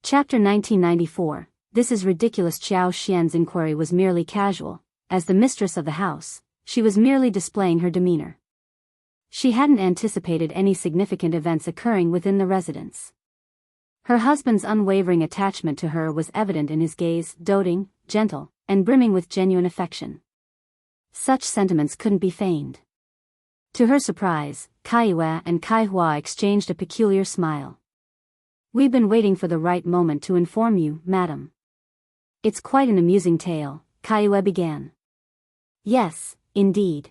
Chapter 1994. This is ridiculous. Qiao Xian's inquiry was merely casual. As the mistress of the house, she was merely displaying her demeanor. She hadn't anticipated any significant events occurring within the residence. Her husband's unwavering attachment to her was evident in his gaze, doting, gentle, and brimming with genuine affection. Such sentiments couldn't be feigned. To her surprise, Kaiyue and Kaihua exchanged a peculiar smile. "We've been waiting for the right moment to inform you, madam." "It's quite an amusing tale," Kaiyue began. "Yes, indeed.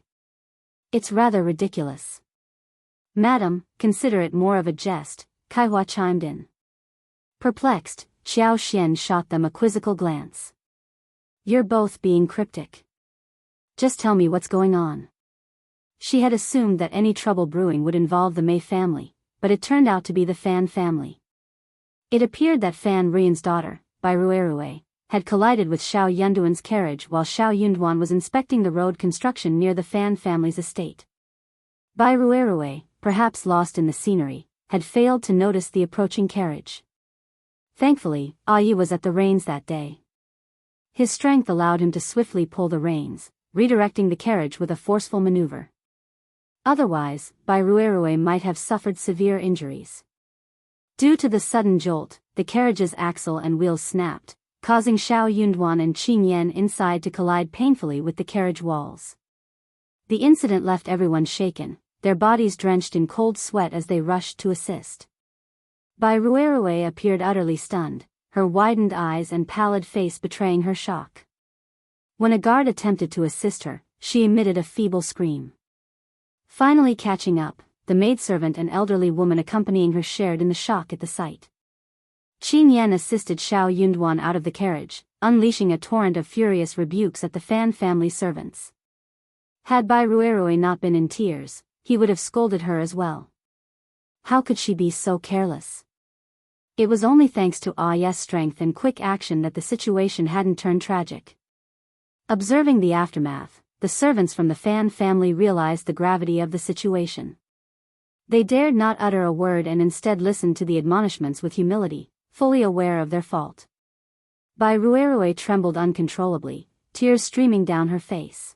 It's rather ridiculous." "Madam, consider it more of a jest," Kaihua chimed in. Perplexed, Qiao Xian shot them a quizzical glance. "You're both being cryptic. Just tell me what's going on." She had assumed that any trouble brewing would involve the Mei family, but it turned out to be the Fan family. It appeared that Fan Rian's daughter, Bai Ruerue, had collided with Xiao Yunduan's carriage while Xiao Yunduan was inspecting the road construction near the Fan family's estate. Bai Ruerue, perhaps lost in the scenery, had failed to notice the approaching carriage. Thankfully, Yi was at the reins that day. His strength allowed him to swiftly pull the reins, redirecting the carriage with a forceful maneuver. Otherwise, Bai Ruerue might have suffered severe injuries. Due to the sudden jolt, the carriage's axle and wheels snapped, causing Xiao Yunduan and Qin Yan inside to collide painfully with the carriage walls. The incident left everyone shaken, their bodies drenched in cold sweat as they rushed to assist. Bai Ruerue appeared utterly stunned, her widened eyes and pallid face betraying her shock. When a guard attempted to assist her, she emitted a feeble scream. Finally catching up, the maidservant and elderly woman accompanying her shared in the shock at the sight. Qin Yan assisted Xiao Yunduan out of the carriage, unleashing a torrent of furious rebukes at the Fan family servants. Had Bai Ruerue not been in tears, he would have scolded her as well. How could she be so careless? It was only thanks to Yi's strength and quick action that the situation hadn't turned tragic. Observing the aftermath, the servants from the Fan family realized the gravity of the situation. They dared not utter a word and instead listened to the admonishments with humility, fully aware of their fault. Bai Ruerue trembled uncontrollably, tears streaming down her face.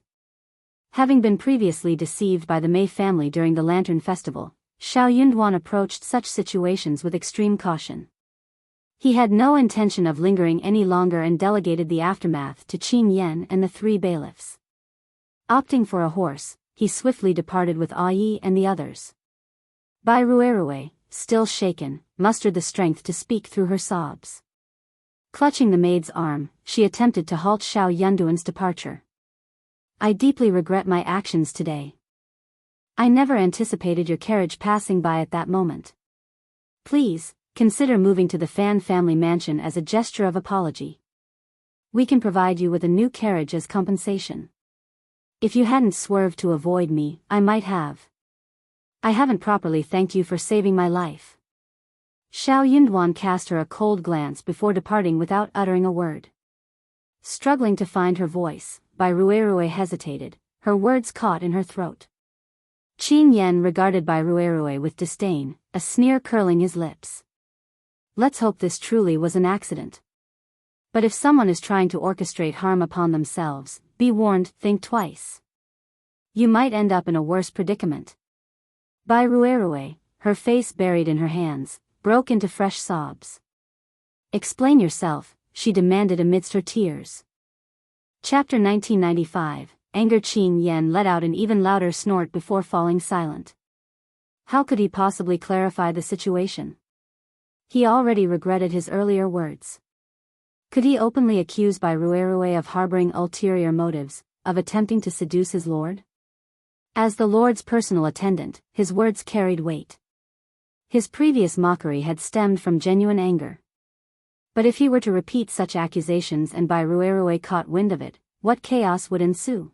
Having been previously deceived by the Mei family during the Lantern Festival, Xiao Yunduan approached such situations with extreme caution. He had no intention of lingering any longer and delegated the aftermath to Qin Yan and the three bailiffs. Opting for a horse, he swiftly departed with Yi and the others. Bai Ruerue, still shaken, mustered the strength to speak through her sobs. Clutching the maid's arm, she attempted to halt Xiao Yunduan's departure. "I deeply regret my actions today. I never anticipated your carriage passing by at that moment. Please, consider moving to the Fan family mansion as a gesture of apology. We can provide you with a new carriage as compensation. If you hadn't swerved to avoid me, I might have. I haven't properly thanked you for saving my life." Xiao Yunduan cast her a cold glance before departing without uttering a word. Struggling to find her voice, Bai Ruerue hesitated, her words caught in her throat. Qin Yan regarded Bai Ruerue with disdain, a sneer curling his lips. "Let's hope this truly was an accident. But if someone is trying to orchestrate harm upon themselves, be warned, think twice. You might end up in a worse predicament." Bai Ruerue, her face buried in her hands, broke into fresh sobs. "Explain yourself," she demanded amidst her tears. Chapter 1995. Anger. Qin Yan let out an even louder snort before falling silent. How could he possibly clarify the situation? He already regretted his earlier words. Could he openly accuse Bai Ruerue of harboring ulterior motives, of attempting to seduce his lord? As the lord's personal attendant, his words carried weight. His previous mockery had stemmed from genuine anger. But if he were to repeat such accusations and Bai Ruerue caught wind of it, what chaos would ensue?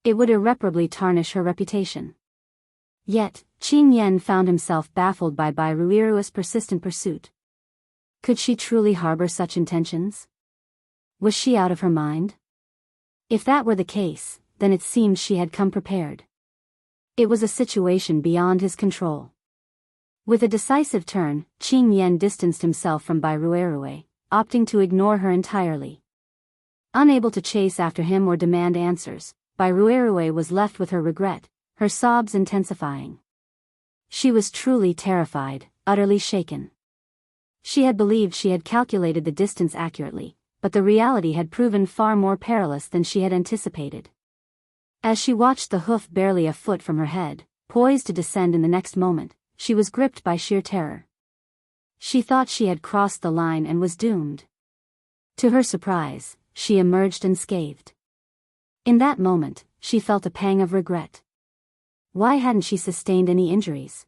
It would irreparably tarnish her reputation. Yet, Qin Yan found himself baffled by Bai Ruerue's persistent pursuit. Could she truly harbor such intentions? Was she out of her mind? If that were the case, then it seemed she had come prepared. It was a situation beyond his control. With a decisive turn, Qing Yan distanced himself from Bai Ruerue, opting to ignore her entirely. Unable to chase after him or demand answers, Bai Ruerue was left with her regret, her sobs intensifying. She was truly terrified, utterly shaken. She had believed she had calculated the distance accurately, but the reality had proven far more perilous than she had anticipated. As she watched the hoof barely a foot from her head, poised to descend in the next moment, she was gripped by sheer terror. She thought she had crossed the line and was doomed. To her surprise, she emerged unscathed. In that moment, she felt a pang of regret. Why hadn't she sustained any injuries?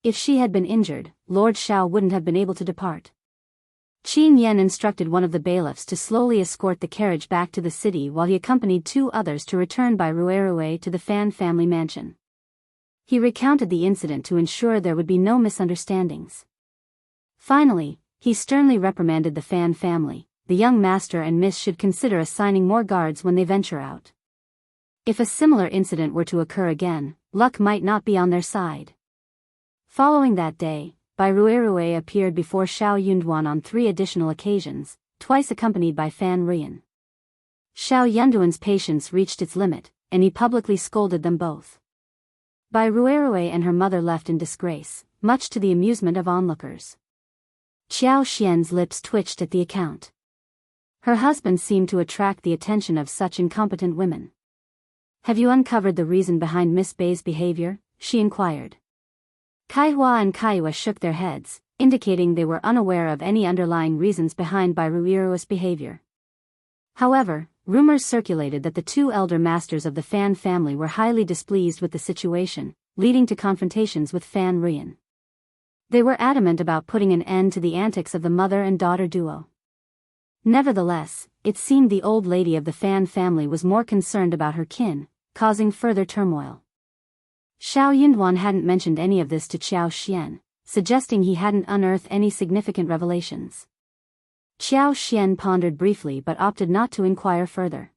If she had been injured, Lord Xiao wouldn't have been able to depart. Qin Yan instructed one of the bailiffs to slowly escort the carriage back to the city while he accompanied two others to return by Ruerue to the Fan family mansion. He recounted the incident to ensure there would be no misunderstandings. Finally, he sternly reprimanded the Fan family. The young master and miss should consider assigning more guards when they venture out. If a similar incident were to occur again, luck might not be on their side. Following that day, Bai Ruerue appeared before Xiao Yunduan on 3 additional occasions, twice accompanied by Fan Rian. Xiao Yunduan's patience reached its limit, and he publicly scolded them both. Bai Ruerue and her mother left in disgrace, much to the amusement of onlookers. Xianxia's lips twitched at the account. Her husband seemed to attract the attention of such incompetent women. "Have you uncovered the reason behind Miss Bai's behavior?" she inquired. Kaihua and Kaiyue shook their heads, indicating they were unaware of any underlying reasons behind Bai Ruerue's behavior. However, rumors circulated that the 2 elder masters of the Fan family were highly displeased with the situation, leading to confrontations with Fan Rian. They were adamant about putting an end to the antics of the mother and daughter duo. Nevertheless, it seemed the old lady of the Fan family was more concerned about her kin, causing further turmoil. Xiao Yunduan hadn't mentioned any of this to Qiao Xian, suggesting he hadn't unearthed any significant revelations. Qiao Xian pondered briefly but opted not to inquire further.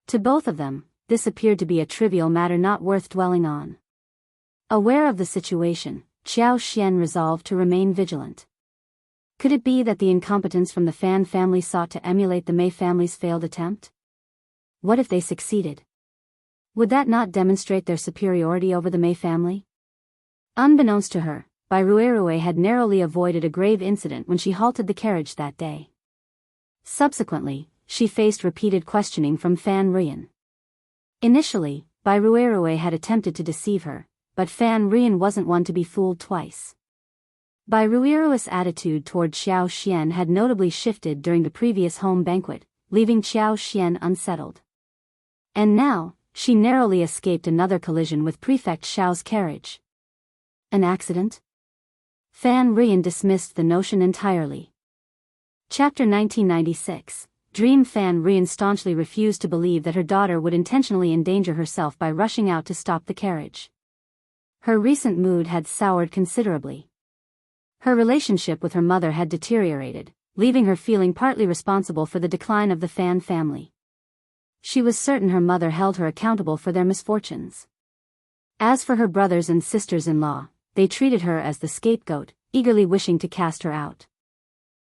To both of them, this appeared to be a trivial matter not worth dwelling on. Aware of the situation, Qiao Xian resolved to remain vigilant. Could it be that the incompetents from the Fan family sought to emulate the Mei family's failed attempt? What if they succeeded? Would that not demonstrate their superiority over the Mei family? Unbeknownst to her, Bai Ruerue had narrowly avoided a grave incident when she halted the carriage that day. Subsequently, she faced repeated questioning from Fan Rian. Initially, Bai Ruerue had attempted to deceive her, but Fan Rian wasn't one to be fooled twice. Bai Ruerue's attitude toward Xiao Xian had notably shifted during the previous home banquet, leaving Xiao Xian unsettled. And now, she narrowly escaped another collision with Prefect Xiao's carriage. An accident? Fan Rian dismissed the notion entirely. Chapter 1996. Dream. Fan Rian staunchly refused to believe that her daughter would intentionally endanger herself by rushing out to stop the carriage. Her recent mood had soured considerably. Her relationship with her mother had deteriorated, leaving her feeling partly responsible for the decline of the Fan family. She was certain her mother held her accountable for their misfortunes. As for her brothers and sisters-in-law, they treated her as the scapegoat, eagerly wishing to cast her out.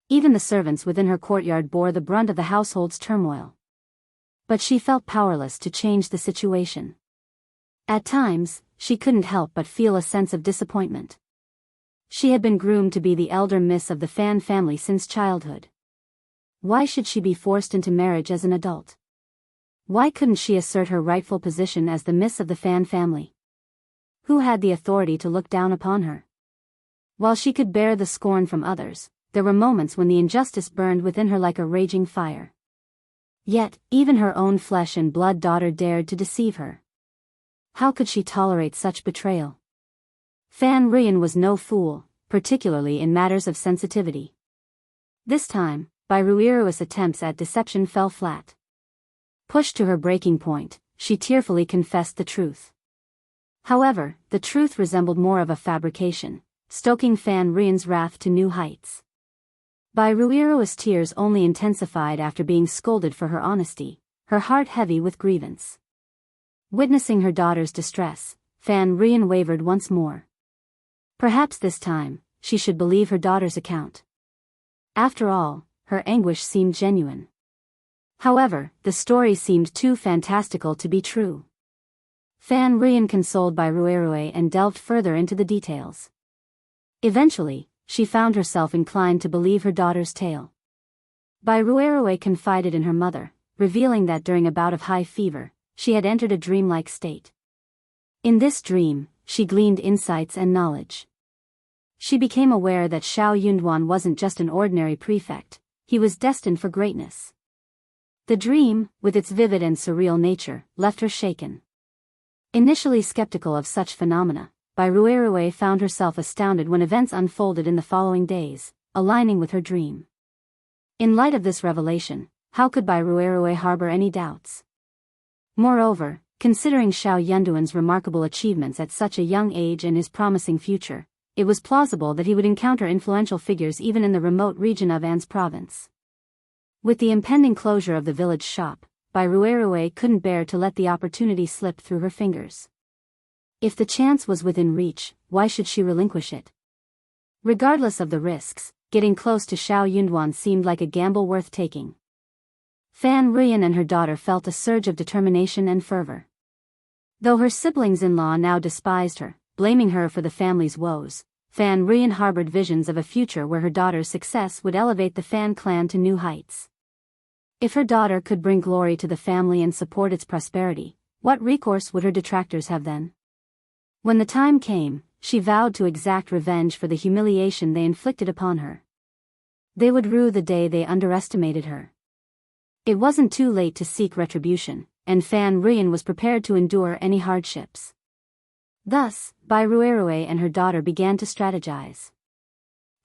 Even the servants within her courtyard bore the brunt of the household's turmoil. But she felt powerless to change the situation. At times, she couldn't help but feel a sense of disappointment. She had been groomed to be the elder miss of the Fan family since childhood. Why should she be forced into marriage as an adult? Why couldn't she assert her rightful position as the miss of the Fan family? Who had the authority to look down upon her? While she could bear the scorn from others, there were moments when the injustice burned within her like a raging fire. Yet, even her own flesh and blood daughter dared to deceive her. How could she tolerate such betrayal? Fan Rian was no fool, particularly in matters of sensitivity. This time, Bai Ruerue's attempts at deception fell flat. Pushed to her breaking point, she tearfully confessed the truth. However, the truth resembled more of a fabrication, stoking Fan Rian's wrath to new heights. Bai Ruerue's tears only intensified after being scolded for her honesty, her heart heavy with grievance. Witnessing her daughter's distress, Fan Rian wavered once more. Perhaps this time, she should believe her daughter's account. After all, her anguish seemed genuine. However, the story seemed too fantastical to be true. Fan Ruiyan consoled by Ruerue and delved further into the details. Eventually, she found herself inclined to believe her daughter's tale. Bai Ruerue confided in her mother, revealing that during a bout of high fever, she had entered a dreamlike state. In this dream, she gleaned insights and knowledge. She became aware that Xiao Yunduan wasn't just an ordinary prefect, he was destined for greatness. The dream, with its vivid and surreal nature, left her shaken. Initially skeptical of such phenomena, Bai Ruerue found herself astounded when events unfolded in the following days, aligning with her dream. In light of this revelation, how could Bai Ruerue harbor any doubts? Moreover, considering Xiao Yunduan's remarkable achievements at such a young age and his promising future, it was plausible that he would encounter influential figures even in the remote region of An's province. With the impending closure of the village shop, Bai Ruerue couldn't bear to let the opportunity slip through her fingers. If the chance was within reach, why should she relinquish it? Regardless of the risks, getting close to Xiao Yunduan seemed like a gamble worth taking. Fan Ruiyan and her daughter felt a surge of determination and fervor. Though her siblings-in-law now despised her, blaming her for the family's woes, Fan Ruiyan harbored visions of a future where her daughter's success would elevate the Fan clan to new heights. If her daughter could bring glory to the family and support its prosperity, what recourse would her detractors have then? When the time came, she vowed to exact revenge for the humiliation they inflicted upon her. They would rue the day they underestimated her. It wasn't too late to seek retribution, and Fan Ruiyan was prepared to endure any hardships. Thus, Bai Ruerue and her daughter began to strategize.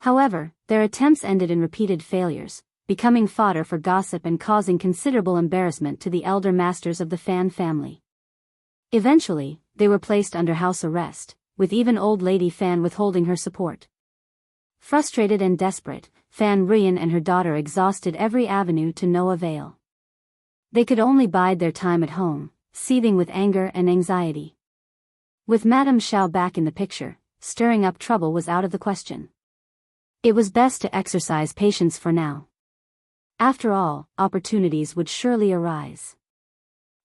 However, their attempts ended in repeated failures, becoming fodder for gossip and causing considerable embarrassment to the elder masters of the Fan family. Eventually, they were placed under house arrest, with even old Lady Fan withholding her support. Frustrated and desperate, Fan Ruiyan and her daughter exhausted every avenue to no avail. They could only bide their time at home, seething with anger and anxiety. With Madame Xiao back in the picture, stirring up trouble was out of the question. It was best to exercise patience for now. After all, opportunities would surely arise.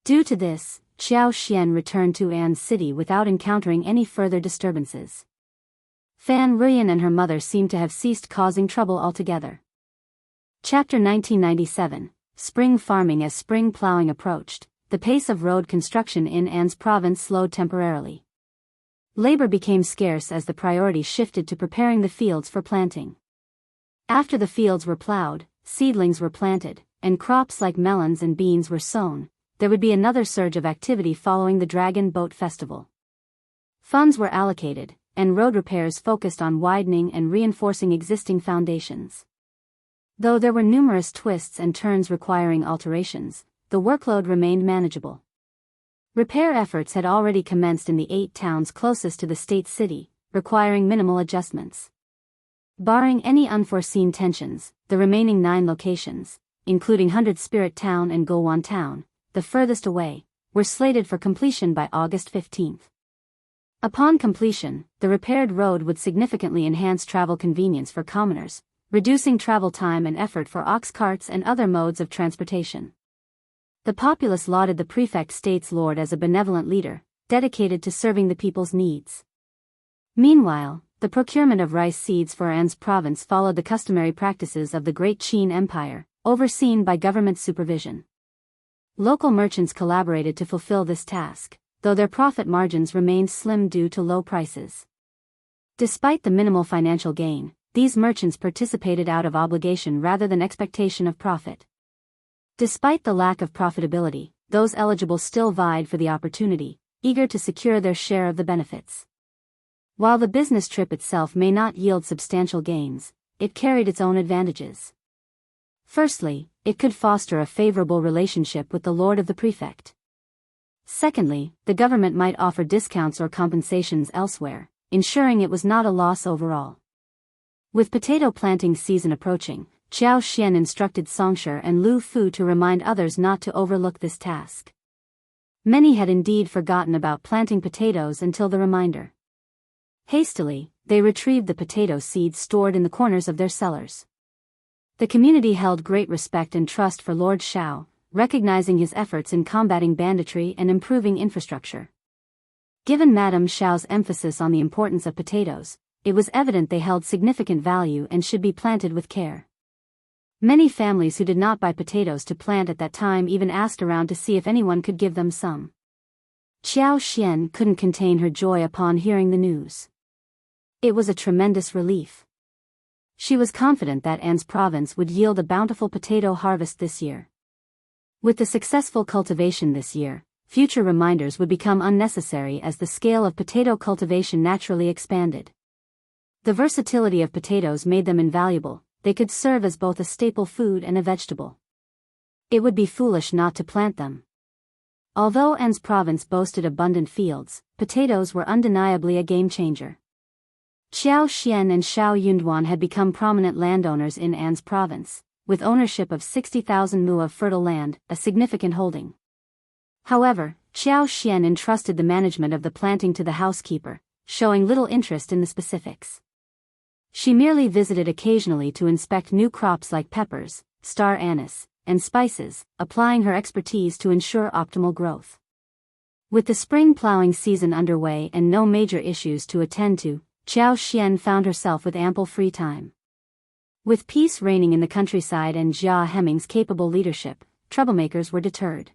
Due to this, Qiao Xian returned to An's city without encountering any further disturbances. Fan Ruiyan and her mother seemed to have ceased causing trouble altogether. Chapter 1997, Spring Farming. As spring plowing approached, the pace of road construction in An's province slowed temporarily. Labor became scarce as the priority shifted to preparing the fields for planting. After the fields were plowed, seedlings were planted, and crops like melons and beans were sown, there would be another surge of activity following the Dragon Boat Festival. Funds were allocated, and road repairs focused on widening and reinforcing existing foundations. Though there were numerous twists and turns requiring alterations, the workload remained manageable. Repair efforts had already commenced in the 8 towns closest to the state city, requiring minimal adjustments. Barring any unforeseen tensions, the remaining 9 locations, including Hundred Spirit Town and Gowon Town, the furthest away, were slated for completion by August 15. Upon completion, the repaired road would significantly enhance travel convenience for commoners, reducing travel time and effort for ox carts and other modes of transportation. The populace lauded the prefect state's lord as a benevolent leader, dedicated to serving the people's needs. Meanwhile, the procurement of rice seeds for An's province followed the customary practices of the Great Qin Empire, overseen by government supervision. Local merchants collaborated to fulfill this task, though their profit margins remained slim due to low prices. Despite the minimal financial gain, these merchants participated out of obligation rather than expectation of profit. Despite the lack of profitability, those eligible still vied for the opportunity, eager to secure their share of the benefits. While the business trip itself may not yield substantial gains, it carried its own advantages. Firstly, it could foster a favorable relationship with the lord of the prefect. Secondly, the government might offer discounts or compensations elsewhere, ensuring it was not a loss overall. With potato planting season approaching, Qiao Xian instructed Songshi and Lu Fu to remind others not to overlook this task. Many had indeed forgotten about planting potatoes until the reminder. Hastily, they retrieved the potato seeds stored in the corners of their cellars. The community held great respect and trust for Lord Xiao, recognizing his efforts in combating banditry and improving infrastructure. Given Madame Xiao's emphasis on the importance of potatoes, it was evident they held significant value and should be planted with care. Many families who did not buy potatoes to plant at that time even asked around to see if anyone could give them some. Xianxia couldn't contain her joy upon hearing the news. It was a tremendous relief. She was confident that An's province would yield a bountiful potato harvest this year. With the successful cultivation this year, future reminders would become unnecessary as the scale of potato cultivation naturally expanded. The versatility of potatoes made them invaluable. They could serve as both a staple food and a vegetable. It would be foolish not to plant them. Although An's province boasted abundant fields, potatoes were undeniably a game-changer. Xianxia and Xiao Yunduan had become prominent landowners in An's province, with ownership of 60,000 mu of fertile land, a significant holding. However, Xianxia entrusted the management of the planting to the housekeeper, showing little interest in the specifics. She merely visited occasionally to inspect new crops like peppers, star anise, and spices, applying her expertise to ensure optimal growth. With the spring plowing season underway and no major issues to attend to, Xianxia found herself with ample free time. With peace reigning in the countryside and Jia Hemming's capable leadership, troublemakers were deterred.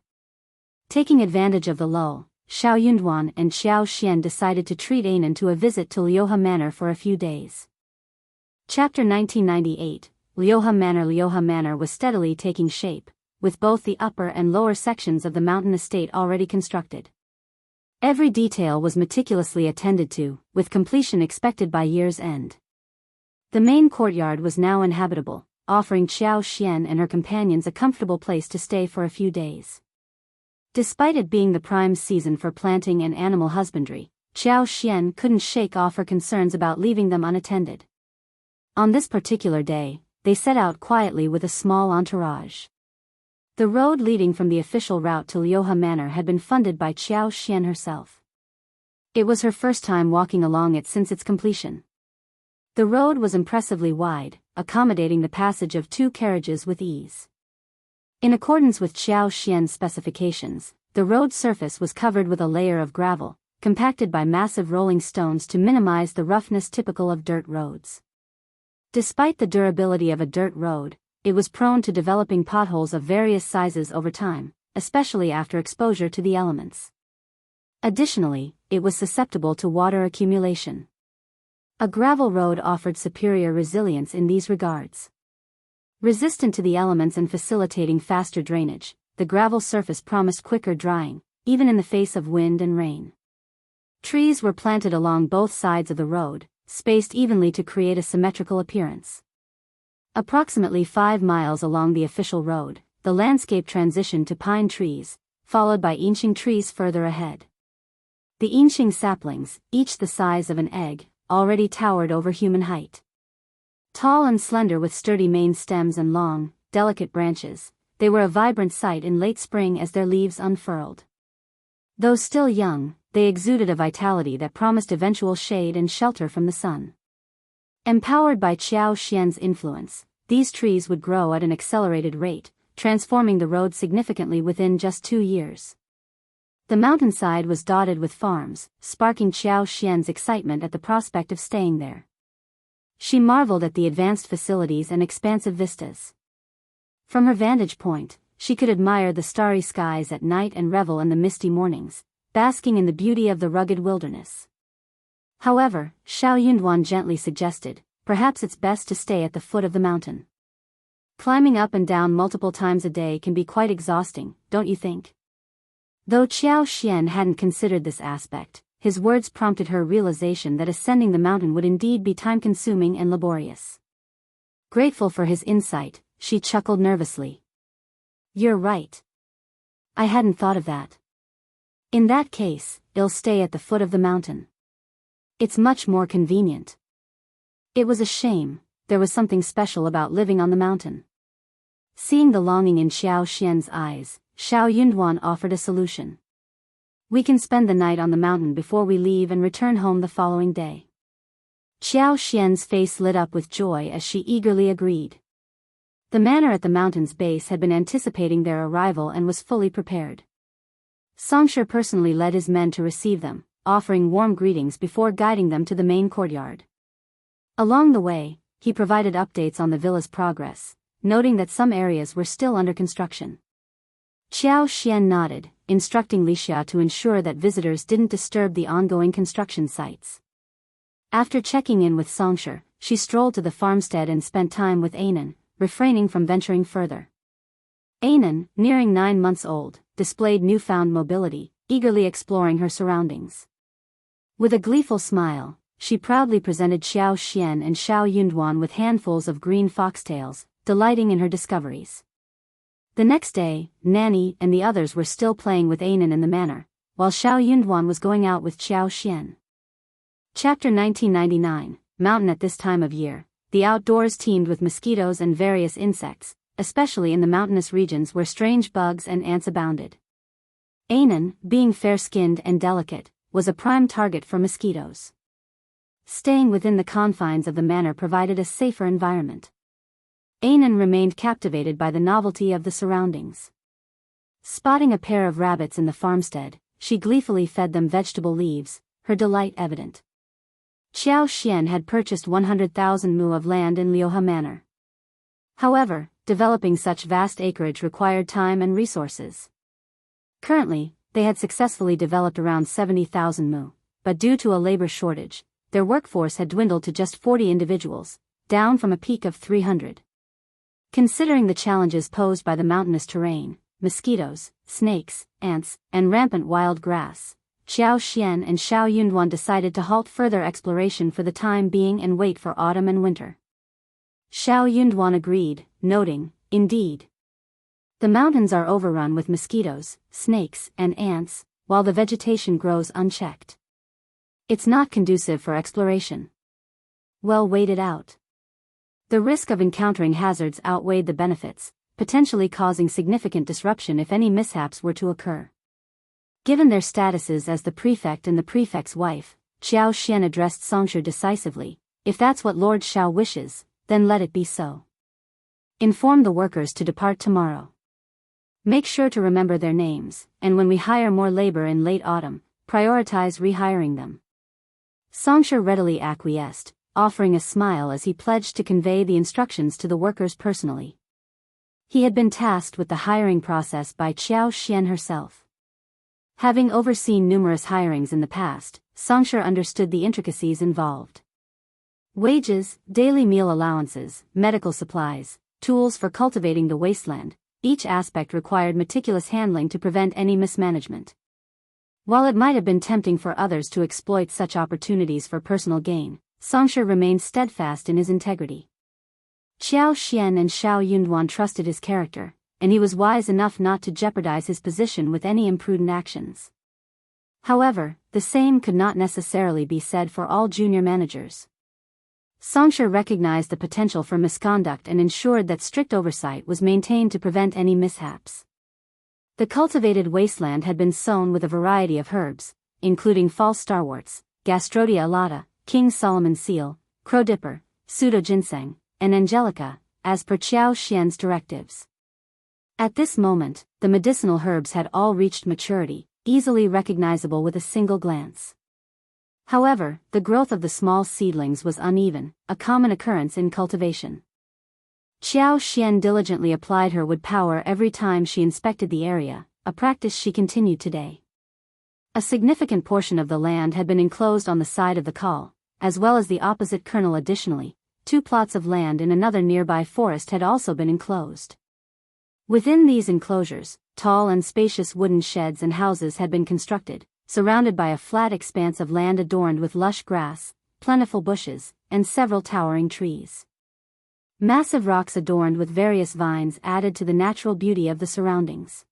Taking advantage of the lull, Xiao Yunduan and Xianxia decided to treat Anan to a visit to Lioha Manor for a few days. Chapter 1998, Lioha Manor was steadily taking shape, with both the upper and lower sections of the mountain estate already constructed. Every detail was meticulously attended to, with completion expected by year's end. The main courtyard was now inhabitable, offering Xianxia and her companions a comfortable place to stay for a few days. Despite it being the prime season for planting and animal husbandry, Xianxia couldn't shake off her concerns about leaving them unattended. On this particular day, they set out quietly with a small entourage. The road leading from the official route to Lioha Manor had been funded by Xianxia herself. It was her first time walking along it since its completion. The road was impressively wide, accommodating the passage of 2 carriages with ease. In accordance with Xianxia's specifications, the road surface was covered with a layer of gravel, compacted by massive rolling stones to minimize the roughness typical of dirt roads. Despite the durability of a dirt road, it was prone to developing potholes of various sizes over time, especially after exposure to the elements. Additionally, it was susceptible to water accumulation. A gravel road offered superior resilience in these regards. Resistant to the elements and facilitating faster drainage, the gravel surface promised quicker drying, even in the face of wind and rain. Trees were planted along both sides of the road, spaced evenly to create a symmetrical appearance. Approximately 5 miles along the official road, the landscape transitioned to pine trees, followed by inching trees further ahead. The inching saplings, each the size of an egg, already towered over human height. Tall and slender with sturdy main stems and long, delicate branches, they were a vibrant sight in late spring as their leaves unfurled. Though still young, they exuded a vitality that promised eventual shade and shelter from the sun. Empowered by Xianxia's influence, these trees would grow at an accelerated rate, transforming the road significantly within just 2 years. The mountainside was dotted with farms, sparking Xianxia's excitement at the prospect of staying there. She marveled at the advanced facilities and expansive vistas. From her vantage point, she could admire the starry skies at night and revel in the misty mornings, basking in the beauty of the rugged wilderness. However, Xiao Yunduan gently suggested, perhaps it's best to stay at the foot of the mountain. Climbing up and down multiple times a day can be quite exhausting, don't you think? Though Xianxia hadn't considered this aspect, his words prompted her realization that ascending the mountain would indeed be time-consuming and laborious. Grateful for his insight, she chuckled nervously. You're right. I hadn't thought of that. In that case, I'll stay at the foot of the mountain. It's much more convenient. It was a shame, there was something special about living on the mountain. Seeing the longing in Xianxia's eyes, Xiao Yunduan offered a solution. We can spend the night on the mountain before we leave and return home the following day. Xian's face lit up with joy as she eagerly agreed. The manor at the mountain's base had been anticipating their arrival and was fully prepared. Xianxia personally led his men to receive them, offering warm greetings before guiding them to the main courtyard. Along the way, he provided updates on the villa's progress, noting that some areas were still under construction. Xian nodded, instructing Lixia to ensure that visitors didn't disturb the ongoing construction sites. After checking in with Xianxia, she strolled to the farmstead and spent time with Anan, refraining from venturing further. Anan, nearing 9 months old, displayed newfound mobility, eagerly exploring her surroundings. With a gleeful smile, she proudly presented Xian and Yunduan with handfuls of green foxtails, delighting in her discoveries. The next day, Nanny and the others were still playing with Anan in the manor, while Yunduan was going out with Xian. Chapter 1999, Mountain. At this time of year, the outdoors teemed with mosquitoes and various insects, especially in the mountainous regions where strange bugs and ants abounded. Anan, being fair-skinned and delicate, was a prime target for mosquitoes. Staying within the confines of the manor provided a safer environment. Anan remained captivated by the novelty of the surroundings. Spotting a pair of rabbits in the farmstead, she gleefully fed them vegetable leaves, her delight evident. Xian had purchased 100,000 mu of land in Liuhe Manor. However, developing such vast acreage required time and resources. Currently, they had successfully developed around 70,000 mu, but due to a labor shortage, their workforce had dwindled to just 40 individuals, down from a peak of 300. Considering the challenges posed by the mountainous terrain, mosquitoes, snakes, ants, and rampant wild grass, Xian and Yunduan decided to halt further exploration for the time being and wait for autumn and winter. Yunduan agreed, noting, "Indeed. The mountains are overrun with mosquitoes, snakes, and ants, while the vegetation grows unchecked. It's not conducive for exploration. Well, wait it out." The risk of encountering hazards outweighed the benefits, potentially causing significant disruption if any mishaps were to occur. Given their statuses as the prefect and the prefect's wife, Xian addressed Xianxia decisively, "If that's what Lord Xiao wishes, then let it be so. Inform the workers to depart tomorrow. Make sure to remember their names, and when we hire more labor in late autumn, prioritize rehiring them." Xianxia readily acquiesced, offering a smile as he pledged to convey the instructions to the workers personally. He had been tasked with the hiring process by Xian herself. Having overseen numerous hirings in the past, Xianxia understood the intricacies involved. Wages, daily meal allowances, medical supplies, tools for cultivating the wasteland, each aspect required meticulous handling to prevent any mismanagement. While it might have been tempting for others to exploit such opportunities for personal gain, Xianxia remained steadfast in his integrity. Xian and Yunduan trusted his character, and he was wise enough not to jeopardize his position with any imprudent actions. However, the same could not necessarily be said for all junior managers. Xianxia recognized the potential for misconduct and ensured that strict oversight was maintained to prevent any mishaps. The cultivated wasteland had been sown with a variety of herbs, including false starworts, Gastrodia alata, King Solomon's seal, crowdipper, pseudo-ginseng, and angelica, as per Xian's directives. At this moment, the medicinal herbs had all reached maturity, easily recognizable with a single glance. However, the growth of the small seedlings was uneven, a common occurrence in cultivation. Xian diligently applied her wood power every time she inspected the area, a practice she continued today. A significant portion of the land had been enclosed on the side of the call, as well as the opposite kernel. Additionally, 2 plots of land in another nearby forest had also been enclosed. Within these enclosures, tall and spacious wooden sheds and houses had been constructed, surrounded by a flat expanse of land adorned with lush grass, plentiful bushes, and several towering trees. Massive rocks adorned with various vines added to the natural beauty of the surroundings.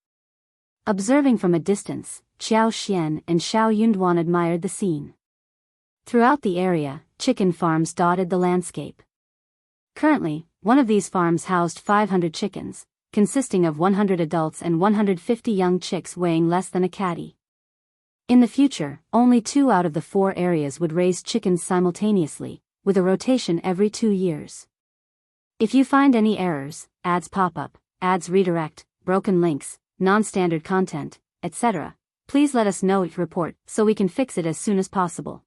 Observing from a distance, Xian and Yunduan admired the scene. Throughout the area, chicken farms dotted the landscape. Currently, one of these farms housed 500 chickens, consisting of 100 adults and 150 young chicks weighing less than a catty. In the future, only 2 out of the 4 areas would raise chickens simultaneously, with a rotation every 2 years. If you find any errors, ads pop up, ads redirect, broken links, non-standard content, etc., please let us know each report so we can fix it as soon as possible.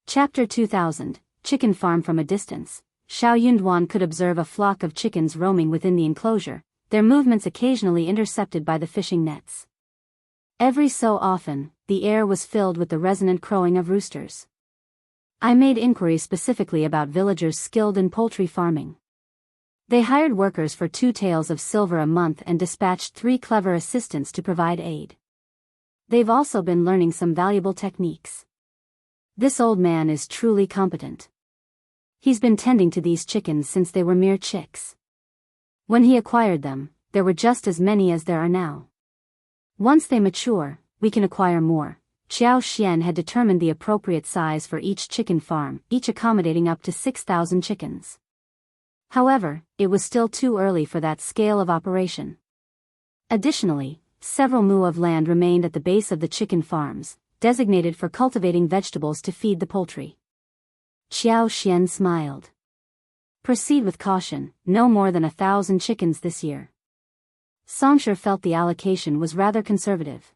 Chapter 2000, Chicken Farm from a Distance. Xiao Yunduan could observe a flock of chickens roaming within the enclosure, their movements occasionally intercepted by the fishing nets. Every so often, the air was filled with the resonant crowing of roosters. I made inquiries specifically about villagers skilled in poultry farming. They hired workers for 2 taels of silver a month and dispatched 3 clever assistants to provide aid. They've also been learning some valuable techniques. This old man is truly competent. He's been tending to these chickens since they were mere chicks. When he acquired them, there were just as many as there are now. Once they mature, we can acquire more. Qiao Xian had determined the appropriate size for each chicken farm, each accommodating up to 6,000 chickens. However, it was still too early for that scale of operation. Additionally, several mu of land remained at the base of the chicken farms, designated for cultivating vegetables to feed the poultry. Qiao Xian smiled. Proceed with caution, no more than 1,000 chickens this year. Xianxia felt the allocation was rather conservative.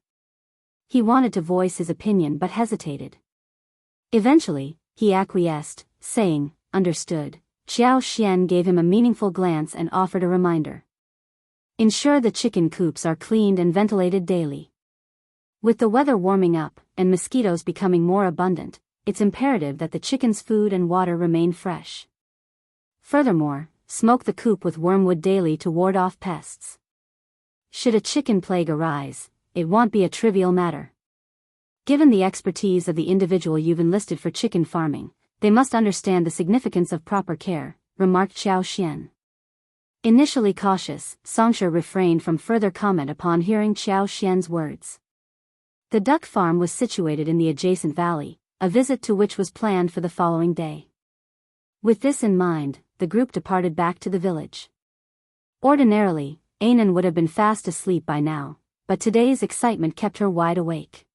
He wanted to voice his opinion but hesitated. Eventually, he acquiesced, saying, "Understood." Qiao Xian gave him a meaningful glance and offered a reminder. Ensure the chicken coops are cleaned and ventilated daily. With the weather warming up, and mosquitoes becoming more abundant, it's imperative that the chickens' food and water remain fresh. Furthermore, smoke the coop with wormwood daily to ward off pests. Should a chicken plague arise, it won't be a trivial matter. Given the expertise of the individual you've enlisted for chicken farming, they must understand the significance of proper care, remarked Qiao Xian. Initially cautious, Xianxia refrained from further comment upon hearing Qiao Xian's words. The duck farm was situated in the adjacent valley, a visit to which was planned for the following day. With this in mind, the group departed back to the village. Ordinarily, Anan would have been fast asleep by now, but today's excitement kept her wide awake.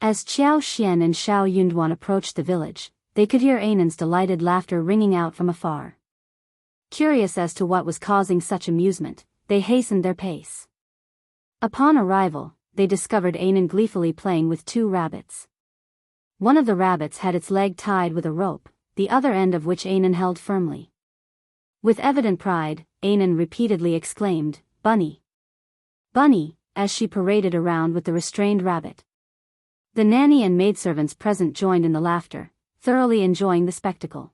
As Qiao Xian and Xiao Yunduan approached the village, they could hear Anan's delighted laughter ringing out from afar. Curious as to what was causing such amusement, they hastened their pace. Upon arrival, they discovered Anan gleefully playing with 2 rabbits. One of the rabbits had its leg tied with a rope, the other end of which Anan held firmly. With evident pride, Anan repeatedly exclaimed, "Bunny! Bunny!" as she paraded around with the restrained rabbit. The nanny and maidservants present joined in the laughter, thoroughly enjoying the spectacle.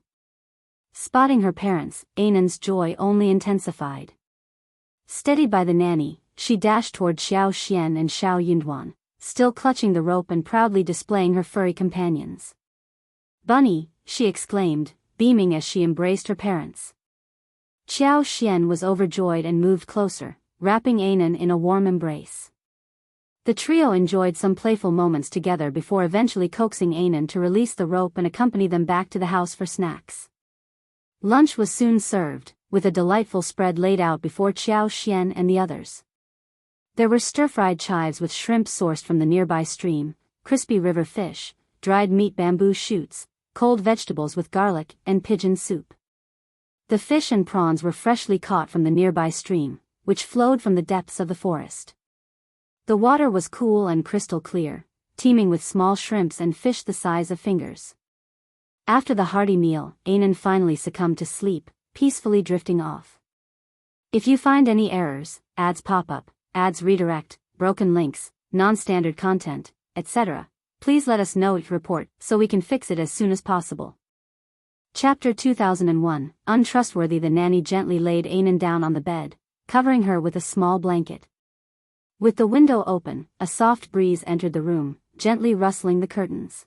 Spotting her parents, Anan's joy only intensified. Steadied by the nanny, she dashed toward Xiao Xian and Xiao Yunduan, still clutching the rope and proudly displaying her furry companions. "Bunny!" she exclaimed, beaming as she embraced her parents. Qiao Xian was overjoyed and moved closer, wrapping Anan in a warm embrace. The trio enjoyed some playful moments together before eventually coaxing Anan to release the rope and accompany them back to the house for snacks. Lunch was soon served, with a delightful spread laid out before Qiao Xian and the others. There were stir-fried chives with shrimp sourced from the nearby stream, crispy river fish, dried meat bamboo shoots, cold vegetables with garlic, and pigeon soup. The fish and prawns were freshly caught from the nearby stream, which flowed from the depths of the forest. The water was cool and crystal clear, teeming with small shrimps and fish the size of fingers. After the hearty meal, Anan finally succumbed to sleep, peacefully drifting off. If you find any errors, ads pop up, ads redirect, broken links, non-standard content, etc., please let us know each report so we can fix it as soon as possible. Chapter 2001, Untrustworthy. The nanny gently laid Anan down on the bed, covering her with a small blanket. With the window open, a soft breeze entered the room, gently rustling the curtains.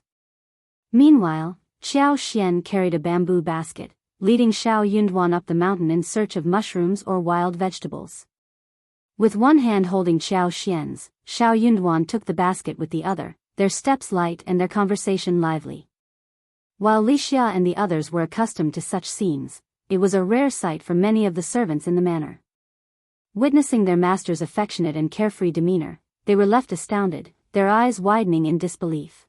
Meanwhile, Qiao Xian carried a bamboo basket, leading Xiao Yunduan up the mountain in search of mushrooms or wild vegetables. With one hand holding Qiao Xian's, Xiao Yunduan took the basket with the other, their steps light and their conversation lively. While Lixia and the others were accustomed to such scenes, it was a rare sight for many of the servants in the manor. Witnessing their master's affectionate and carefree demeanor, they were left astounded, their eyes widening in disbelief.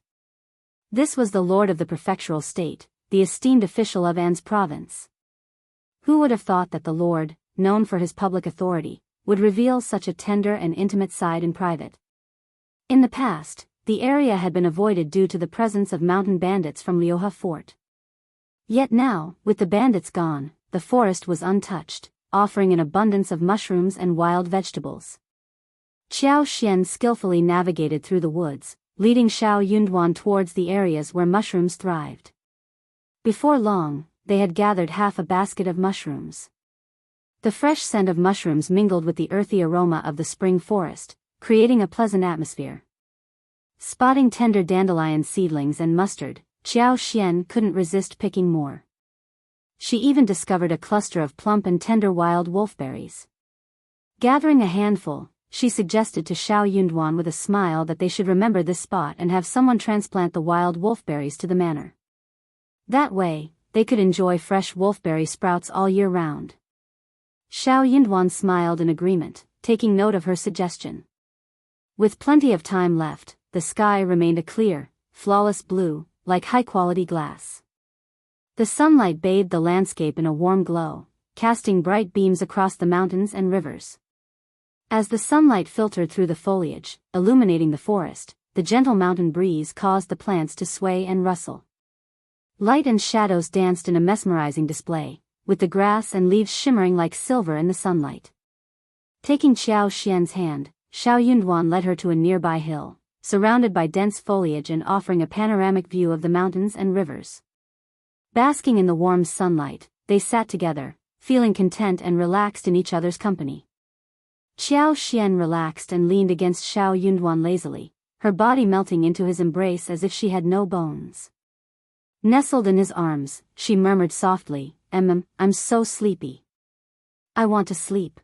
This was the lord of the prefectural state, the esteemed official of An's province. Who would have thought that the Lord, known for his public authority, would reveal such a tender and intimate side in private? In the past, the area had been avoided due to the presence of mountain bandits from Liuhe Fort. Yet now, with the bandits gone, the forest was untouched, offering an abundance of mushrooms and wild vegetables. Xian skillfully navigated through the woods, leading Xiao Yunduan towards the areas where mushrooms thrived. Before long, they had gathered half a basket of mushrooms. The fresh scent of mushrooms mingled with the earthy aroma of the spring forest, creating a pleasant atmosphere. Spotting tender dandelion seedlings and mustard, Xian couldn't resist picking more. She even discovered a cluster of plump and tender wild wolfberries. Gathering a handful, she suggested to Xiao Yunduan with a smile that they should remember this spot and have someone transplant the wild wolfberries to the manor. That way, they could enjoy fresh wolfberry sprouts all year round. Xiao Yunduan smiled in agreement, taking note of her suggestion. With plenty of time left, the sky remained a clear, flawless blue, like high-quality glass. The sunlight bathed the landscape in a warm glow, casting bright beams across the mountains and rivers. As the sunlight filtered through the foliage, illuminating the forest, the gentle mountain breeze caused the plants to sway and rustle. Light and shadows danced in a mesmerizing display, with the grass and leaves shimmering like silver in the sunlight. Taking Xian's hand, Xiao Yunduan led her to a nearby hill, surrounded by dense foliage and offering a panoramic view of the mountains and rivers. Basking in the warm sunlight, they sat together, feeling content and relaxed in each other's company. Xian relaxed and leaned against Xiao Yunduan lazily, her body melting into his embrace as if she had no bones. Nestled in his arms, she murmured softly, I'm so sleepy. I want to sleep.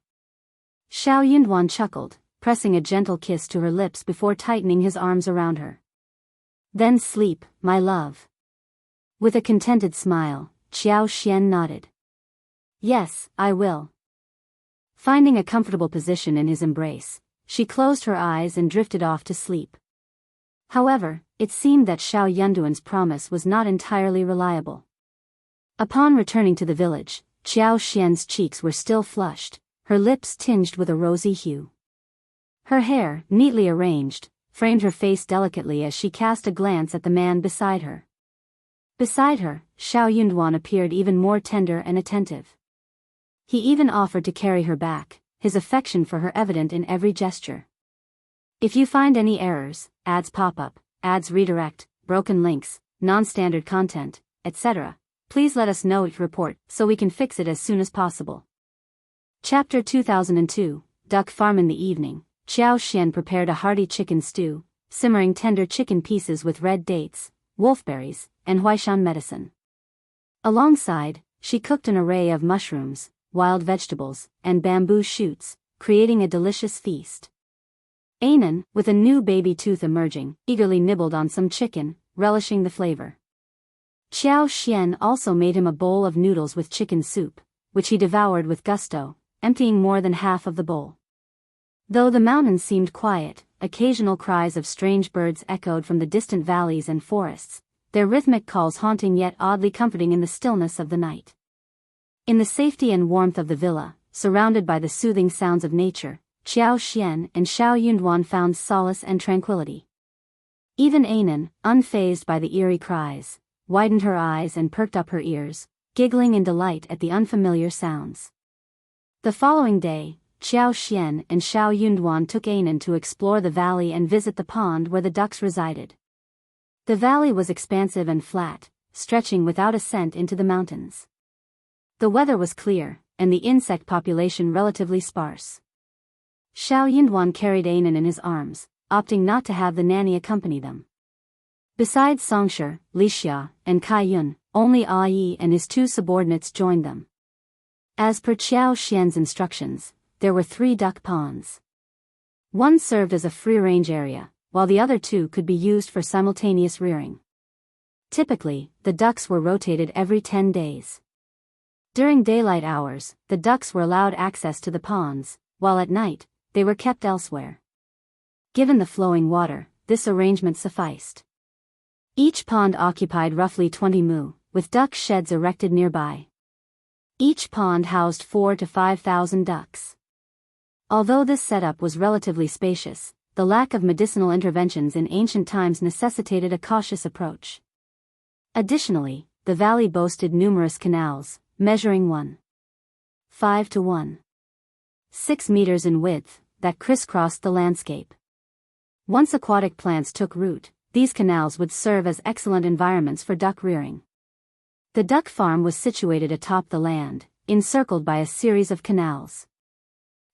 Xiao Yunduan chuckled, pressing a gentle kiss to her lips before tightening his arms around her. Then sleep, my love. With a contented smile, Xian nodded. Yes, I will. Finding a comfortable position in his embrace, she closed her eyes and drifted off to sleep. However, it seemed that Xiao Yunduan's promise was not entirely reliable. Upon returning to the village, Xian's cheeks were still flushed, her lips tinged with a rosy hue. Her hair, neatly arranged, framed her face delicately as she cast a glance at the man beside her. Beside her, Xiao Yunduan appeared even more tender and attentive. He even offered to carry her back, his affection for her evident in every gesture. If you find any errors, ads pop up, ads redirect, broken links, non-standard content, etc., please let us know each report so we can fix it as soon as possible. Chapter 2002, Duck Farm. In the evening, Xian prepared a hearty chicken stew, simmering tender chicken pieces with red dates, wolfberries, and huaishan medicine. Alongside, she cooked an array of mushrooms, wild vegetables, and bamboo shoots, creating a delicious feast. Anan, with a new baby tooth emerging, eagerly nibbled on some chicken, relishing the flavor. Xian also made him a bowl of noodles with chicken soup, which he devoured with gusto, emptying more than half of the bowl. Though the mountains seemed quiet, occasional cries of strange birds echoed from the distant valleys and forests, their rhythmic calls haunting yet oddly comforting in the stillness of the night. In the safety and warmth of the villa, surrounded by the soothing sounds of nature, Xian and Xiao Yunduan found solace and tranquility. Even Anan, unfazed by the eerie cries, widened her eyes and perked up her ears, giggling in delight at the unfamiliar sounds. The following day, Xian and Xiao Yunduan took Anan to explore the valley and visit the pond where the ducks resided. The valley was expansive and flat, stretching without ascent into the mountains. The weather was clear, and the insect population relatively sparse. Xiao Yunduan carried Anan in his arms, opting not to have the nanny accompany them. Besides Songshi, Lixia, and Kaiyun, only Ai and his two subordinates joined them. As per Xian's instructions, there were 3 duck ponds. One served as a free-range area, while the other 2 could be used for simultaneous rearing. Typically, the ducks were rotated every 10 days. During daylight hours, the ducks were allowed access to the ponds, while at night, they were kept elsewhere. Given the flowing water, this arrangement sufficed. Each pond occupied roughly 20 mu, with duck sheds erected nearby. Each pond housed 4,000 to 5,000 ducks. Although this setup was relatively spacious, the lack of medicinal interventions in ancient times necessitated a cautious approach. Additionally, the valley boasted numerous canals, measuring 1.5 to 1.6 meters in width, that crisscrossed the landscape. Once aquatic plants took root, these canals would serve as excellent environments for duck rearing. The duck farm was situated atop the land, encircled by a series of canals.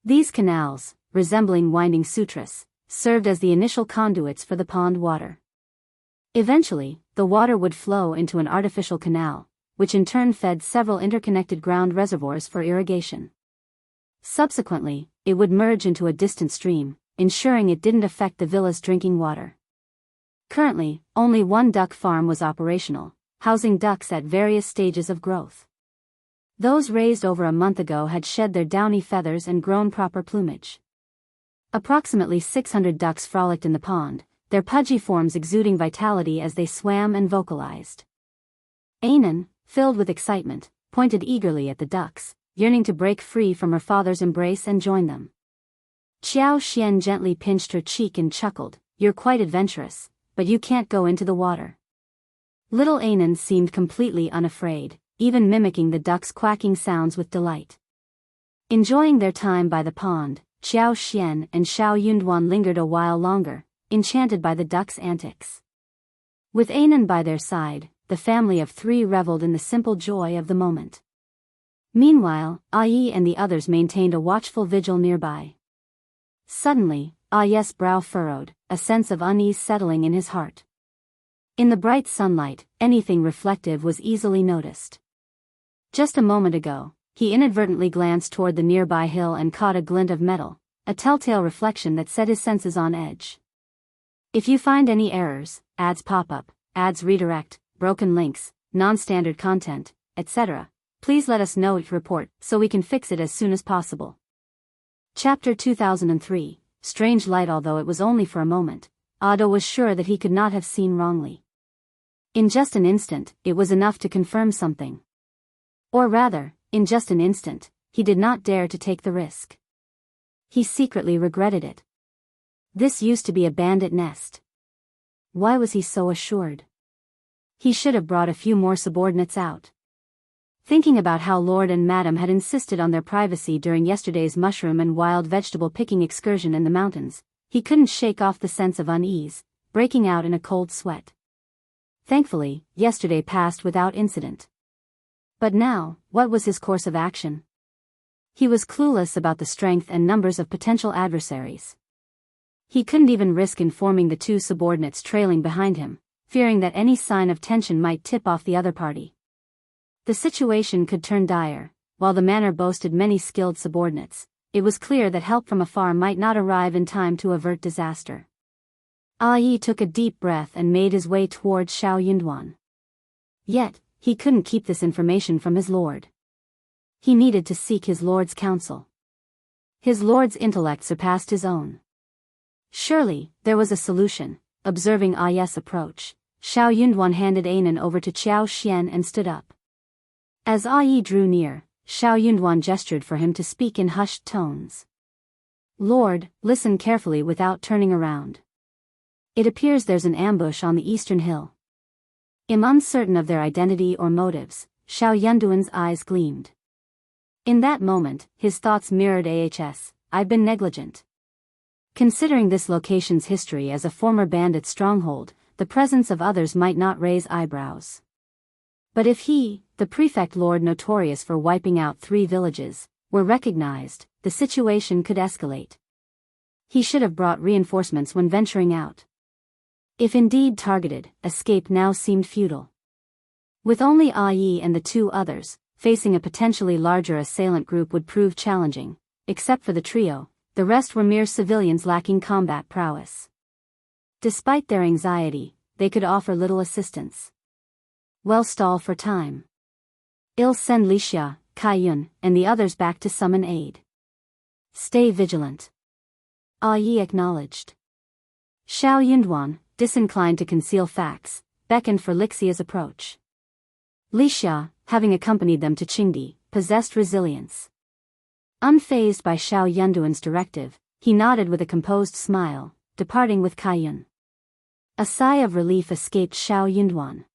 These canals, resembling winding sutras, served as the initial conduits for the pond water. Eventually, the water would flow into an artificial canal, which in turn fed several interconnected ground reservoirs for irrigation. Subsequently, it would merge into a distant stream, ensuring it didn't affect the villa's drinking water. Currently, only one duck farm was operational, housing ducks at various stages of growth. Those raised over a month ago had shed their downy feathers and grown proper plumage. Approximately 600 ducks frolicked in the pond, their pudgy forms exuding vitality as they swam and vocalized. Anan, filled with excitement, pointed eagerly at the ducks, yearning to break free from her father's embrace and join them. Xianxia gently pinched her cheek and chuckled, "You're quite adventurous, but you can't go into the water." Little Anan seemed completely unafraid, even mimicking the ducks' quacking sounds with delight. Enjoying their time by the pond, Xianxia and Xianxia lingered a while longer, enchanted by the ducks' antics. With Anan by their side, the family of three reveled in the simple joy of the moment. Meanwhile, Ai and the others maintained a watchful vigil nearby. Suddenly, Ai's brow furrowed, a sense of unease settling in his heart. In the bright sunlight, anything reflective was easily noticed. Just a moment ago, he inadvertently glanced toward the nearby hill and caught a glint of metal, a telltale reflection that set his senses on edge. If you find any errors, ads pop up, ads redirect, broken links, non-standard content, etc., please let us know your report so we can fix it as soon as possible. Chapter 2003, Strange Light. Although it was only for a moment, Ado was sure that he could not have seen wrongly. In just an instant, it was enough to confirm something. Or rather, in just an instant, he did not dare to take the risk. He secretly regretted it. This used to be a bandit nest. Why was he so assured? He should have brought a few more subordinates out. Thinking about how Lord and Madam had insisted on their privacy during yesterday's mushroom and wild vegetable picking excursion in the mountains, he couldn't shake off the sense of unease, breaking out in a cold sweat. Thankfully, yesterday passed without incident. But now, what was his course of action? He was clueless about the strength and numbers of potential adversaries. He couldn't even risk informing the two subordinates trailing behind him, fearing that any sign of tension might tip off the other party. The situation could turn dire. While the manor boasted many skilled subordinates, it was clear that help from afar might not arrive in time to avert disaster. Ai took a deep breath and made his way toward Xianxia. Yet, he couldn't keep this information from his lord. He needed to seek his lord's counsel. His lord's intellect surpassed his own. Surely, there was a solution. Observing Ai's approach, Xianxia handed Anan over to Xianxia and stood up. As Ai drew near, Xianxia gestured for him to speak in hushed tones. "Lord, listen carefully without turning around. It appears there's an ambush on the eastern hill." I'm uncertain of their identity or motives, Xianxuan's eyes gleamed. In that moment, his thoughts mirrored I've been negligent. Considering this location's history as a former bandit stronghold, the presence of others might not raise eyebrows. But if he, the prefect lord notorious for wiping out 3 villages, were recognized, the situation could escalate. He should have brought reinforcements when venturing out. If indeed targeted, escape now seemed futile. With only Ai and the 2 others, facing a potentially larger assailant group would prove challenging. Except for the trio, the rest were mere civilians lacking combat prowess. Despite their anxiety, they could offer little assistance. Well, stall for time. I'll send Lixia, Kaiyun, and the others back to summon aid. Stay vigilant. Ai acknowledged. Xianxia, disinclined to conceal facts, beckoned for Lixia's approach. Lixia, having accompanied them to Qingdi, possessed resilience. Unfazed by Xiao Yunduan's directive, he nodded with a composed smile, departing with Kaiyun. A sigh of relief escaped Xiao Yunduan.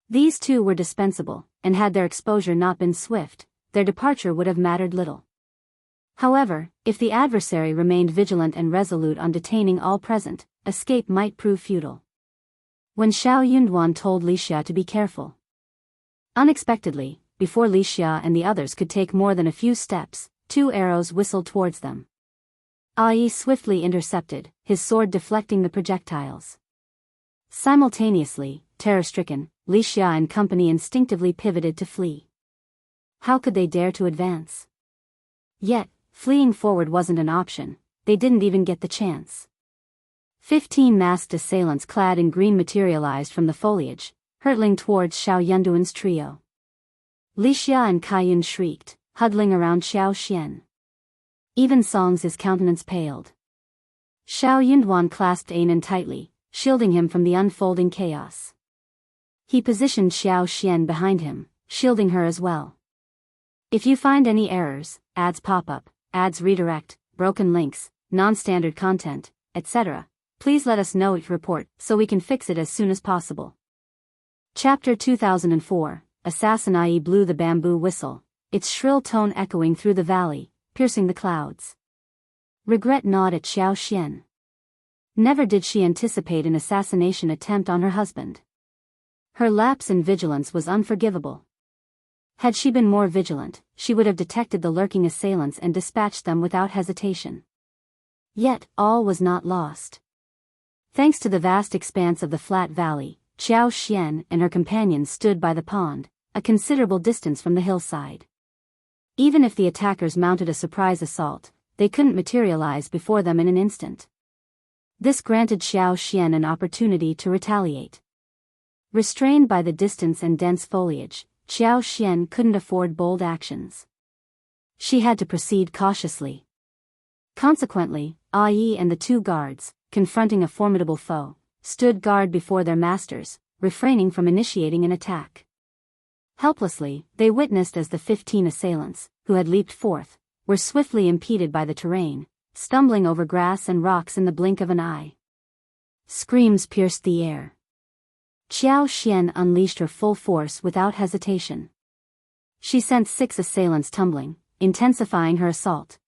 These two were dispensable, and had their exposure not been swift, their departure would have mattered little. However, if the adversary remained vigilant and resolute on detaining all present, escape might prove futile. When Xiao Yunduan told Lixia to be careful. Unexpectedly, before Lixia and the others could take more than a few steps, 2 arrows whistled towards them. Ai swiftly intercepted, his sword deflecting the projectiles. Simultaneously, terror-stricken, Lixia and company instinctively pivoted to flee. How could they dare to advance? Yet, fleeing forward wasn't an option, they didn't even get the chance. 15 masked assailants clad in green materialized from the foliage, hurtling towards Xiao Yunduan's trio. Lixia and Kaiyun shrieked, huddling around Xiao Xian. Even Song's countenance paled. Xiao Yunduan clasped Anan tightly, shielding him from the unfolding chaos. He positioned Xiao Xian behind him, shielding her as well. If you find any errors, ads pop up, ads redirect, broken links, non-standard content, etc., please let us know each report so we can fix it as soon as possible. Chapter 2004, Assassin Ai blew the bamboo whistle, its shrill tone echoing through the valley, piercing the clouds. Regret gnawed at Xiao Xian. Never did she anticipate an assassination attempt on her husband. Her lapse in vigilance was unforgivable. Had she been more vigilant, she would have detected the lurking assailants and dispatched them without hesitation. Yet, all was not lost. Thanks to the vast expanse of the flat valley, Xiao Xian and her companions stood by the pond, a considerable distance from the hillside. Even if the attackers mounted a surprise assault, they couldn't materialize before them in an instant. This granted Xiao Xian an opportunity to retaliate. Restrained by the distance and dense foliage, Xiao Xian couldn't afford bold actions. She had to proceed cautiously. Consequently, Ai and the 2 guards, confronting a formidable foe, stood guard before their masters, refraining from initiating an attack. Helplessly, they witnessed as the 15 assailants, who had leaped forth, were swiftly impeded by the terrain, stumbling over grass and rocks in the blink of an eye. Screams pierced the air. Xiao Xian unleashed her full force without hesitation. She sent 6 assailants tumbling, intensifying her assault.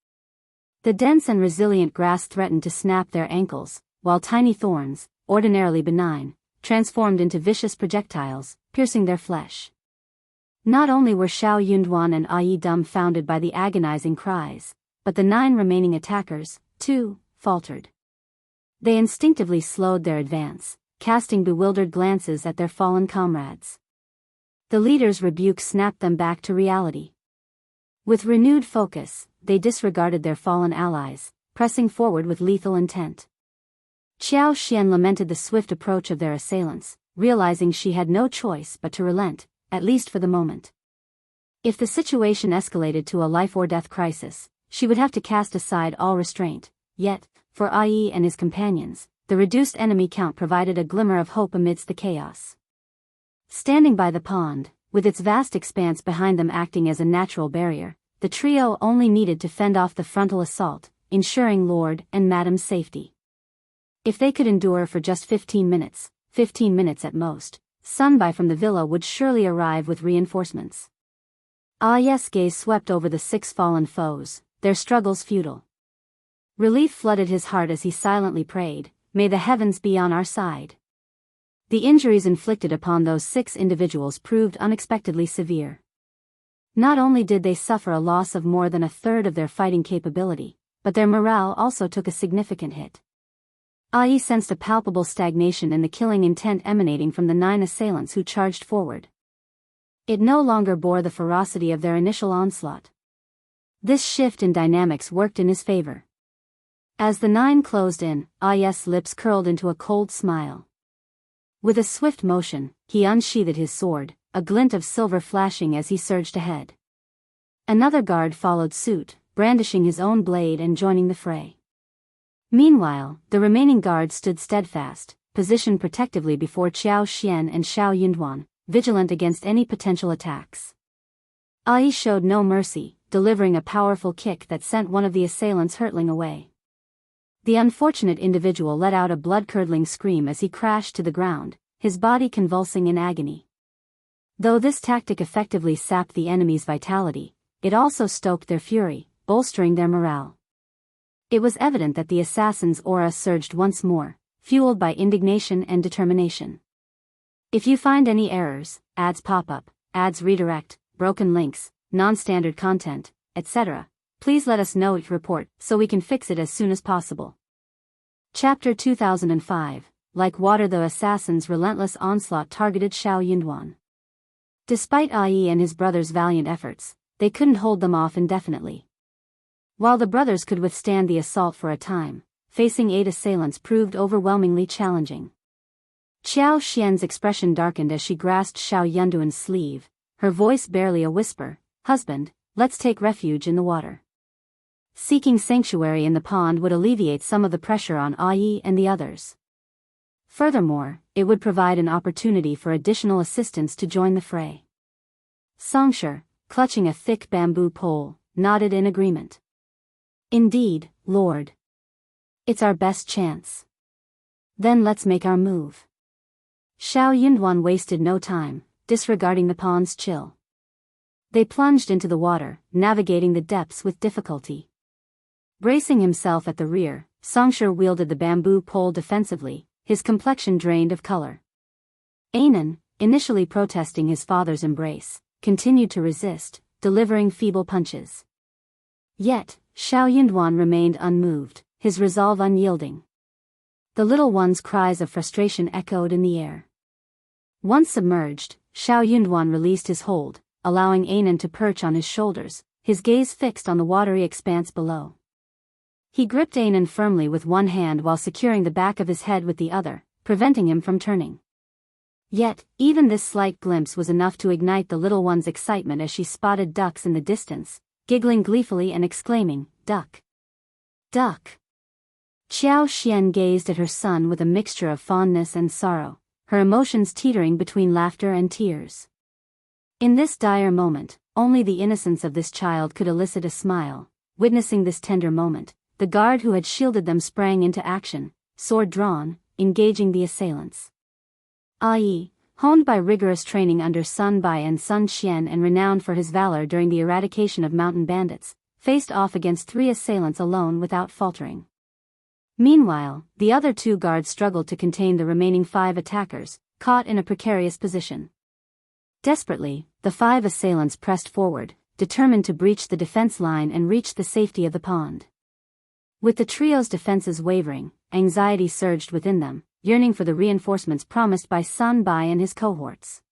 The dense and resilient grass threatened to snap their ankles, while tiny thorns, ordinarily benign, transformed into vicious projectiles, piercing their flesh. Not only were Xiao Yunduan and Ai dumbfounded by the agonizing cries, but the 9 remaining attackers, too, faltered. They instinctively slowed their advance, casting bewildered glances at their fallen comrades. The leader's rebuke snapped them back to reality. With renewed focus, they disregarded their fallen allies, pressing forward with lethal intent. Xiao Xian lamented the swift approach of their assailants, realizing she had no choice but to relent, at least for the moment. If the situation escalated to a life-or-death crisis, she would have to cast aside all restraint, yet, for Ai and his companions, the reduced enemy count provided a glimmer of hope amidst the chaos. Standing by the pond, with its vast expanse behind them acting as a natural barrier, the trio only needed to fend off the frontal assault, ensuring Lord and Madam's safety. If they could endure for just 15 minutes at most, Sunbai from the villa would surely arrive with reinforcements. Ai's gaze swept over the 6 fallen foes, their struggles futile. Relief flooded his heart as he silently prayed, "May the heavens be on our side." The injuries inflicted upon those 6 individuals proved unexpectedly severe. Not only did they suffer a loss of more than a third of their fighting capability, but their morale also took a significant hit. Ai sensed a palpable stagnation in the killing intent emanating from the 9 assailants who charged forward. It no longer bore the ferocity of their initial onslaught. This shift in dynamics worked in his favor. As the 9 closed in, Ai's lips curled into a cold smile. With a swift motion, he unsheathed his sword, a glint of silver flashing as he surged ahead. Another guard followed suit, brandishing his own blade and joining the fray. Meanwhile, the remaining guards stood steadfast, positioned protectively before Xiao Xian and Xiao Yunduan, vigilant against any potential attacks. Ai showed no mercy, delivering a powerful kick that sent one of the assailants hurtling away. The unfortunate individual let out a blood-curdling scream as he crashed to the ground, his body convulsing in agony. Though this tactic effectively sapped the enemy's vitality, it also stoked their fury, bolstering their morale. It was evident that the assassin's aura surged once more, fueled by indignation and determination. If you find any errors, ads pop up, ads redirect, broken links, non-standard content, etc., please let us know each report so we can fix it as soon as possible. Chapter 2005. Like water, the assassin's relentless onslaught targeted Xiao. Despite Ai and his brother's valiant efforts, they couldn't hold them off indefinitely. While the brothers could withstand the assault for a time, facing 8 assailants proved overwhelmingly challenging. Xianxia's expression darkened as she grasped Xiao Yunduan's sleeve, her voice barely a whisper. "Husband, let's take refuge in the water." Seeking sanctuary in the pond would alleviate some of the pressure on Ai and the others. Furthermore, it would provide an opportunity for additional assistants to join the fray. Xianxia, clutching a thick bamboo pole, nodded in agreement. "Indeed, Lord. It's our best chance. Then let's make our move." Xiao Yunduan wasted no time, disregarding the pond's chill. They plunged into the water, navigating the depths with difficulty. Bracing himself at the rear, Xianxia wielded the bamboo pole defensively, his complexion drained of color. Anan, initially protesting his father's embrace, continued to resist, delivering feeble punches. Yet, Xiao Yunduan remained unmoved, his resolve unyielding. The little one's cries of frustration echoed in the air. Once submerged, Xiao Yunduan released his hold, allowing Anan to perch on his shoulders, his gaze fixed on the watery expanse below. He gripped Anan firmly with one hand while securing the back of his head with the other, preventing him from turning. Yet, even this slight glimpse was enough to ignite the little one's excitement as she spotted ducks in the distance, giggling gleefully and exclaiming, "Duck! Duck!" Xianxia gazed at her son with a mixture of fondness and sorrow, her emotions teetering between laughter and tears. In this dire moment, only the innocence of this child could elicit a smile. Witnessing this tender moment, the guard who had shielded them sprang into action, sword drawn, engaging the assailants. Ai, honed by rigorous training under Sun Bai and Sun Xian and renowned for his valor during the eradication of mountain bandits, faced off against 3 assailants alone without faltering. Meanwhile, the other 2 guards struggled to contain the remaining 5 attackers, caught in a precarious position. Desperately, the 5 assailants pressed forward, determined to breach the defense line and reach the safety of the pond. With the trio's defenses wavering, anxiety surged within them, yearning for the reinforcements promised by Sun Bai and his cohorts.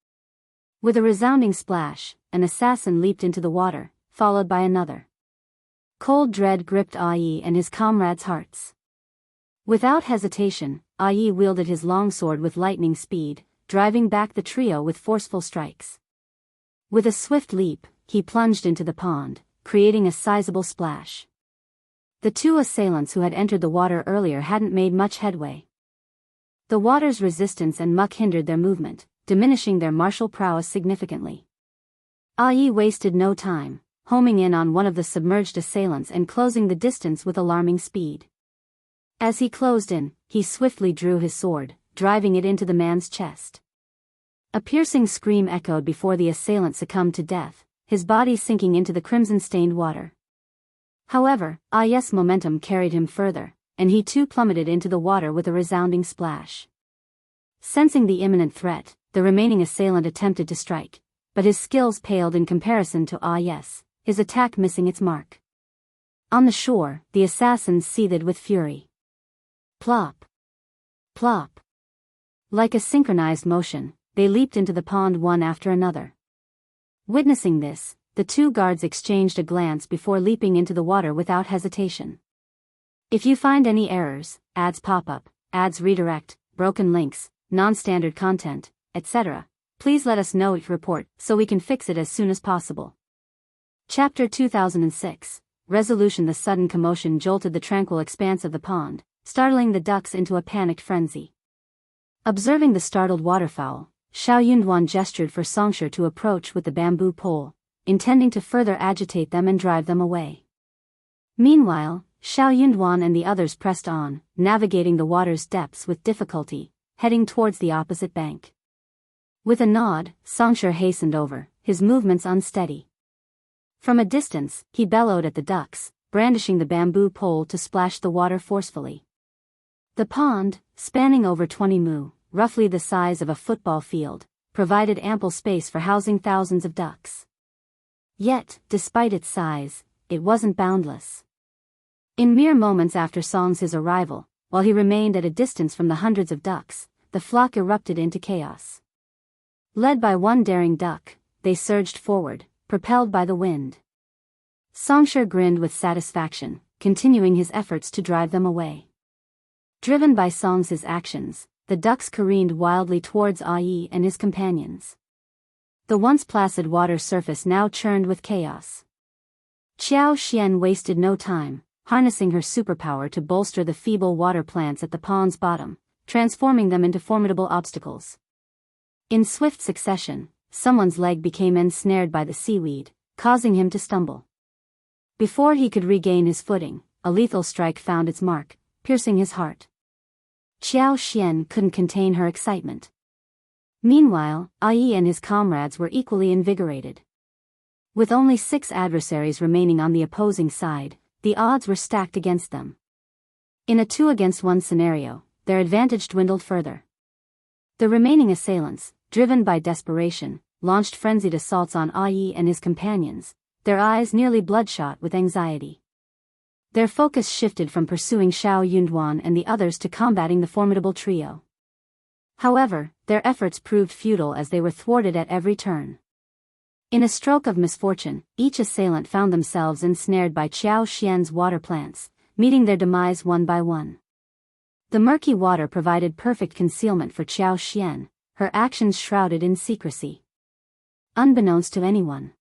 With a resounding splash, an assassin leaped into the water, followed by another. Cold dread gripped Ai and his comrades' hearts. Without hesitation, Ai wielded his longsword with lightning speed, driving back the trio with forceful strikes. With a swift leap, he plunged into the pond, creating a sizable splash. The 2 assailants who had entered the water earlier hadn't made much headway. The water's resistance and muck hindered their movement, diminishing their martial prowess significantly. Ai wasted no time, homing in on one of the submerged assailants and closing the distance with alarming speed. As he closed in, he swiftly drew his sword, driving it into the man's chest. A piercing scream echoed before the assailant succumbed to death, his body sinking into the crimson-stained water. However, Ai's momentum carried him further, and he too plummeted into the water with a resounding splash. Sensing the imminent threat, the remaining assailant attempted to strike, but his skills paled in comparison to Ai's, his attack missing its mark. On the shore, the assassins seethed with fury. Plop! Plop! Like a synchronized motion, they leaped into the pond one after another. Witnessing this, the 2 guards exchanged a glance before leaping into the water without hesitation. If you find any errors, ads pop up, ads redirect, broken links, non-standard content, etc., please let us know each report so we can fix it as soon as possible. Chapter 2006. Resolution. The sudden commotion jolted the tranquil expanse of the pond, startling the ducks into a panicked frenzy. Observing the startled waterfowl, Xiao Yunduan gestured for Xianxia to approach with the bamboo pole, intending to further agitate them and drive them away. Meanwhile, Xiao Yunduan and the others pressed on, navigating the water's depths with difficulty, heading towards the opposite bank. With a nod, Xianxia hastened over, his movements unsteady. From a distance, he bellowed at the ducks, brandishing the bamboo pole to splash the water forcefully. The pond, spanning over 20 mu, roughly the size of a football field, provided ample space for housing thousands of ducks. Yet, despite its size, it wasn't boundless. In mere moments after Song's arrival, while he remained at a distance from the hundreds of ducks, the flock erupted into chaos. Led by one daring duck, they surged forward, propelled by the wind. Xianxia grinned with satisfaction, continuing his efforts to drive them away. Driven by Song's actions, the ducks careened wildly towards Ai and his companions. The once placid water surface now churned with chaos. Qiao Xian wasted no time, harnessing her superpower to bolster the feeble water plants at the pond's bottom, transforming them into formidable obstacles. In swift succession, someone's leg became ensnared by the seaweed, causing him to stumble. Before he could regain his footing, a lethal strike found its mark, piercing his heart. Qiao Xian couldn't contain her excitement. Meanwhile, Ai and his comrades were equally invigorated. With only 6 adversaries remaining on the opposing side, the odds were stacked against them. In a 2-against-1 scenario, their advantage dwindled further. The remaining assailants, driven by desperation, launched frenzied assaults on Ai and his companions, their eyes nearly bloodshot with anxiety. Their focus shifted from pursuing Xiao Yunduan and the others to combating the formidable trio. However, their efforts proved futile as they were thwarted at every turn. In a stroke of misfortune, each assailant found themselves ensnared by Qiao Xian's water plants, meeting their demise one by one. The murky water provided perfect concealment for Qiao Xian, her actions shrouded in secrecy. Unbeknownst to anyone,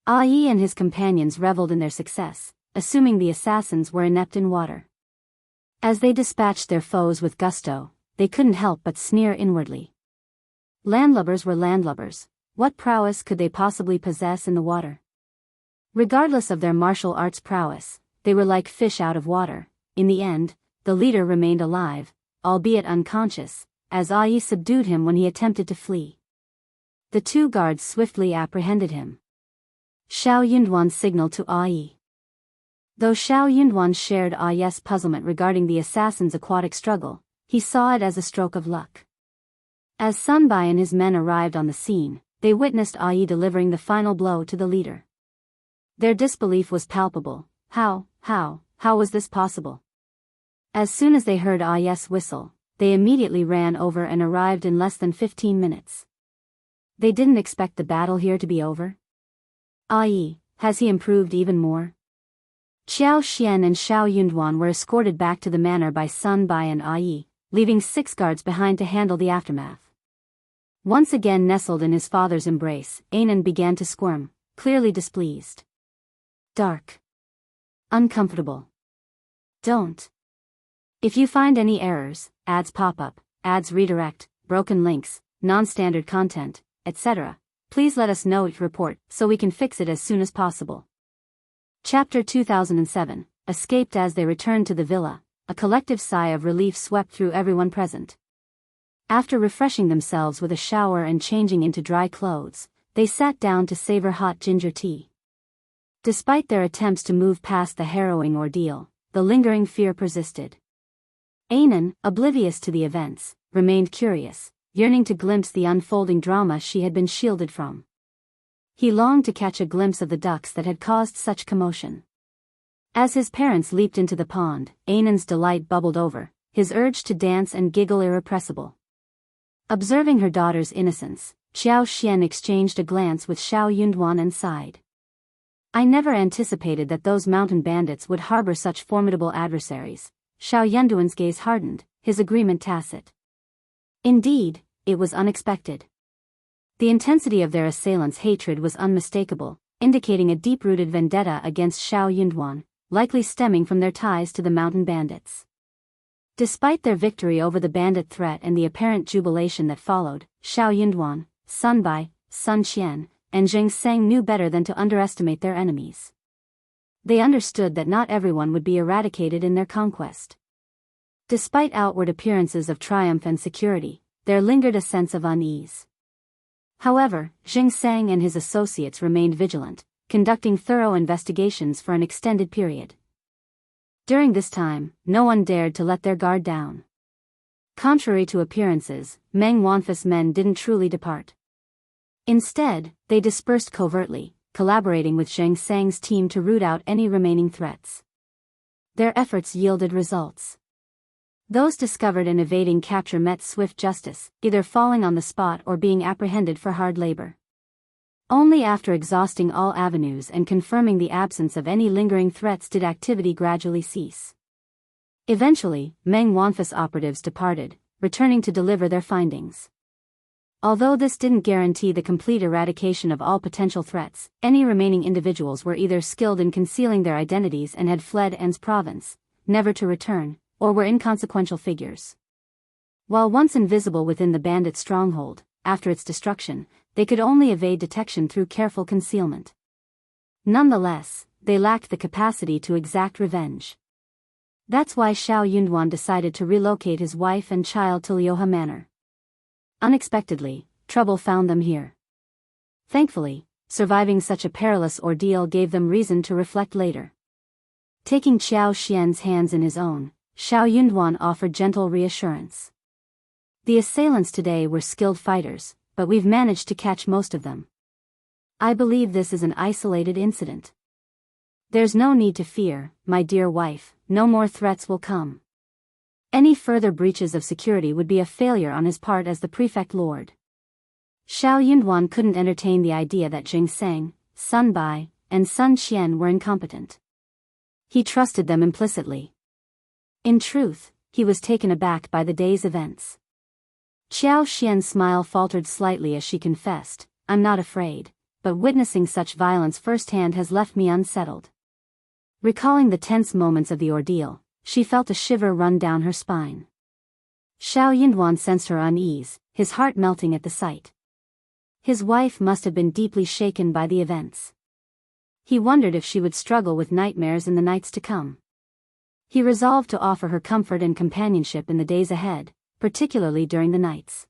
Ai and his companions reveled in their success, assuming the assassins were inept in water. As they dispatched their foes with gusto, they couldn't help but sneer inwardly. Landlubbers were landlubbers. What prowess could they possibly possess in the water? Regardless of their martial arts prowess, they were like fish out of water. In the end, the leader remained alive, albeit unconscious, as Ai subdued him when he attempted to flee. The 2 guards swiftly apprehended him. Xiao Yunduan signaled to Ai. Though Xiao Yunduan shared Ai's puzzlement regarding the assassin's aquatic struggle, he saw it as a stroke of luck. As Sun Bai and his men arrived on the scene, they witnessed Ai delivering the final blow to the leader. Their disbelief was palpable. How was this possible? As soon as they heard Ai's whistle, they immediately ran over and arrived in less than 15 minutes. They didn't expect the battle here to be over. Ai, has he improved even more? Qiao Xian and Xiao Yunduan were escorted back to the manor by Sun Bai and Ai, leaving 6 guards behind to handle the aftermath. Once again nestled in his father's embrace, Anan began to squirm, clearly displeased. Dark. Uncomfortable. Don't. If you find any errors, ads pop up, ads redirect, broken links, non-standard content, etc., please let us know each report so we can fix it as soon as possible. Chapter 2007, Escaped. As they returned to the villa, a collective sigh of relief swept through everyone present. After refreshing themselves with a shower and changing into dry clothes, they sat down to savor hot ginger tea. Despite their attempts to move past the harrowing ordeal, the lingering fear persisted. Anan, oblivious to the events, remained curious, yearning to glimpse the unfolding drama she had been shielded from. He longed to catch a glimpse of the ducks that had caused such commotion. As his parents leaped into the pond, Anan's delight bubbled over, his urge to dance and giggle irrepressible. Observing her daughter's innocence, Xiao Xian exchanged a glance with Xiao Yunduan and sighed. I never anticipated that those mountain bandits would harbor such formidable adversaries. Xiao Yunduan's gaze hardened, his agreement tacit. Indeed, it was unexpected. The intensity of their assailants' hatred was unmistakable, indicating a deep-rooted vendetta against Xiao Yunduan, likely stemming from their ties to the mountain bandits. Despite their victory over the bandit threat and the apparent jubilation that followed, Xiao Yunduan, Sun Bai, Sun Qian, and Jiangxing knew better than to underestimate their enemies. They understood that not everyone would be eradicated in their conquest. Despite outward appearances of triumph and security, there lingered a sense of unease. However, Jiangxing and his associates remained vigilant, conducting thorough investigations for an extended period. During this time, no one dared to let their guard down. Contrary to appearances, Meng Wanfu's men didn't truly depart. Instead, they dispersed covertly, collaborating with Jiangxing's team to root out any remaining threats. Their efforts yielded results. Those discovered and evading capture met swift justice, either falling on the spot or being apprehended for hard labor. Only after exhausting all avenues and confirming the absence of any lingering threats did activity gradually cease. Eventually, Meng Wanfu's operatives departed, returning to deliver their findings. Although this didn't guarantee the complete eradication of all potential threats, any remaining individuals were either skilled in concealing their identities and had fled An's province, never to return, or were inconsequential figures. While once invisible within the bandit stronghold, after its destruction, they could only evade detection through careful concealment. Nonetheless, they lacked the capacity to exact revenge. That's why Xiao Yunduan decided to relocate his wife and child to Liuhe Manor. Unexpectedly, trouble found them here. Thankfully, surviving such a perilous ordeal gave them reason to reflect later. Taking Qiao Xian's hands in his own, Xiao Yunduan offered gentle reassurance. The assailants today were skilled fighters, but we've managed to catch most of them. I believe this is an isolated incident. There's no need to fear, my dear wife, no more threats will come. Any further breaches of security would be a failure on his part as the prefect lord. Xiao Yunduan couldn't entertain the idea that Jiangxing, Sun Bai, and Sun Qian were incompetent. He trusted them implicitly. In truth, he was taken aback by the day's events. Qiao Xian's smile faltered slightly as she confessed, I'm not afraid, but witnessing such violence firsthand has left me unsettled. Recalling the tense moments of the ordeal, she felt a shiver run down her spine. Xiao Yunduan sensed her unease, his heart melting at the sight. His wife must have been deeply shaken by the events. He wondered if she would struggle with nightmares in the nights to come. He resolved to offer her comfort and companionship in the days ahead, particularly during the nights.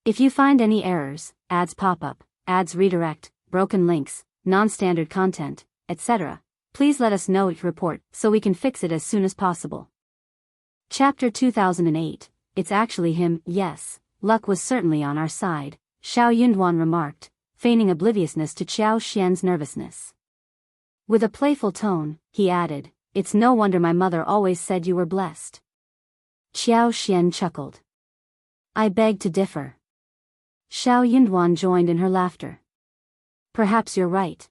If you find any errors, ads pop up, ads redirect, broken links, non-standard content, etc., please let us know each report so we can fix it as soon as possible. Chapter 2008, It's actually him, yes, luck was certainly on our side, Xiao Yunduan remarked, feigning obliviousness to Qiao Xian's nervousness. With a playful tone, he added, It's no wonder my mother always said you were blessed. Qiao Xian chuckled. I beg to differ. Xiao Yunduan joined in her laughter. Perhaps you're right.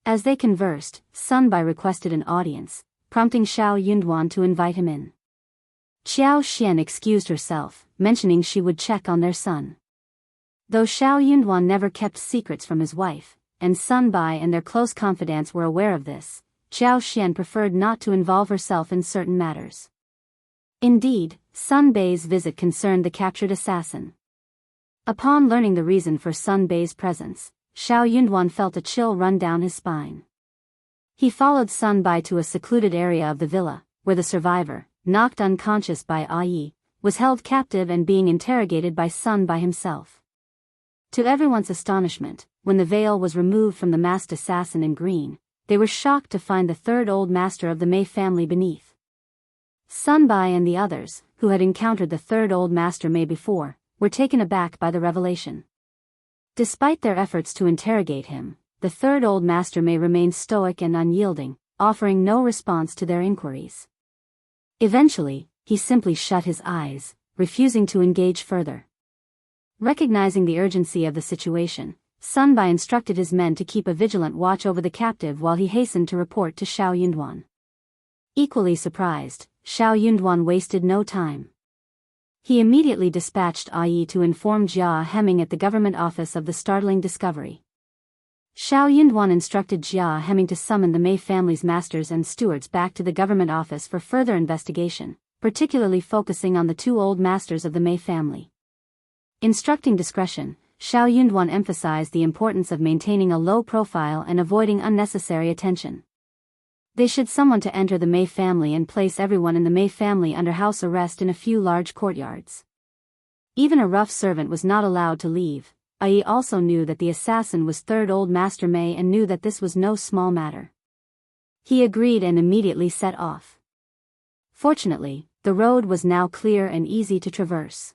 As they conversed, Sun Bai requested an audience, prompting Xiao Yunduan to invite him in. Qiao Xian excused herself, mentioning she would check on their son. Though Xiao Yunduan never kept secrets from his wife, and Sun Bai and their close confidants were aware of this, Qiao Xian preferred not to involve herself in certain matters. Indeed, Sun Bai's visit concerned the captured assassin. Upon learning the reason for Sun Bai's presence, Xiao Yunduan felt a chill run down his spine. He followed Sun Bai to a secluded area of the villa, where the survivor, knocked unconscious by Yi, was held captive and being interrogated by Sun Bai himself. To everyone's astonishment, when the veil was removed from the masked assassin in green, they were shocked to find the third old master of the Mei family beneath. Sun Bai and the others, who had encountered the third old master Mei before, were taken aback by the revelation. Despite their efforts to interrogate him, the third old master Mei remained stoic and unyielding, offering no response to their inquiries. Eventually, he simply shut his eyes, refusing to engage further. Recognizing the urgency of the situation, Sun Bai instructed his men to keep a vigilant watch over the captive while he hastened to report to Xiao Yunduan. Equally surprised, Xiao Yunduan wasted no time. He immediately dispatched Yi to inform Jia Heming at the government office of the startling discovery. Xiao Yunduan instructed Jia Heming to summon the Mei family's masters and stewards back to the government office for further investigation, particularly focusing on the two old masters of the Mei family. Instructing discretion, Xiao Yunduan emphasized the importance of maintaining a low profile and avoiding unnecessary attention. They should someone to enter the Mei family and place everyone in the Mei family under house arrest in a few large courtyards. Even a rough servant was not allowed to leave. Ai also knew that the assassin was third old master Mei and knew that this was no small matter. He agreed and immediately set off. Fortunately, the road was now clear and easy to traverse.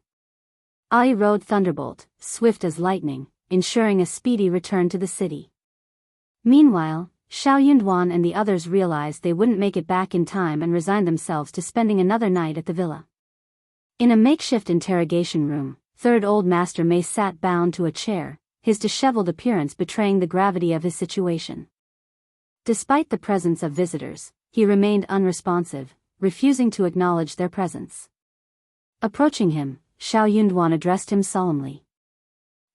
Ai rode Thunderbolt, swift as lightning, ensuring a speedy return to the city. Meanwhile, Xiao Yunduan and the others realized they wouldn't make it back in time and resigned themselves to spending another night at the villa. In a makeshift interrogation room, third old master Mei sat bound to a chair, his disheveled appearance betraying the gravity of his situation. Despite the presence of visitors, he remained unresponsive, refusing to acknowledge their presence. Approaching him, Xiao Yunduan addressed him solemnly.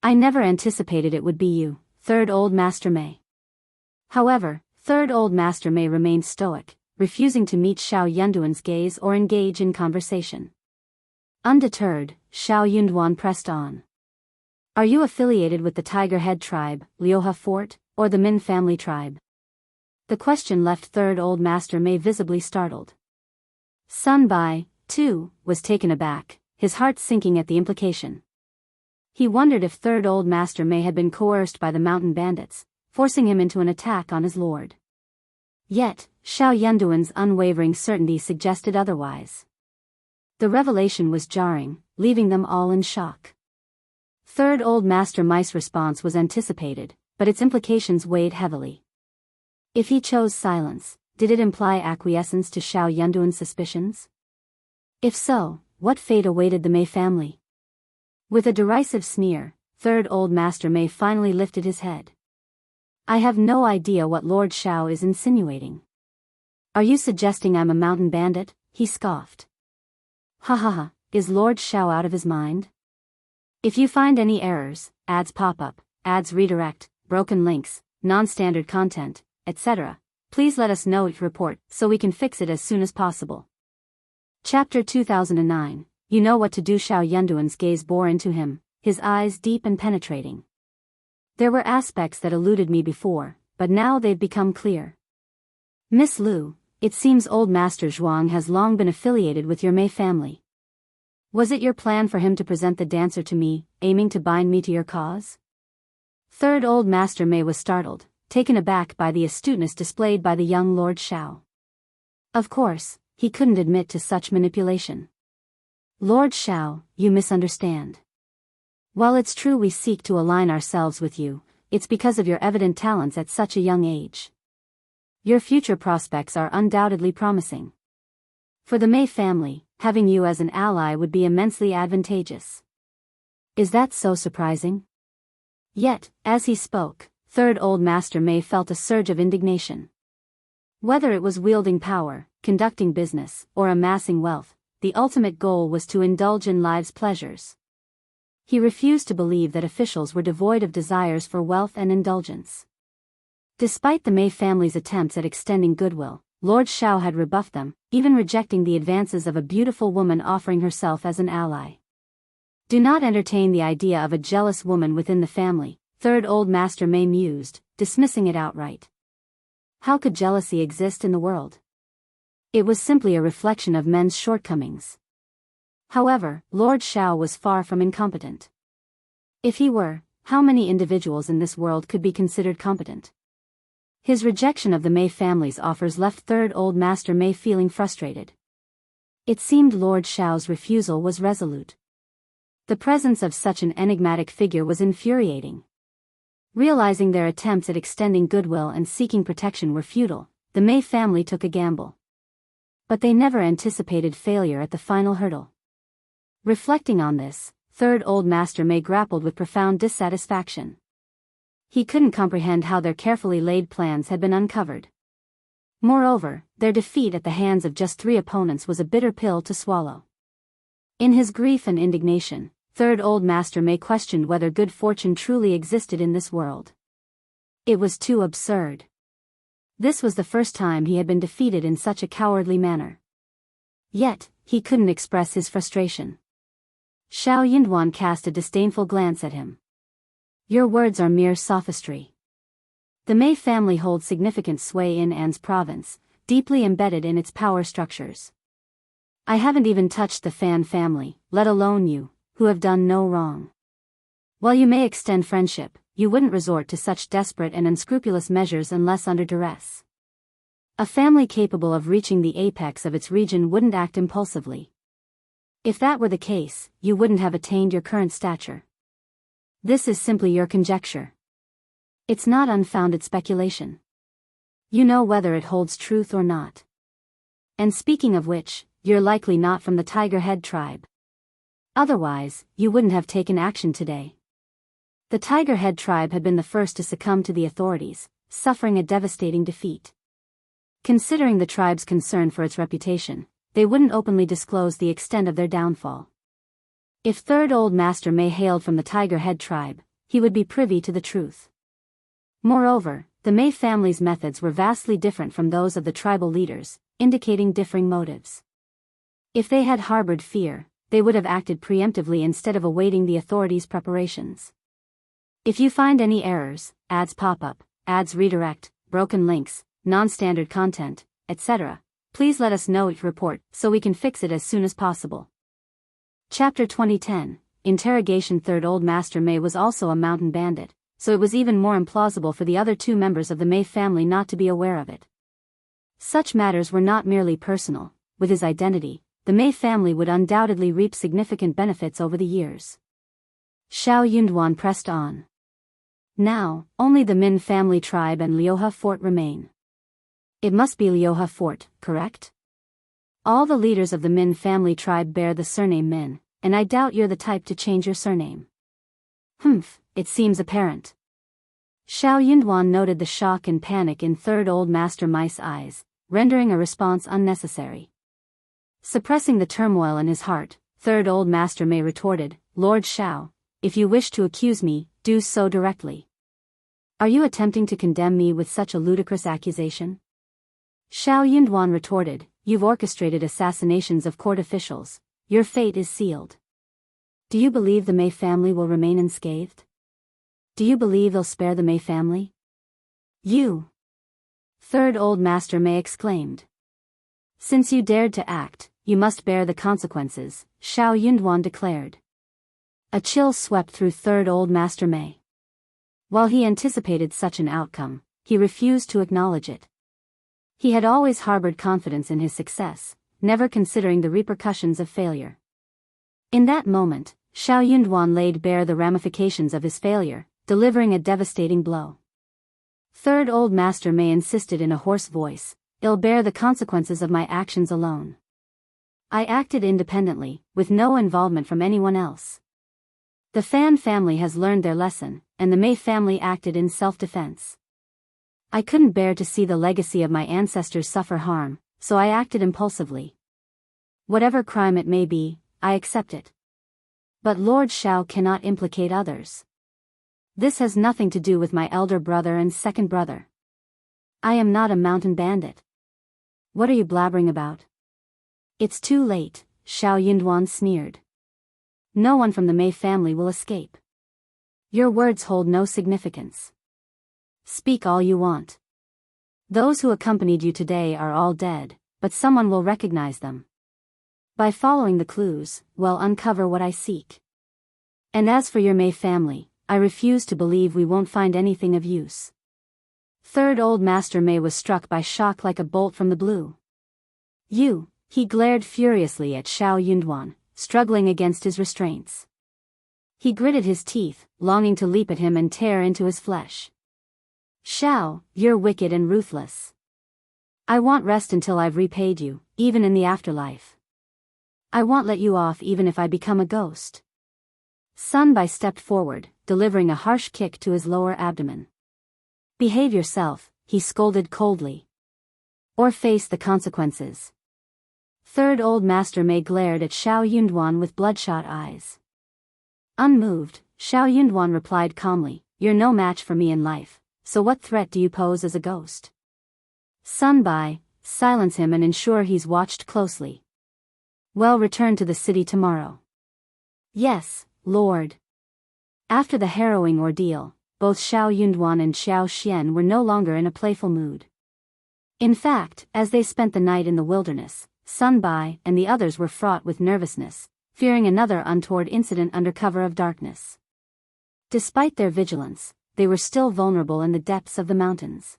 "I never anticipated it would be you, third old master Mei." However, third old master Mei remained stoic, refusing to meet Xiao Yunduan's gaze or engage in conversation. Undeterred, Xiao Yunduan pressed on. "Are you affiliated with the Tiger Head tribe, Liuhe Fort, or the Min family tribe?" The question left third old master Mei visibly startled. Sun Bai, too, was taken aback, his heart sinking at the implication. He wondered if third old master Mei had been coerced by the mountain bandits, forcing him into an attack on his lord. Yet, Xiao Yunduan's unwavering certainty suggested otherwise. The revelation was jarring, leaving them all in shock. Third old master Mei's response was anticipated, but its implications weighed heavily. If he chose silence, did it imply acquiescence to Xiao Yunduan's suspicions? If so, what fate awaited the Mei family? With a derisive sneer, third old master Mei finally lifted his head. "I have no idea what Lord Xiao is insinuating. Are you suggesting I'm a mountain bandit?" he scoffed. "Ha ha ha, is Lord Xiao out of his mind? If you find any errors, ads pop up, ads redirect, broken links, non-standard content, etc., please let us know each report so we can fix it as soon as possible." Chapter 2009, You Know What to Do. Xiao Yunduan's gaze bore into him, his eyes deep and penetrating. "There were aspects that eluded me before, but now they've become clear. Miss Liu, it seems old Master Zhuang has long been affiliated with your Mei family. Was it your plan for him to present the dancer to me, aiming to bind me to your cause?" Third old master Mei was startled, taken aback by the astuteness displayed by the young Lord Xiao. Of course, he couldn't admit to such manipulation. "Lord Xiao, you misunderstand. While it's true we seek to align ourselves with you, it's because of your evident talents at such a young age. Your future prospects are undoubtedly promising. For the Mei family, having you as an ally would be immensely advantageous." Is that so surprising? Yet, as he spoke, third old master Mei felt a surge of indignation. Whether it was wielding power, conducting business, or amassing wealth, the ultimate goal was to indulge in life's pleasures. He refused to believe that officials were devoid of desires for wealth and indulgence. Despite the Mei family's attempts at extending goodwill, Lord Xiao had rebuffed them, even rejecting the advances of a beautiful woman offering herself as an ally. "Do not entertain the idea of a jealous woman within the family," third old master Mei mused, dismissing it outright. How could jealousy exist in the world? It was simply a reflection of men's shortcomings. However, Lord Xiao was far from incompetent. If he were, how many individuals in this world could be considered competent? His rejection of the Mei family's offers left third old master Mei feeling frustrated. It seemed Lord Xiao's refusal was resolute. The presence of such an enigmatic figure was infuriating. Realizing their attempts at extending goodwill and seeking protection were futile, the Mei family took a gamble. But they never anticipated failure at the final hurdle. Reflecting on this, third old master Mei grappled with profound dissatisfaction. He couldn't comprehend how their carefully laid plans had been uncovered. Moreover, their defeat at the hands of just 3 opponents was a bitter pill to swallow. In his grief and indignation, third old master Mei questioned whether good fortune truly existed in this world. It was too absurd. This was the first time he had been defeated in such a cowardly manner. Yet, he couldn't express his frustration. Xiao Yunduan cast a disdainful glance at him. Your words are mere sophistry. The Mei family holds significant sway in An's province, deeply embedded in its power structures. I haven't even touched the Fan family, let alone you, who have done no wrong. While you may extend friendship, you wouldn't resort to such desperate and unscrupulous measures unless under duress. A family capable of reaching the apex of its region wouldn't act impulsively. If that were the case, you wouldn't have attained your current stature. This is simply your conjecture. It's not unfounded speculation. You know whether it holds truth or not. And speaking of which, you're likely not from the Tiger Head tribe. Otherwise, you wouldn't have taken action today. The Tiger Head tribe had been the first to succumb to the authorities, suffering a devastating defeat. Considering the tribe's concern for its reputation, they wouldn't openly disclose the extent of their downfall. If Third Old Master Mei hailed from the Tiger Head tribe, he would be privy to the truth. Moreover, the Mei family's methods were vastly different from those of the tribal leaders, indicating differing motives. If they had harbored fear, they would have acted preemptively instead of awaiting the authorities' preparations. If you find any errors, ads pop up, ads redirect, broken links, non-standard content, etc., please let us know it report so we can fix it as soon as possible. Chapter 2010, Interrogation. Third Old Master Mei was also a mountain bandit, so it was even more implausible for the other two members of the Mei family not to be aware of it. Such matters were not merely personal. With his identity, the Mei family would undoubtedly reap significant benefits over the years. Xiao Yunduan pressed on. Now, only the Min family tribe and Liuhe Fort remain. It must be Liuhe Fort, correct? All the leaders of the Min family tribe bear the surname Min, and I doubt you're the type to change your surname. It seems apparent. Xiao Yunduan noted the shock and panic in Third Old Master Mei's eyes, rendering a response unnecessary. Suppressing the turmoil in his heart, Third Old Master Mei retorted, Lord Xiao, if you wish to accuse me, do so directly. Are you attempting to condemn me with such a ludicrous accusation? Xiao Yunduan retorted, you've orchestrated assassinations of court officials, your fate is sealed. Do you believe the Mei family will remain unscathed? Do you believe they'll spare the Mei family? You! Third Old Master Mei exclaimed. Since you dared to act, you must bear the consequences, Xiao Yunduan declared. A chill swept through Third Old Master Mei. While he anticipated such an outcome, he refused to acknowledge it. He had always harbored confidence in his success, never considering the repercussions of failure. In that moment, Xiao Yunduan laid bare the ramifications of his failure, delivering a devastating blow. Third Old Master Mei insisted in a hoarse voice, I'll bear the consequences of my actions alone. I acted independently, with no involvement from anyone else. The Fan family has learned their lesson, and the Mei family acted in self-defense. I couldn't bear to see the legacy of my ancestors suffer harm, so I acted impulsively. Whatever crime it may be, I accept it. But Lord Xiao cannot implicate others. This has nothing to do with my elder brother and second brother. I am not a mountain bandit. What are you blabbering about? It's too late, Xiao Yunduan sneered. No one from the Mei family will escape. Your words hold no significance. Speak all you want. Those who accompanied you today are all dead, but someone will recognize them. By following the clues, we'll uncover what I seek. And as for your Mei family, I refuse to believe we won't find anything of use. Third Old Master Mei was struck by shock like a bolt from the blue. You, he glared furiously at Xiao Yunduan, struggling against his restraints. He gritted his teeth, longing to leap at him and tear into his flesh. Xiao, you're wicked and ruthless. I won't rest until I've repaid you, even in the afterlife. I won't let you off even if I become a ghost. Sun Bai stepped forward, delivering a harsh kick to his lower abdomen. Behave yourself, he scolded coldly. Or face the consequences. Third Old Master Mei glared at Xiao Yunduan with bloodshot eyes. Unmoved, Xiao Yunduan replied calmly, you're no match for me in life, so what threat do you pose as a ghost? Sun Bai, silence him and ensure he's watched closely. Well, return to the city tomorrow. Yes, Lord. After the harrowing ordeal, both Xiao Yunduan and Xiao Xian were no longer in a playful mood. In fact, as they spent the night in the wilderness, Sun Bai and the others were fraught with nervousness, fearing another untoward incident under cover of darkness. Despite their vigilance, they were still vulnerable in the depths of the mountains.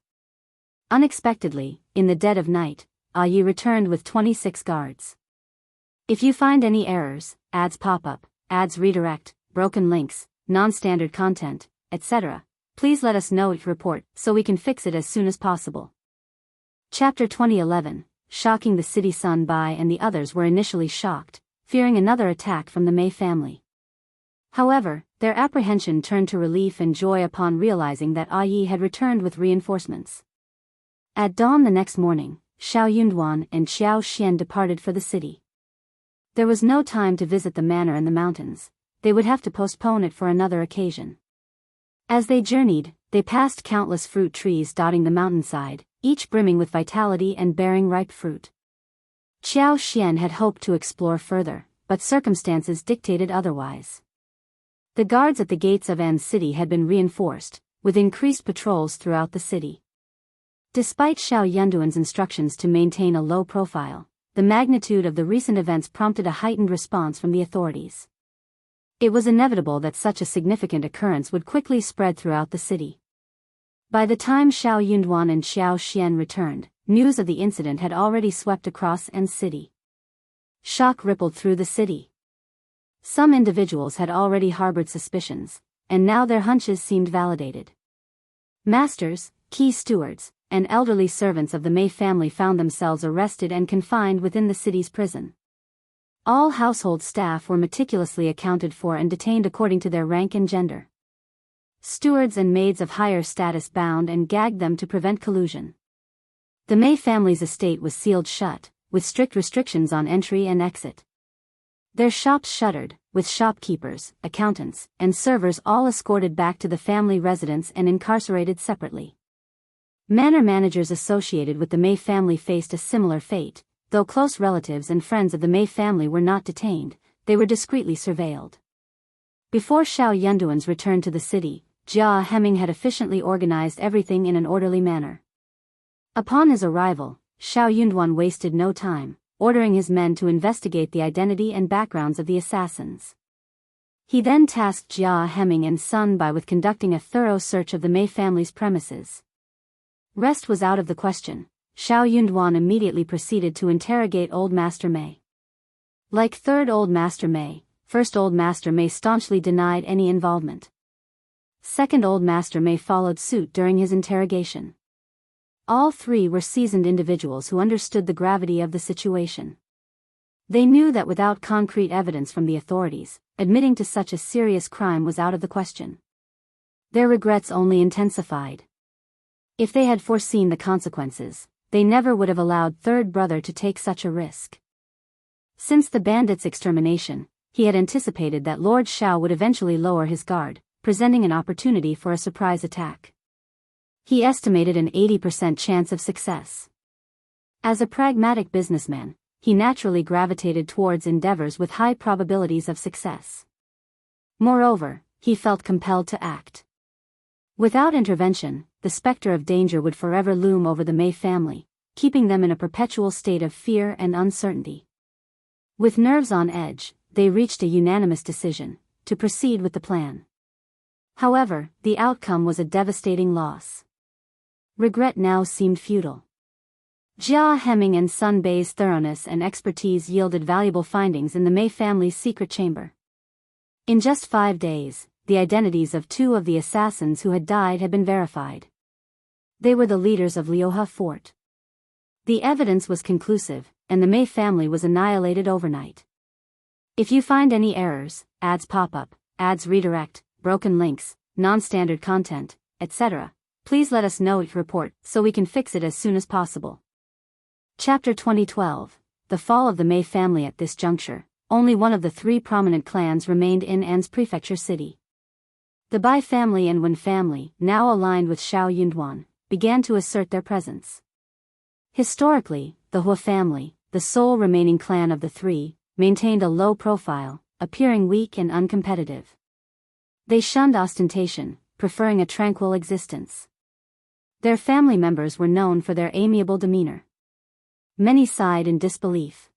Unexpectedly, in the dead of night, Yi returned with 26 guards. If you find any errors, ads pop up, ads redirect, broken links, non-standard content, etc., please let us know. Report so we can fix it as soon as possible. Chapter 2011. Shocking the city. Sun Bai and the others were initially shocked, fearing another attack from the Mei family. However, their apprehension turned to relief and joy upon realizing that Yi had returned with reinforcements. At dawn the next morning, Xiao Yunduan and Xiao Xian departed for the city. There was no time to visit the manor in the mountains. They would have to postpone it for another occasion. As they journeyed, they passed countless fruit trees dotting the mountainside, each brimming with vitality and bearing ripe fruit. Xiao Xian had hoped to explore further, but circumstances dictated otherwise. The guards at the gates of An city had been reinforced, with increased patrols throughout the city. Despite Xiao Yunduan's instructions to maintain a low profile, the magnitude of the recent events prompted a heightened response from the authorities. It was inevitable that such a significant occurrence would quickly spread throughout the city. By the time Xiao Yunduan and Xiao Xian returned, news of the incident had already swept across An city. Shock rippled through the city. Some individuals had already harbored suspicions, and now their hunches seemed validated. Masters, key stewards, and elderly servants of the Mei family found themselves arrested and confined within the city's prison. All household staff were meticulously accounted for and detained according to their rank and gender. Stewards and maids of higher status bound and gagged them to prevent collusion. The Mei family's estate was sealed shut, with strict restrictions on entry and exit. Their shops shuttered, with shopkeepers, accountants, and servers all escorted back to the family residence and incarcerated separately. Manor managers associated with the Mei family faced a similar fate. Though close relatives and friends of the Mei family were not detained, they were discreetly surveilled. Before Xiao Yunduan's return to the city, Jia Hemming had efficiently organized everything in an orderly manner. Upon his arrival, Xiao Yunduan wasted no time, ordering his men to investigate the identity and backgrounds of the assassins. He then tasked Jia Hemming and Sun Bai with conducting a thorough search of the Mei family's premises. Rest was out of the question. Xiao Yunduan immediately proceeded to interrogate Old Master Mei. Like third Old Master Mei, first Old Master Mei staunchly denied any involvement. Second Old Master Mei followed suit during his interrogation. All three were seasoned individuals who understood the gravity of the situation. They knew that without concrete evidence from the authorities, admitting to such a serious crime was out of the question. Their regrets only intensified. If they had foreseen the consequences, they never would have allowed third brother to take such a risk. Since the bandits' extermination, he had anticipated that Lord Xiao would eventually lower his guard, presenting an opportunity for a surprise attack. He estimated an 80% chance of success. As a pragmatic businessman, he naturally gravitated towards endeavors with high probabilities of success. Moreover, he felt compelled to act. Without intervention, the specter of danger would forever loom over the Mei family, keeping them in a perpetual state of fear and uncertainty. With nerves on edge, they reached a unanimous decision to proceed with the plan. However, the outcome was a devastating loss. Regret now seemed futile. Jia Hemming and Sun Bai's thoroughness and expertise yielded valuable findings in the Mei family's secret chamber. In just 5 days, the identities of 2 of the assassins who had died had been verified. They were the leaders of Liuhe Fort. The evidence was conclusive, and the Mei family was annihilated overnight. If you find any errors, ads pop up, ads redirect, broken links, non-standard content, etc., please let us know. Report so we can fix it as soon as possible. Chapter 2012. The fall of the Mei family. At this juncture, only one of the 3 prominent clans remained in An's prefecture city. The Bai family and Wen family, now aligned with Xiao Yunduan, began to assert their presence. Historically, the Hua family, the sole remaining clan of the 3, maintained a low profile, appearing weak and uncompetitive. They shunned ostentation, preferring a tranquil existence. Their family members were known for their amiable demeanor. Many sighed in disbelief.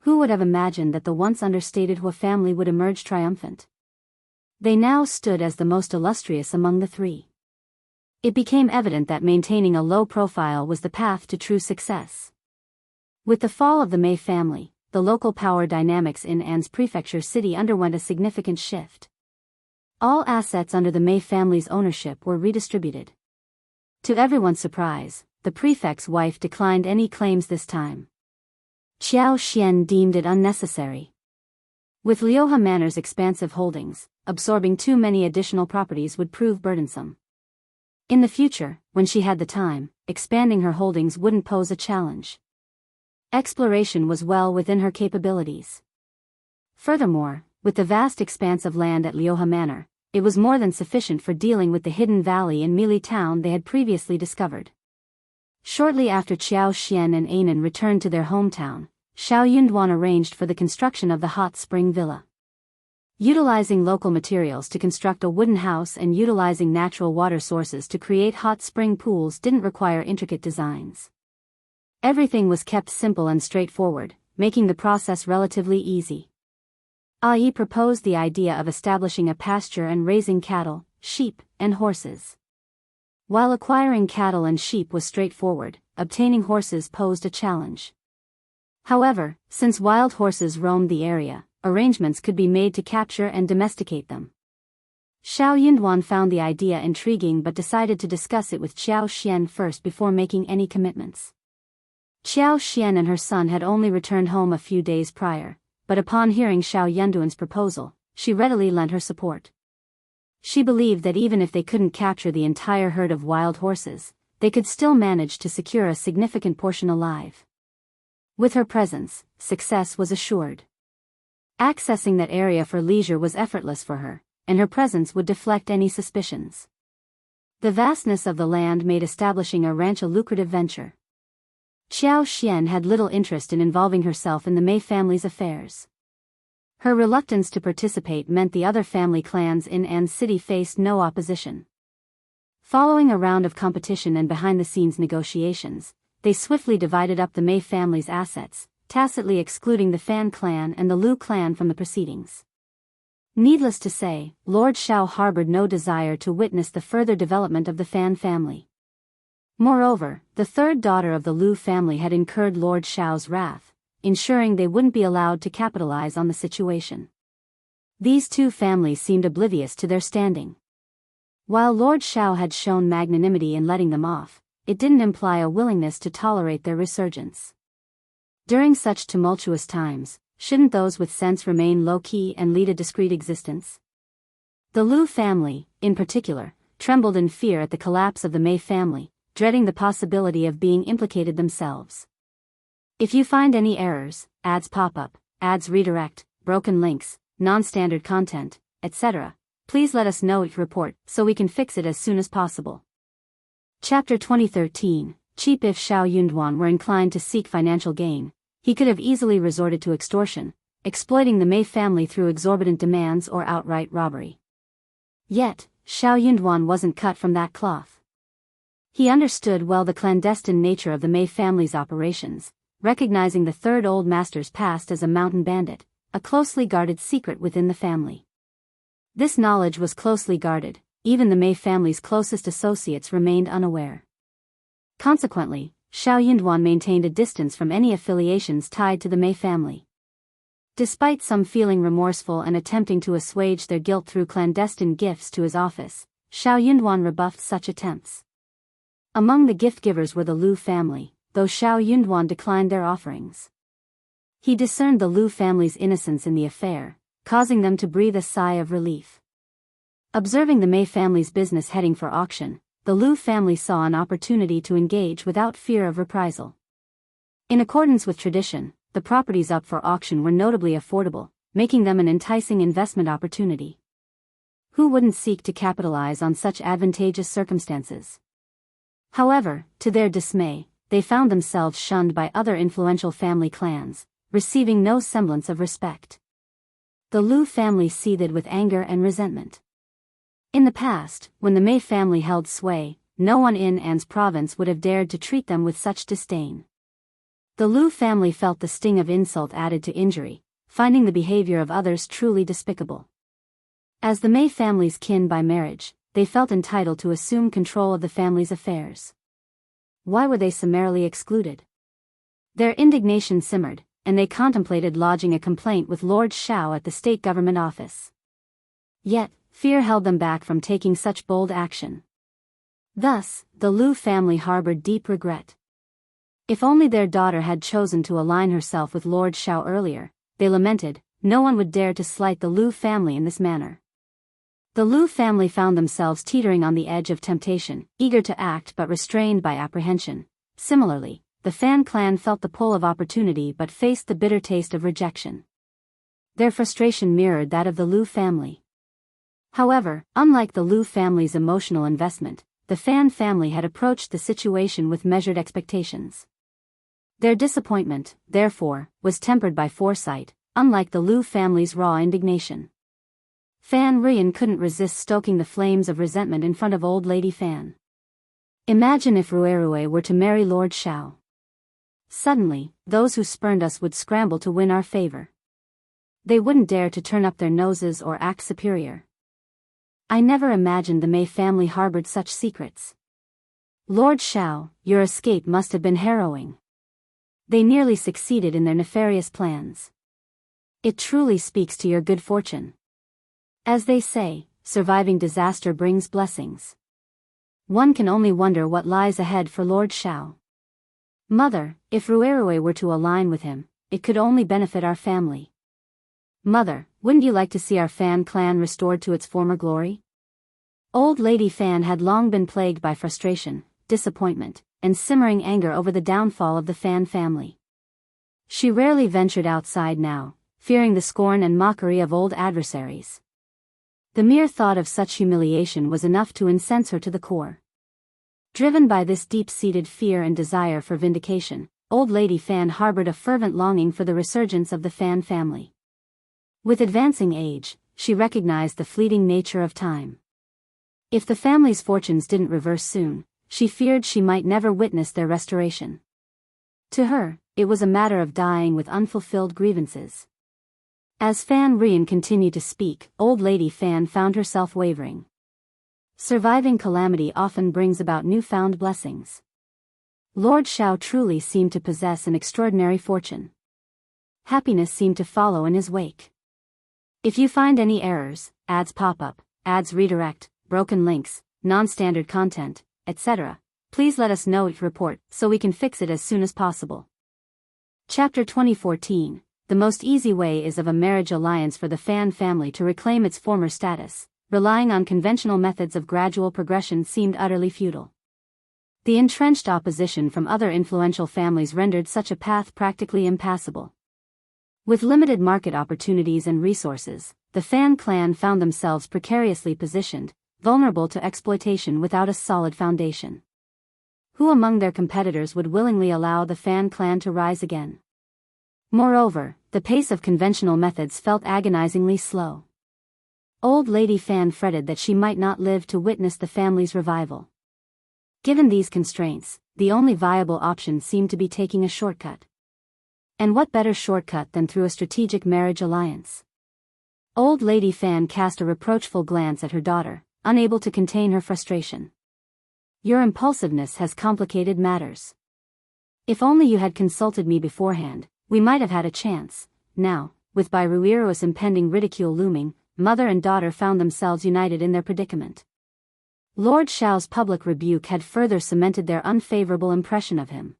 Who would have imagined that the once understated Hua family would emerge triumphant? They now stood as the most illustrious among the three. It became evident that maintaining a low profile was the path to true success. With the fall of the Mei family, the local power dynamics in An's prefecture city underwent a significant shift. All assets under the Mei family's ownership were redistributed. To everyone's surprise, the prefect's wife declined any claims this time. Xianxia deemed it unnecessary. With Liuhe Manor's expansive holdings, absorbing too many additional properties would prove burdensome. In the future, when she had the time, expanding her holdings wouldn't pose a challenge. Exploration was well within her capabilities. Furthermore, with the vast expanse of land at Liuhe Manor, it was more than sufficient for dealing with the hidden valley in Mili town they had previously discovered. Shortly after Xianxia and Anan returned to their hometown, Xiaoyunduan arranged for the construction of the hot spring villa. Utilizing local materials to construct a wooden house and utilizing natural water sources to create hot spring pools didn't require intricate designs. Everything was kept simple and straightforward, making the process relatively easy. Ai proposed the idea of establishing a pasture and raising cattle, sheep, and horses. While acquiring cattle and sheep was straightforward, obtaining horses posed a challenge. However, since wild horses roamed the area, arrangements could be made to capture and domesticate them. Xiaoyunduan found the idea intriguing but decided to discuss it with Xianxia first before making any commitments. Xianxia and her son had only returned home a few days prior, but upon hearing Xiaoyunduan's proposal, she readily lent her support. She believed that even if they couldn't capture the entire herd of wild horses, they could still manage to secure a significant portion alive. With her presence, success was assured. Accessing that area for leisure was effortless for her, and her presence would deflect any suspicions. The vastness of the land made establishing a ranch a lucrative venture. Xianxia had little interest in involving herself in the Mei family's affairs. Her reluctance to participate meant the other family clans in An's city faced no opposition. Following a round of competition and behind-the-scenes negotiations, they swiftly divided up the Mei family's assets, tacitly excluding the Fan clan and the Lu clan from the proceedings. Needless to say, Lord Xiao harbored no desire to witness the further development of the Fan family. Moreover, the third daughter of the Lu family had incurred Lord Xiao's wrath, ensuring they wouldn't be allowed to capitalize on the situation. These two families seemed oblivious to their standing. While Lord Xiao had shown magnanimity in letting them off, it didn't imply a willingness to tolerate their resurgence. During such tumultuous times, shouldn't those with sense remain low-key and lead a discreet existence? The Lu family, in particular, trembled in fear at the collapse of the Mei family, dreading the possibility of being implicated themselves. If you find any errors, ads pop up, ads redirect, broken links, non-standard content, etc., please let us know each report so we can fix it as soon as possible. Chapter 2013. Cheap. If Xiaoyunduan were inclined to seek financial gain, he could have easily resorted to extortion, exploiting the Mei family through exorbitant demands or outright robbery. Yet, Xiaoyunduan wasn't cut from that cloth. He understood well the clandestine nature of the Mei family's operations, recognizing the third old master's past as a mountain bandit, a closely guarded secret within the family. This knowledge was closely guarded, even the Mei family's closest associates remained unaware. Consequently, Xiaoyunduan maintained a distance from any affiliations tied to the Mei family. Despite some feeling remorseful and attempting to assuage their guilt through clandestine gifts to his office, Xiaoyunduan rebuffed such attempts. Among the gift-givers were the Lu family, though Xiaoyunduan declined their offerings. He discerned the Lu family's innocence in the affair, causing them to breathe a sigh of relief. Observing the Mei family's business heading for auction, the Lu family saw an opportunity to engage without fear of reprisal. In accordance with tradition, the properties up for auction were notably affordable, making them an enticing investment opportunity. Who wouldn't seek to capitalize on such advantageous circumstances? However, to their dismay, they found themselves shunned by other influential family clans, receiving no semblance of respect. The Lu family seethed with anger and resentment. In the past, when the Mei family held sway, no one in An's province would have dared to treat them with such disdain. The Lu family felt the sting of insult added to injury, finding the behavior of others truly despicable. As the Mei family's kin by marriage, they felt entitled to assume control of the family's affairs. Why were they summarily excluded? Their indignation simmered, and they contemplated lodging a complaint with Lord Qiao at the state government office. Yet, fear held them back from taking such bold action. Thus, the Lu family harbored deep regret. If only their daughter had chosen to align herself with Lord Qiao earlier, they lamented, no one would dare to slight the Lu family in this manner. The Lu family found themselves teetering on the edge of temptation, eager to act but restrained by apprehension. Similarly, the Fan clan felt the pull of opportunity but faced the bitter taste of rejection. Their frustration mirrored that of the Lu family. However, unlike the Lu family's emotional investment, the Fan family had approached the situation with measured expectations. Their disappointment, therefore, was tempered by foresight, unlike the Lu family's raw indignation. Fan Rian couldn't resist stoking the flames of resentment in front of old lady Fan. Imagine if Ruerue were to marry Lord Qiao. Suddenly, those who spurned us would scramble to win our favor. They wouldn't dare to turn up their noses or act superior. I never imagined the Mei family harbored such secrets. Lord Qiao, your escape must have been harrowing. They nearly succeeded in their nefarious plans. It truly speaks to your good fortune. As they say, surviving disaster brings blessings. One can only wonder what lies ahead for Lord Qiao. Mother, if Ruerue were to align with him, it could only benefit our family. Mother, wouldn't you like to see our Fan clan restored to its former glory? Old Lady Fan had long been plagued by frustration, disappointment, and simmering anger over the downfall of the Fan family. She rarely ventured outside now, fearing the scorn and mockery of old adversaries. The mere thought of such humiliation was enough to incense her to the core. Driven by this deep-seated fear and desire for vindication, old Lady Fan harbored a fervent longing for the resurgence of the Fan family. With advancing age, she recognized the fleeting nature of time. If the family's fortunes didn't reverse soon, she feared she might never witness their restoration. To her, it was a matter of dying with unfulfilled grievances. As Fan Rian continued to speak, old Lady Fan found herself wavering. Surviving calamity often brings about newfound blessings. Lord Qiao truly seemed to possess an extraordinary fortune. Happiness seemed to follow in his wake. If you find any errors, ads pop up, ads redirect, broken links, non-standard content, etc., please let us know it report so we can fix it as soon as possible. Chapter 2014. The most easy way is of a marriage alliance for the Fan family to reclaim its former status. Relying on conventional methods of gradual progression seemed utterly futile. The entrenched opposition from other influential families rendered such a path practically impassable. With limited market opportunities and resources, the Fan clan found themselves precariously positioned, vulnerable to exploitation without a solid foundation. Who among their competitors would willingly allow the Fan clan to rise again? Moreover, the pace of conventional methods felt agonizingly slow. Old Lady Fan fretted that she might not live to witness the family's revival. Given these constraints, the only viable option seemed to be taking a shortcut. And what better shortcut than through a strategic marriage alliance? Old Lady Fan cast a reproachful glance at her daughter, unable to contain her frustration. Your impulsiveness has complicated matters. If only you had consulted me beforehand, we might have had a chance. Now, with Ruerue's impending ridicule looming, mother and daughter found themselves united in their predicament. Lord Qiao's public rebuke had further cemented their unfavorable impression of him.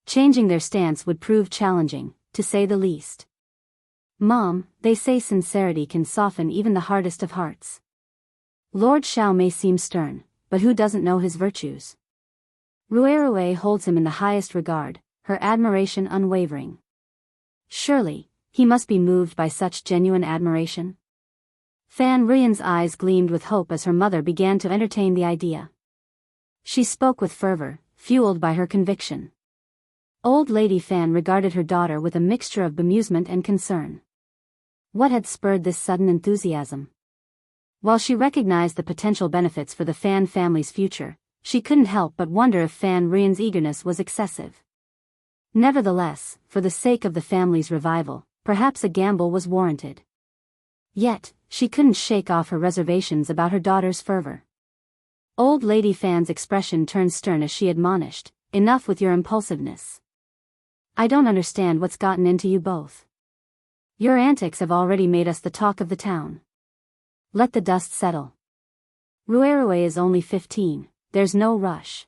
Changing their stance would prove challenging, to say the least. Mom, they say sincerity can soften even the hardest of hearts. Lord Qiao may seem stern, but who doesn't know his virtues? Ruerue holds him in the highest regard, her admiration unwavering. Surely, he must be moved by such genuine admiration? Fan Rian's eyes gleamed with hope as her mother began to entertain the idea. She spoke with fervor, fueled by her conviction. Old Lady Fan regarded her daughter with a mixture of bemusement and concern. What had spurred this sudden enthusiasm? While she recognized the potential benefits for the Fan family's future, she couldn't help but wonder if Fan Rian's eagerness was excessive. Nevertheless, for the sake of the family's revival, perhaps a gamble was warranted. Yet, she couldn't shake off her reservations about her daughter's fervor. Old Lady Fan's expression turned stern as she admonished, "Enough with your impulsiveness. I don't understand what's gotten into you both. Your antics have already made us the talk of the town. Let the dust settle. Ruerue is only 15, there's no rush."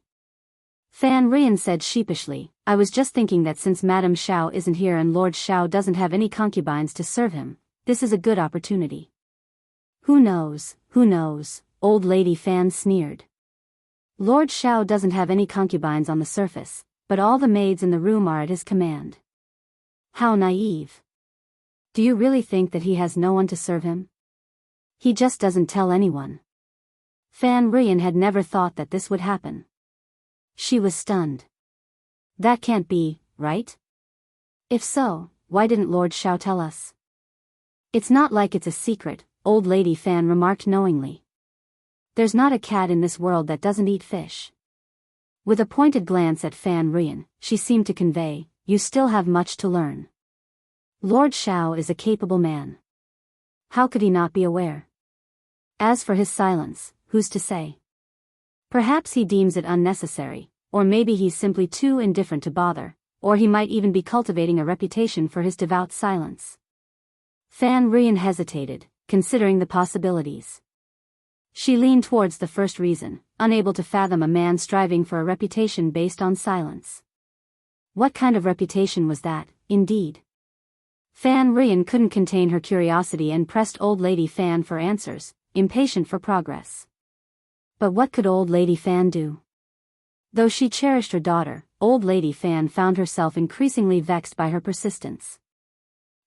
Fan Rian said sheepishly, "I was just thinking that since Madame Xiao isn't here and Lord Xiao doesn't have any concubines to serve him, this is a good opportunity." Who knows, Old Lady Fan sneered. "Lord Xiao doesn't have any concubines on the surface, but all the maids in the room are at his command." How naive. Do you really think that he has no one to serve him? He just doesn't tell anyone. Fan Rian had never thought that this would happen. She was stunned. That can't be, right? If so, why didn't Lord Xiao tell us? It's not like it's a secret, Old Lady Fan remarked knowingly. There's not a cat in this world that doesn't eat fish. With a pointed glance at Fan Rian, she seemed to convey, "You still have much to learn. Lord Xiao is a capable man. How could he not be aware? As for his silence, who's to say? Perhaps he deems it unnecessary, or maybe he's simply too indifferent to bother, or he might even be cultivating a reputation for his devout silence." Fan Rian hesitated, considering the possibilities. She leaned towards the first reason, unable to fathom a man striving for a reputation based on silence. What kind of reputation was that, indeed? Fan Rian couldn't contain her curiosity and pressed Old Lady Fan for answers, impatient for progress. But what could Old Lady Fan do? Though she cherished her daughter, Old Lady Fan found herself increasingly vexed by her persistence.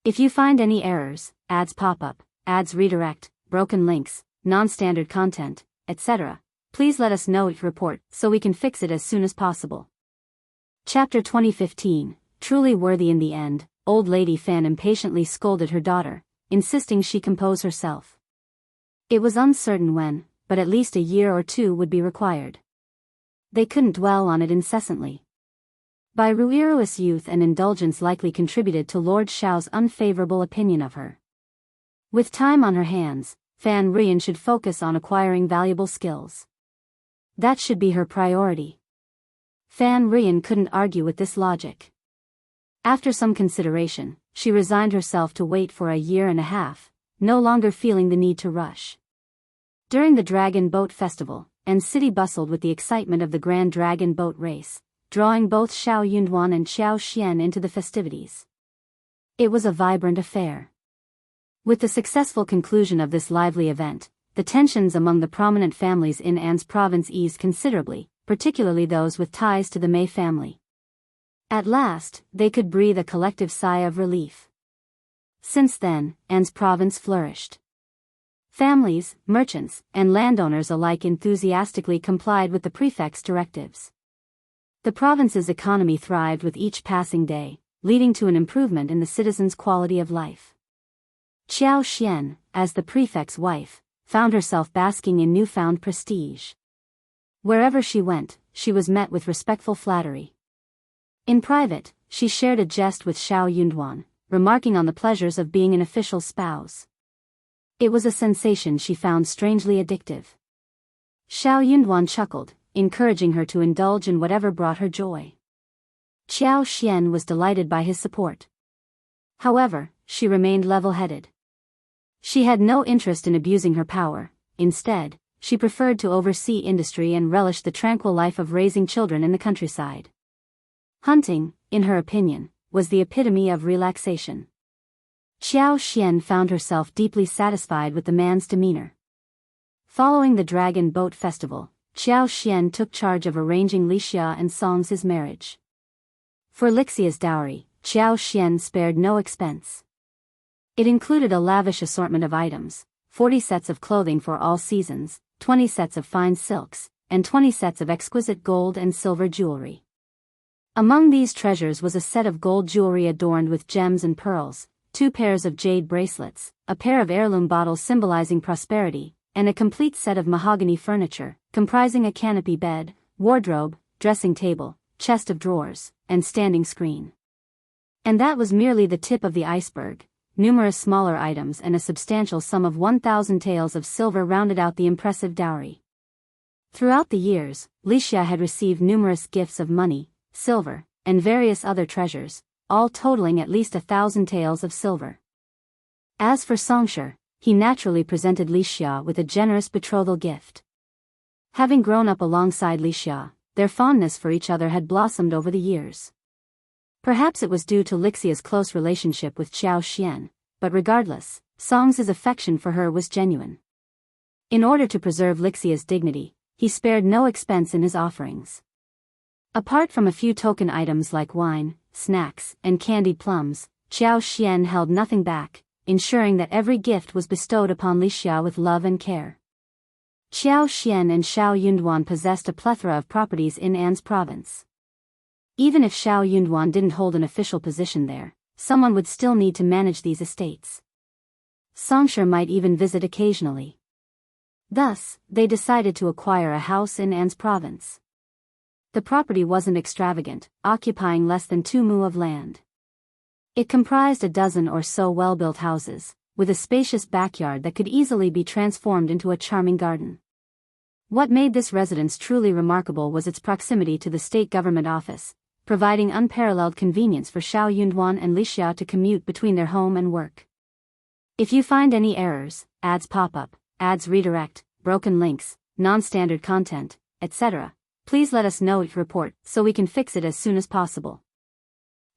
"If you find any errors, ads pop up, ads redirect, broken links, non-standard content, etc., please let us know each report so we can fix it as soon as possible." Chapter 2015, Truly Worthy. In the end, Old Lady Fan impatiently scolded her daughter, insisting she compose herself. It was uncertain when, but at least a year or two would be required. They couldn't dwell on it incessantly. By Ruiru's youth and indulgence likely contributed to Lord Xiao's unfavorable opinion of her. With time on her hands, Fan Rian should focus on acquiring valuable skills. That should be her priority. Fan Rian couldn't argue with this logic. After some consideration, she resigned herself to wait for a year and a half, no longer feeling the need to rush. During the Dragon Boat Festival, and city bustled with the excitement of the Grand Dragon Boat Race, drawing both Xiao Yunduan and Xiao into the festivities. It was a vibrant affair. With the successful conclusion of this lively event, the tensions among the prominent families in An's province eased considerably, particularly those with ties to the Mei family. At last, they could breathe a collective sigh of relief. Since then, An's province flourished. Families, merchants, and landowners alike enthusiastically complied with the prefect's directives. The province's economy thrived with each passing day, leading to an improvement in the citizens' quality of life. Xianxia, as the prefect's wife, found herself basking in newfound prestige. Wherever she went, she was met with respectful flattery. In private, she shared a jest with Xiao Yunduan, remarking on the pleasures of being an official spouse. It was a sensation she found strangely addictive. Xiao Yunduan chuckled, encouraging her to indulge in whatever brought her joy. Xianxia was delighted by his support. However, she remained level-headed. She had no interest in abusing her power. Instead, she preferred to oversee industry and relish the tranquil life of raising children in the countryside. Hunting, in her opinion, was the epitome of relaxation. Xianxia found herself deeply satisfied with the man's demeanor. Following the Dragon Boat Festival, Xianxia took charge of arranging Lixia and Song's marriage. For Lixia's dowry, Xianxia spared no expense. It included a lavish assortment of items, 40 sets of clothing for all seasons, 20 sets of fine silks, and 20 sets of exquisite gold and silver jewelry. Among these treasures was a set of gold jewelry adorned with gems and pearls, 2 pairs of jade bracelets, a pair of heirloom bottles symbolizing prosperity, and a complete set of mahogany furniture, comprising a canopy bed, wardrobe, dressing table, chest of drawers, and standing screen. And that was merely the tip of the iceberg. Numerous smaller items and a substantial sum of 1,000 taels of silver rounded out the impressive dowry. Throughout the years, Lixia had received numerous gifts of money, silver, and various other treasures, all totaling at least 1,000 taels of silver. As for Xianxia, he naturally presented Lixia with a generous betrothal gift. Having grown up alongside Lixia, their fondness for each other had blossomed over the years. Perhaps it was due to Lixia's close relationship with Qiao, but regardless, Xianxia's affection for her was genuine. In order to preserve Lixia's dignity, he spared no expense in his offerings. Apart from a few token items like wine, snacks, and candied plums, Qiao held nothing back, ensuring that every gift was bestowed upon Lixia with love and care. Qiao and Xiao possessed a plethora of properties in An's province. Even if Xiao didn't hold an official position there, someone would still need to manage these estates. Xianxia might even visit occasionally. Thus, they decided to acquire a house in An's province. The property wasn't extravagant, occupying less than 2 mu of land. It comprised a dozen or so well-built houses, with a spacious backyard that could easily be transformed into a charming garden. What made this residence truly remarkable was its proximity to the state government office, providing unparalleled convenience for Xiao and Lixia to commute between their home and work. If you find any errors, ads pop up, ads redirect, broken links, non-standard content, etc., please let us know your report so we can fix it as soon as possible.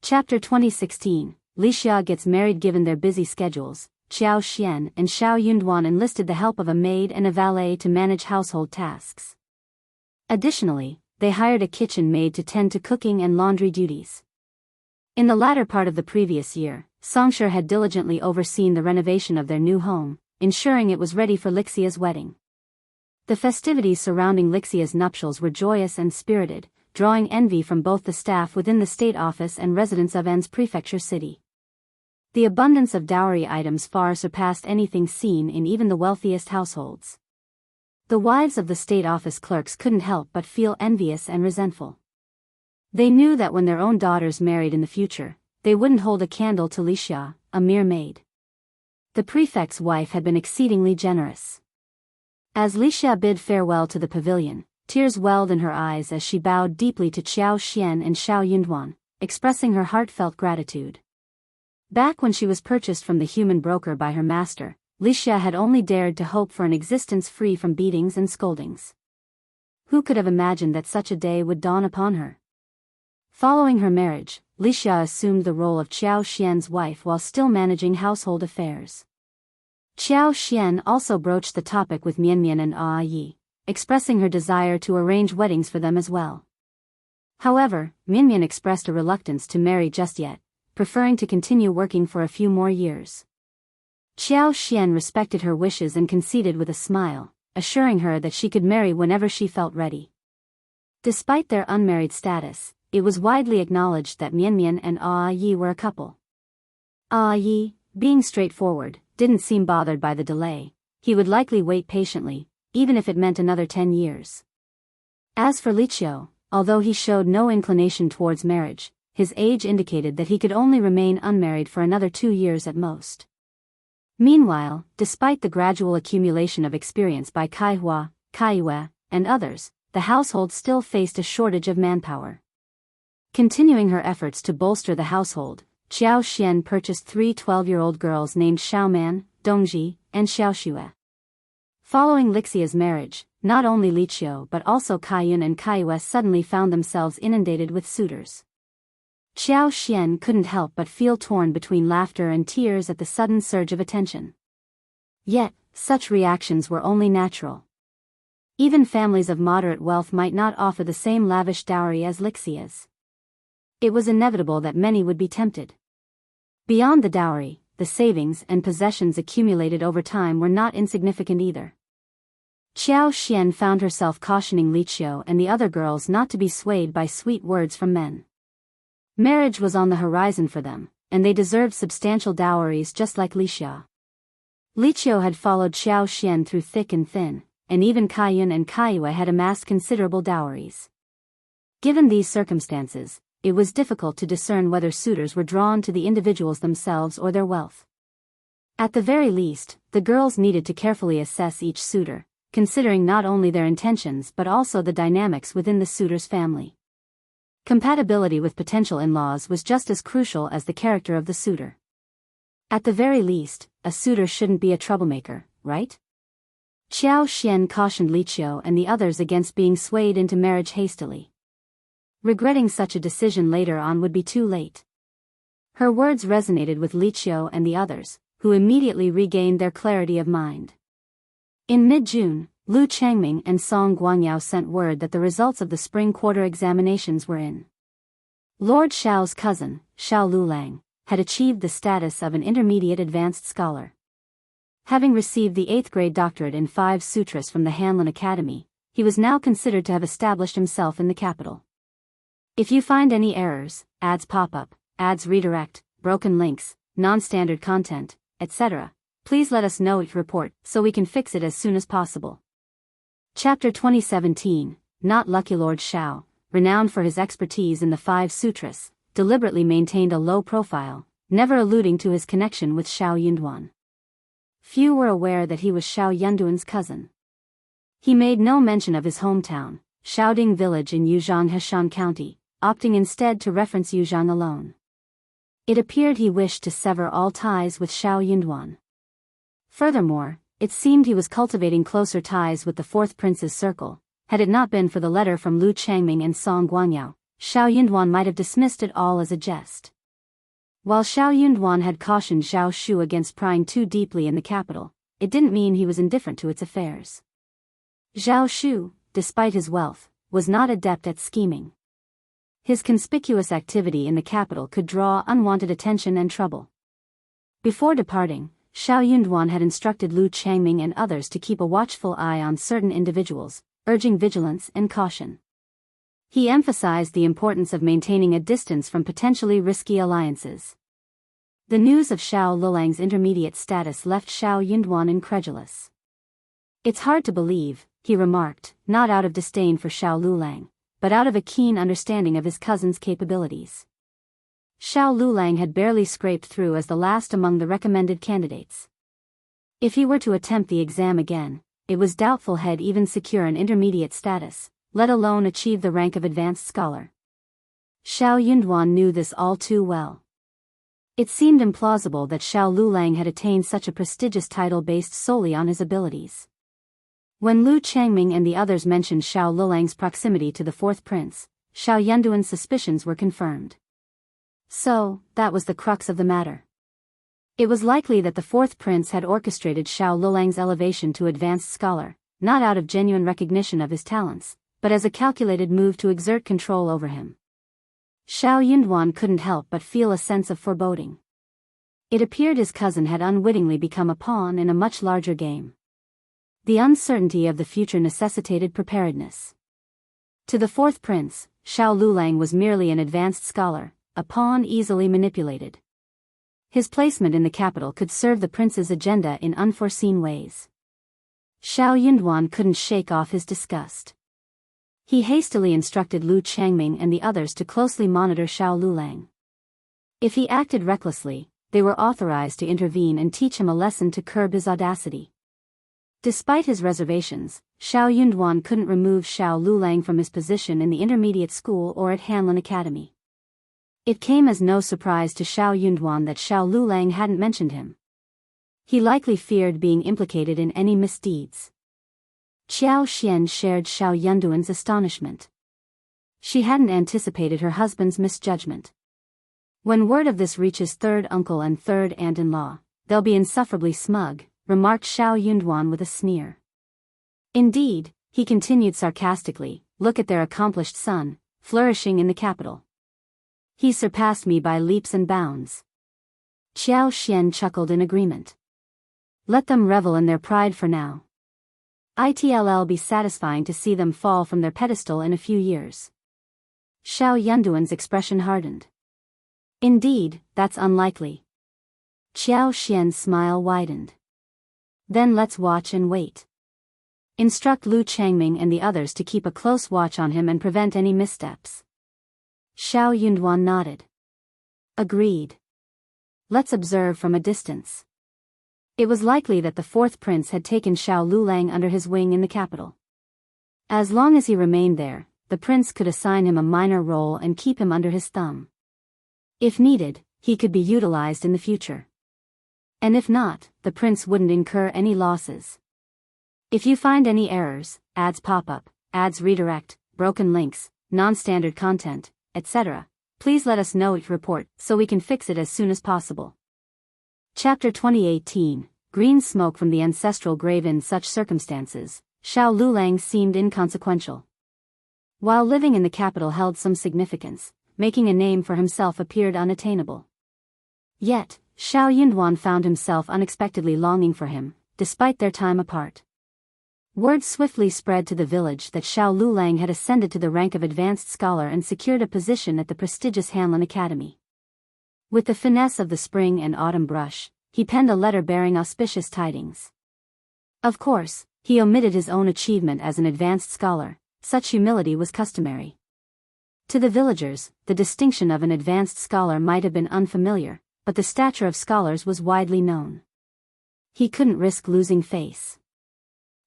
Chapter 2016, Lixia gets married. Given their busy schedules, Qiao and Xiao enlisted the help of a maid and a valet to manage household tasks. Additionally, they hired a kitchen maid to tend to cooking and laundry duties. In the latter part of the previous year, Xianxia had diligently overseen the renovation of their new home, ensuring it was ready for Lixia's wedding. The festivities surrounding Lixia's nuptials were joyous and spirited, drawing envy from both the staff within the state office and residents of An's prefecture city. The abundance of dowry items far surpassed anything seen in even the wealthiest households. The wives of the state office clerks couldn't help but feel envious and resentful. They knew that when their own daughters married in the future, they wouldn't hold a candle to Lixia, a mere maid. The prefect's wife had been exceedingly generous. As Lixia bid farewell to the pavilion, tears welled in her eyes as she bowed deeply to Qiao and Xiao expressing her heartfelt gratitude. Back when she was purchased from the human broker by her master, Lixia had only dared to hope for an existence free from beatings and scoldings. Who could have imagined that such a day would dawn upon her? Following her marriage, Lixia assumed the role of Qiao's wife while still managing household affairs. Qiao also broached the topic with Mian and Yi, expressing her desire to arrange weddings for them as well. However, Mian expressed a reluctance to marry just yet, preferring to continue working for a few more years. Qiao respected her wishes and conceded with a smile, assuring her that she could marry whenever she felt ready. Despite their unmarried status, it was widely acknowledged that Mian and Yi were a couple. Yi, being straightforward, didn't seem bothered by the delay. He would likely wait patiently, even if it meant another 10 years. As for Qiao, although he showed no inclination towards marriage, his age indicated that he could only remain unmarried for another 2 years at most. Meanwhile, despite the gradual accumulation of experience by Kaihua, Kaiyue, and others, the household still faced a shortage of manpower. Continuing her efforts to bolster the household, Qiao purchased 3 12-year-old girls named Xiaoman, Dongji, and Xiaoxue. Following Lixia's marriage, not only Qiao but also Kaiyun and Kaiyue suddenly found themselves inundated with suitors. Qiao couldn't help but feel torn between laughter and tears at the sudden surge of attention. Yet, such reactions were only natural. Even families of moderate wealth might not offer the same lavish dowry as Lixia's. It was inevitable that many would be tempted. Beyond the dowry, the savings and possessions accumulated over time were not insignificant either. Qiao found herself cautioning Qiao and the other girls not to be swayed by sweet words from men. Marriage was on the horizon for them, and they deserved substantial dowries just like Lixia. Qiao had followed Xian through thick and thin, and even Kaiyun and Kaiyue had amassed considerable dowries. Given these circumstances, it was difficult to discern whether suitors were drawn to the individuals themselves or their wealth. At the very least, the girls needed to carefully assess each suitor, considering not only their intentions but also the dynamics within the suitor's family. Compatibility with potential in-laws was just as crucial as the character of the suitor. At the very least, a suitor shouldn't be a troublemaker, right? Xian cautioned Qiao and the others against being swayed into marriage hastily. Regretting such a decision later on would be too late. Her words resonated with Qiao and the others, who immediately regained their clarity of mind. In mid-June, Lu Changming and Song Guangyao sent word that the results of the spring quarter examinations were in. Lord Xiao's cousin, Xiao Lulang, had achieved the status of an intermediate advanced scholar. Having received the 8th grade doctorate in 5 sutras from the Hanlin Academy, he was now considered to have established himself in the capital. If you find any errors, ads pop up, ads redirect, broken links, non-standard content, etc., please let us know each report so we can fix it as soon as possible. Chapter 2017, Not Lucky. Lord Xiao, renowned for his expertise in the 5 sutras, deliberately maintained a low profile, never alluding to his connection with Xiao Yunduan. Few were aware that he was Xiao Yunduan's cousin. He made no mention of his hometown, Xiaoding village in Yuzhang Heshan County, opting instead to reference Yuzhang alone. It appeared he wished to sever all ties with Xiao Yunduan. Furthermore, it seemed he was cultivating closer ties with the 4th prince's circle. Had it not been for the letter from Lu Changming and Song Guangyao, Xiao Yunduan might have dismissed it all as a jest. While Xiao Yunduan had cautioned Zhao Shu against prying too deeply in the capital, it didn't mean he was indifferent to its affairs. Zhao Shu, despite his wealth, was not adept at scheming. His conspicuous activity in the capital could draw unwanted attention and trouble. Before departing, Xiao Yunduan had instructed Lu Changming and others to keep a watchful eye on certain individuals, urging vigilance and caution. He emphasized the importance of maintaining a distance from potentially risky alliances. The news of Xiao Lulang's intermediate status left Xiao Yunduan incredulous. It's hard to believe, he remarked, not out of disdain for Xiao Lulang, but out of a keen understanding of his cousin's capabilities. Xiao Lulang had barely scraped through as the last among the recommended candidates. If he were to attempt the exam again, it was doubtful he'd even secure an intermediate status, let alone achieve the rank of advanced scholar. Xiao Yunduan knew this all too well. It seemed implausible that Xiao Lulang had attained such a prestigious title based solely on his abilities. When Lu Changming and the others mentioned Xiao Lulang's proximity to the 4th prince, Xiao Yunduan's suspicions were confirmed. So, that was the crux of the matter. It was likely that the 4th prince had orchestrated Xiao Lulang's elevation to advanced scholar, not out of genuine recognition of his talents, but as a calculated move to exert control over him. Xiao Yunduan couldn't help but feel a sense of foreboding. It appeared his cousin had unwittingly become a pawn in a much larger game. The uncertainty of the future necessitated preparedness. To the 4th prince, Xiao Lulang was merely an advanced scholar, a pawn easily manipulated. His placement in the capital could serve the prince's agenda in unforeseen ways. Xiao Yunduan couldn't shake off his disgust. He hastily instructed Lu Changming and the others to closely monitor Xiao Lulang. If he acted recklessly, they were authorized to intervene and teach him a lesson to curb his audacity. Despite his reservations, Xiao Yunduan couldn't remove Xiao Lulang from his position in the intermediate school or at Hanlin Academy. It came as no surprise to Xiao Yunduan that Xiao Lulang hadn't mentioned him. He likely feared being implicated in any misdeeds. Xianxia shared Xiao Yunduan's astonishment. She hadn't anticipated her husband's misjudgment. When word of this reaches 3rd uncle and 3rd aunt-in-law, they'll be insufferably smug, remarked Xiao Yunduan with a sneer. Indeed, he continued sarcastically, look at their accomplished son, flourishing in the capital. He surpassed me by leaps and bounds. Xianxia chuckled in agreement. Let them revel in their pride for now. It'll be satisfying to see them fall from their pedestal in a few years. Xiao Yunduan's expression hardened. Indeed, that's unlikely. Xianxia's smile widened. Then let's watch and wait. Instruct Lu Changming and the others to keep a close watch on him and prevent any missteps. Xiao Yunduan nodded. Agreed. Let's observe from a distance. It was likely that the fourth prince had taken Xiao Lulang under his wing in the capital. As long as he remained there, the prince could assign him a minor role and keep him under his thumb. If needed, he could be utilized in the future. And if not, the prince wouldn't incur any losses. If you find any errors, ads pop up, ads redirect, broken links, non-standard content, etc., please let us know each report so we can fix it as soon as possible. Chapter 2018, Green Smoke from the Ancestral Grave. In such circumstances, Xiao Lulang seemed inconsequential. While living in the capital held some significance, making a name for himself appeared unattainable. Yet, Xiao Yunduan found himself unexpectedly longing for him, despite their time apart. Word swiftly spread to the village that Xiao Lulang had ascended to the rank of advanced scholar and secured a position at the prestigious Hanlin Academy. With the finesse of the spring and autumn brush, he penned a letter bearing auspicious tidings. Of course, he omitted his own achievement as an advanced scholar. Such humility was customary. To the villagers, the distinction of an advanced scholar might have been unfamiliar, but the stature of scholars was widely known. He couldn't risk losing face.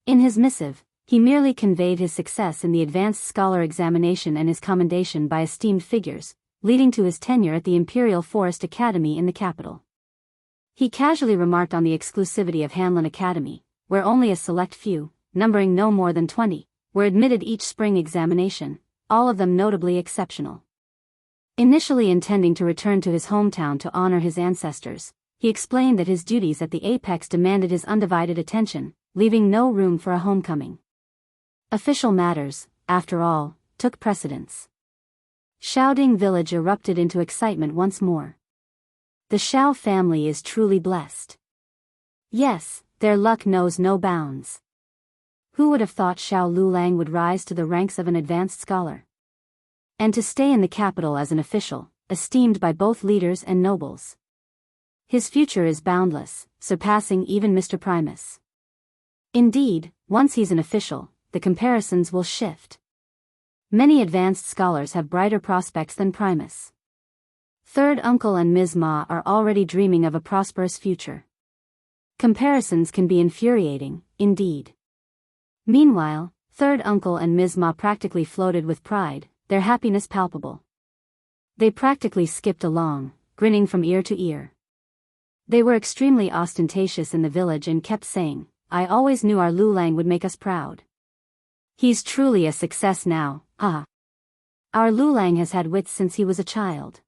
In his missive, he merely conveyed his success in the advanced scholar examination and his commendation by esteemed figures, leading to his tenure at the Imperial Forest Academy in the capital. He casually remarked on the exclusivity of Hanlin Academy, where only a select few, numbering no more than 20, were admitted each spring examination, all of them notably exceptional. Initially intending to return to his hometown to honor his ancestors, he explained that his duties at the apex demanded his undivided attention, leaving no room for a homecoming. Official matters, after all, took precedence. Xiaoding village erupted into excitement once more. The Xiao family is truly blessed. Yes, their luck knows no bounds. Who would have thought Xiao Lulang would rise to the ranks of an advanced scholar? And to stay in the capital as an official, esteemed by both leaders and nobles. His future is boundless, surpassing even Mr. Primus. Indeed, once he's an official, the comparisons will shift. Many advanced scholars have brighter prospects than Primus. Third Uncle and Ms. Ma are already dreaming of a prosperous future. Comparisons can be infuriating, indeed. Meanwhile, Third Uncle and Ms. Ma practically floated with pride, their happiness palpable. They practically skipped along, grinning from ear to ear. They were extremely ostentatious in the village and kept saying, "I always knew our Lulang would make us proud. He's truly a success now, ah. Our Lulang has had wits since he was a child."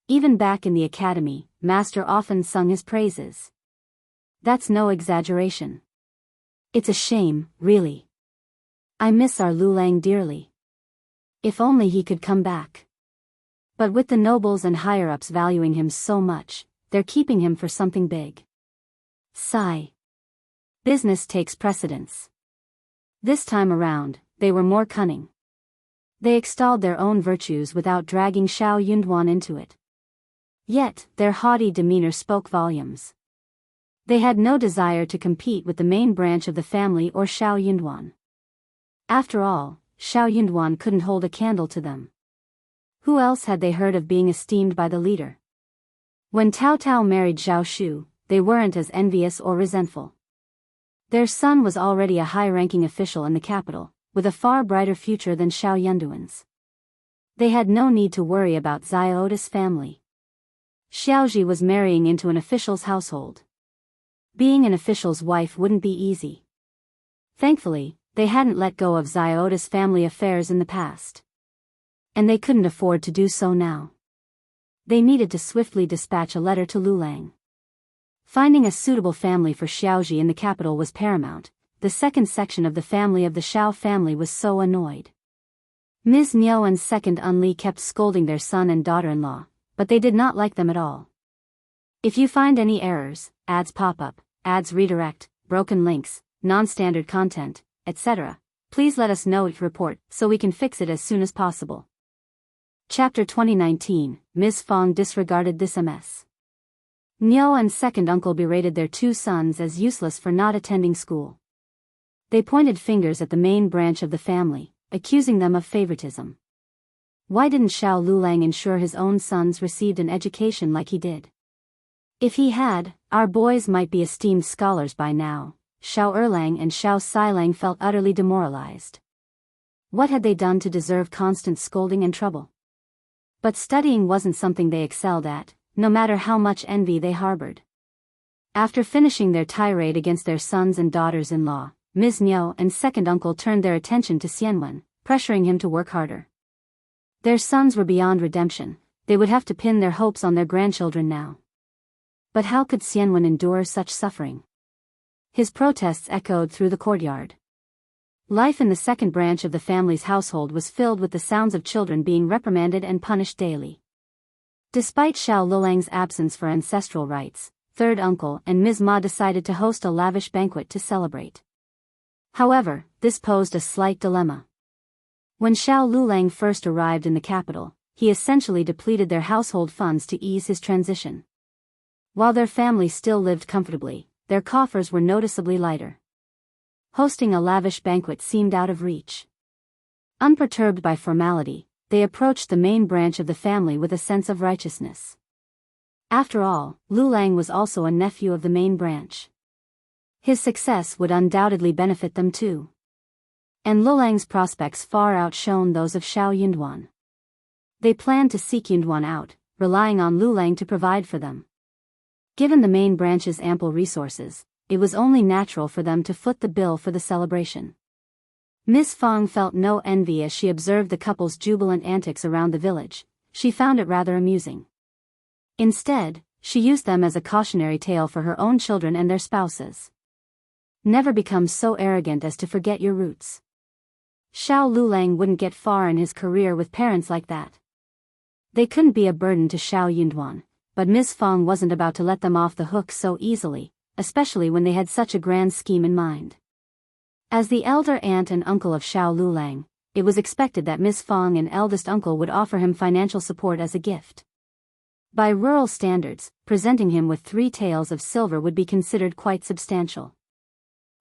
Even back in the academy, Master often sung his praises. That's no exaggeration. It's a shame, really. I miss our Lulang dearly. If only he could come back. But with the nobles and higher-ups valuing him so much, they're keeping him for something big. Sigh. Business takes precedence. This time around, they were more cunning. They extolled their own virtues without dragging Xiao Yunduan into it. Yet, their haughty demeanor spoke volumes. They had no desire to compete with the main branch of the family or Xiao Yunduan. After all, Xiao Yunduan couldn't hold a candle to them. Who else had they heard of being esteemed by the leader? When Tao Tao married Zhao Shu, they weren't as envious or resentful. Their son was already a high-ranking official in the capital, with a far brighter future than Xiao Yunduan's. They had no need to worry about Xiaoda's family. Xiaoji was marrying into an official's household. Being an official's wife wouldn't be easy. Thankfully, they hadn't let go of Xiaoda's family affairs in the past. And they couldn't afford to do so now. They needed to swiftly dispatch a letter to Lulang. Finding a suitable family for Xiaoji in the capital was paramount. The second section of the family of the Xiao family was so annoyed. Ms. Niu and second Unli kept scolding their son and daughter-in-law, but they did not like them at all. If you find any errors, ads pop up, ads redirect, broken links, non-standard content, etc., please let us know each report so we can fix it as soon as possible. Chapter 2019, Ms. Fang disregarded this MS. Niao and second uncle berated their two sons as useless for not attending school. They pointed fingers at the main branch of the family, accusing them of favoritism. Why didn't Xiao Lulang ensure his own sons received an education like he did? If he had, our boys might be esteemed scholars by now. Xiao Erlang and Xiao Silang felt utterly demoralized. What had they done to deserve constant scolding and trouble? But studying wasn't something they excelled at, no matter how much envy they harbored. After finishing their tirade against their sons and daughters-in-law, Ms. Niao and second uncle turned their attention to Xianwen, pressuring him to work harder. Their sons were beyond redemption, they would have to pin their hopes on their grandchildren now. But how could Xianwen endure such suffering? His protests echoed through the courtyard. Life in the second branch of the family's household was filled with the sounds of children being reprimanded and punished daily. Despite Xiao Lulang's absence for ancestral rites, third uncle and Ms. Ma decided to host a lavish banquet to celebrate. However, this posed a slight dilemma. When Xiao Lulang first arrived in the capital, he essentially depleted their household funds to ease his transition. While their family still lived comfortably, their coffers were noticeably lighter. Hosting a lavish banquet seemed out of reach. Unperturbed by formality, they approached the main branch of the family with a sense of righteousness. After all, Lulang was also a nephew of the main branch. His success would undoubtedly benefit them too. And Lulang's prospects far outshone those of Xiao Yunduan. They planned to seek Yunduan out, relying on Lulang to provide for them. Given the main branch's ample resources, it was only natural for them to foot the bill for the celebration. Miss Fang felt no envy as she observed the couple's jubilant antics around the village. She found it rather amusing. Instead, she used them as a cautionary tale for her own children and their spouses. Never become so arrogant as to forget your roots. Xiao Lulang wouldn't get far in his career with parents like that. They couldn't be a burden to Xiao Yunduan, but Miss Fang wasn't about to let them off the hook so easily, especially when they had such a grand scheme in mind. As the elder aunt and uncle of Xiao Lulang, it was expected that Miss Fang and eldest uncle would offer him financial support as a gift. By rural standards, presenting him with 3 taels of silver would be considered quite substantial.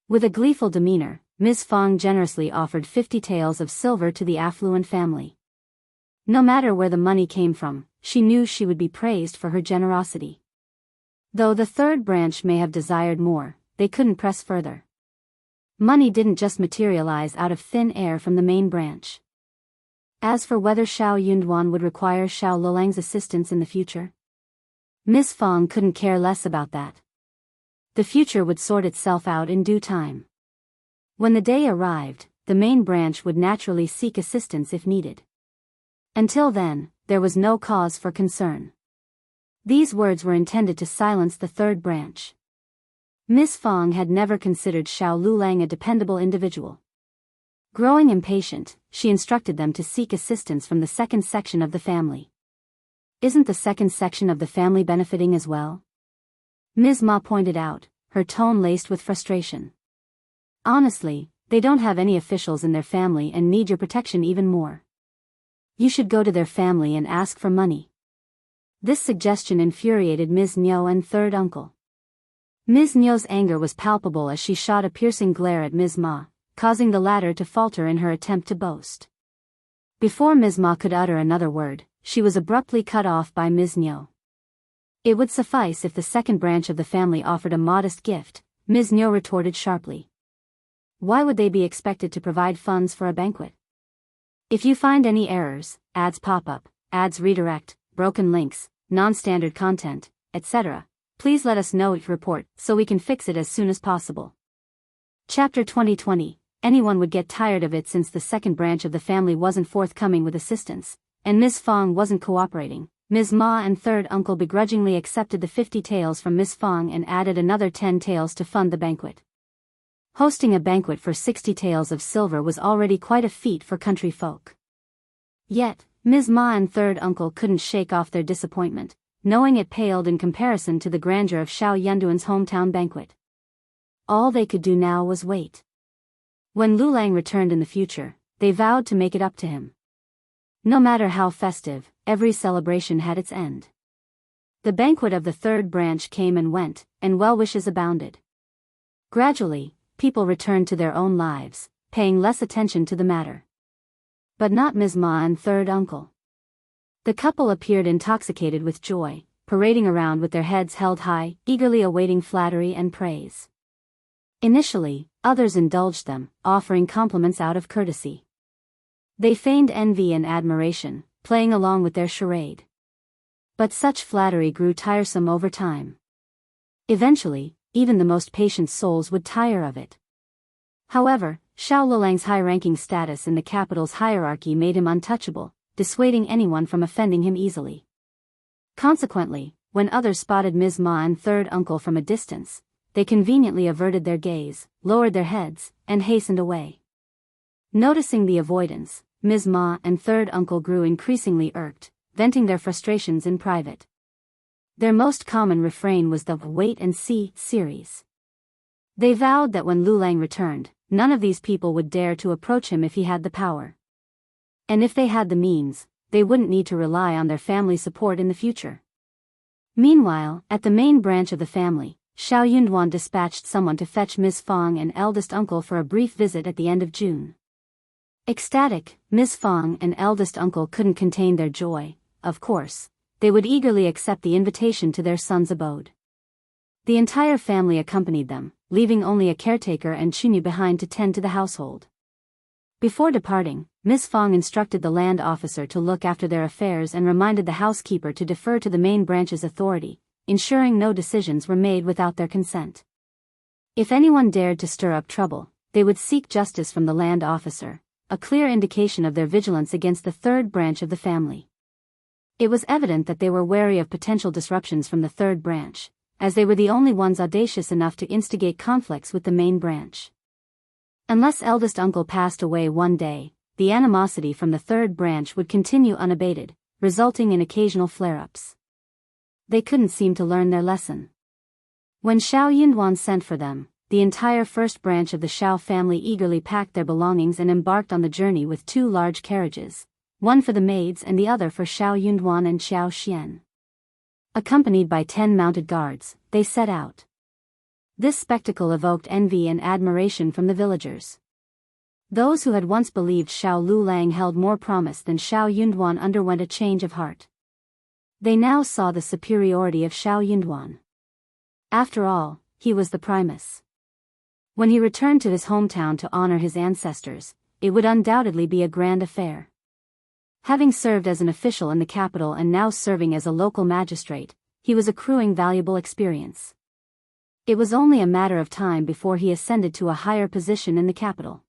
With a gleeful demeanor, Miss Fang generously offered 50 taels of silver to the affluent family. No matter where the money came from, she knew she would be praised for her generosity. Though the third branch may have desired more, they couldn't press further. Money didn't just materialize out of thin air from the main branch. As for whether Xiao Yunduan would require Xiao Lulang's assistance in the future, Miss Fang couldn't care less about that. The future would sort itself out in due time. When the day arrived, the main branch would naturally seek assistance if needed. Until then, there was no cause for concern. These words were intended to silence the third branch. Miss Fang had never considered Xiao Lulang a dependable individual. Growing impatient, she instructed them to seek assistance from the second section of the family. Isn't the second section of the family benefiting as well? Ms. Ma pointed out, her tone laced with frustration. Honestly, they don't have any officials in their family and need your protection even more. You should go to their family and ask for money. This suggestion infuriated Ms. Niao and third uncle. Ms. Niao's anger was palpable as she shot a piercing glare at Ms. Ma, causing the latter to falter in her attempt to boast. Before Ms. Ma could utter another word, she was abruptly cut off by Ms. Niao. It would suffice if the second branch of the family offered a modest gift, Ms. Niao retorted sharply. Why would they be expected to provide funds for a banquet? If you find any errors, ads pop up, ads redirect, broken links, non-standard content, etc., please let us know each report so we can fix it as soon as possible. Chapter 2020. Anyone would get tired of it since the second branch of the family wasn't forthcoming with assistance, and Miss Fang wasn't cooperating. Ms. Ma and third uncle begrudgingly accepted the 50 taels from Miss Fang and added another 10 taels to fund the banquet. Hosting a banquet for 60 taels of silver was already quite a feat for country folk. Yet, Ms. Ma and third uncle couldn't shake off their disappointment, knowing it paled in comparison to the grandeur of Xiao Yunduan's hometown banquet. All they could do now was wait. When Lulang returned in the future, they vowed to make it up to him. No matter how festive, every celebration had its end. The banquet of the third branch came and went, and well-wishes abounded. Gradually, people returned to their own lives, paying less attention to the matter. But not Ms. Ma and third uncle. The couple appeared intoxicated with joy, parading around with their heads held high, eagerly awaiting flattery and praise. Initially, others indulged them, offering compliments out of courtesy. They feigned envy and admiration, playing along with their charade. But such flattery grew tiresome over time. Eventually, even the most patient souls would tire of it. However, Xiao Lulang's high-ranking status in the capital's hierarchy made him untouchable, dissuading anyone from offending him easily. Consequently, when others spotted Ms. Ma and third uncle from a distance, they conveniently averted their gaze, lowered their heads, and hastened away. Noticing the avoidance, Ms. Ma and third uncle grew increasingly irked, venting their frustrations in private. Their most common refrain was the "wait and see" series. They vowed that when Lulang returned, none of these people would dare to approach him if he had the power. And if they had the means, they wouldn't need to rely on their family support in the future. Meanwhile, at the main branch of the family, Xiao Yunduan dispatched someone to fetch Ms. Fang and eldest uncle for a brief visit at the end of June. Ecstatic, Ms. Fang and eldest uncle couldn't contain their joy. Of course, they would eagerly accept the invitation to their son's abode. The entire family accompanied them, leaving only a caretaker and Chunyu behind to tend to the household. Before departing, Ms. Fang instructed the land officer to look after their affairs and reminded the housekeeper to defer to the main branch's authority, ensuring no decisions were made without their consent. If anyone dared to stir up trouble, they would seek justice from the land officer, a clear indication of their vigilance against the third branch of the family. It was evident that they were wary of potential disruptions from the third branch, as they were the only ones audacious enough to instigate conflicts with the main branch. Unless eldest uncle passed away one day, the animosity from the third branch would continue unabated, resulting in occasional flare-ups. They couldn't seem to learn their lesson. When Xiao Yunduan sent for them, the entire first branch of the Xiao family eagerly packed their belongings and embarked on the journey with 2 large carriages, one for the maids and the other for Xiao Yunduan and Xiao Xian. Accompanied by 10 mounted guards, they set out. This spectacle evoked envy and admiration from the villagers. Those who had once believed Xiao Lulang held more promise than Xiao Yunduan underwent a change of heart. They now saw the superiority of Xiao Yunduan. After all, he was the primus. When he returned to his hometown to honor his ancestors, it would undoubtedly be a grand affair. Having served as an official in the capital and now serving as a local magistrate, he was accruing valuable experience. It was only a matter of time before he ascended to a higher position in the capital.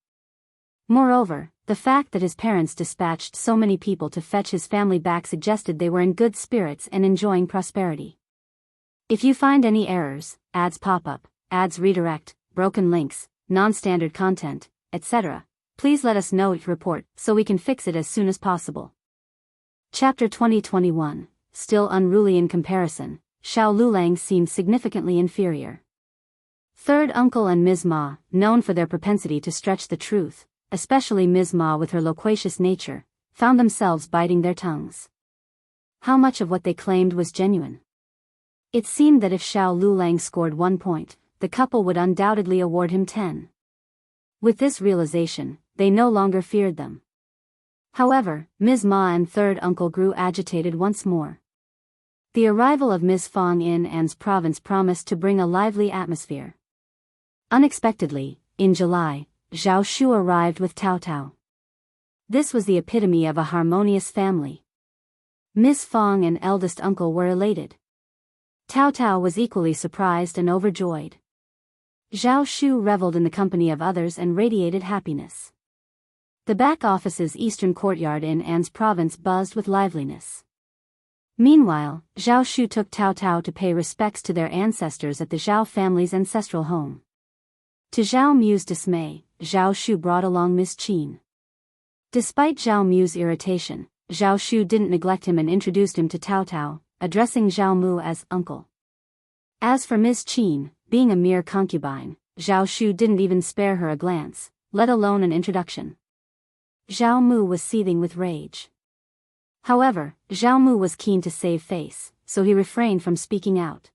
Moreover, the fact that his parents dispatched so many people to fetch his family back suggested they were in good spirits and enjoying prosperity. If you find any errors, ads pop up, ads redirect, broken links, non-standard content, etc., please let us know your report so we can fix it as soon as possible. Chapter 2021, still unruly in comparison, Xiao Lulang seemed significantly inferior. Third uncle and Ms. Ma, known for their propensity to stretch the truth, especially Ms. Ma with her loquacious nature, found themselves biting their tongues. How much of what they claimed was genuine? It seemed that if Xiao Lulang scored 1 point, the couple would undoubtedly award him 10. With this realization, they no longer feared them. However, Ms. Ma and third uncle grew agitated once more. The arrival of Ms. Fang in An's province promised to bring a lively atmosphere. Unexpectedly, in July, Zhao Shu arrived with Tao Tao. This was the epitome of a harmonious family. Ms. Fang and eldest uncle were elated. Tao Tao was equally surprised and overjoyed. Zhao Shu reveled in the company of others and radiated happiness. The back office's eastern courtyard in An's province buzzed with liveliness. Meanwhile, Zhao Shu took Tao Tao to pay respects to their ancestors at the Zhao family's ancestral home. To Zhao Mu's dismay, Zhao Shu brought along Miss Qin. Despite Zhao Mu's irritation, Zhao Shu didn't neglect him and introduced him to Tao Tao, addressing Zhao Mu as uncle. As for Miss Qin, being a mere concubine, Zhao Shu didn't even spare her a glance, let alone an introduction. Zhao Mu was seething with rage. However, Jianghu was keen to save face, so he refrained from speaking out.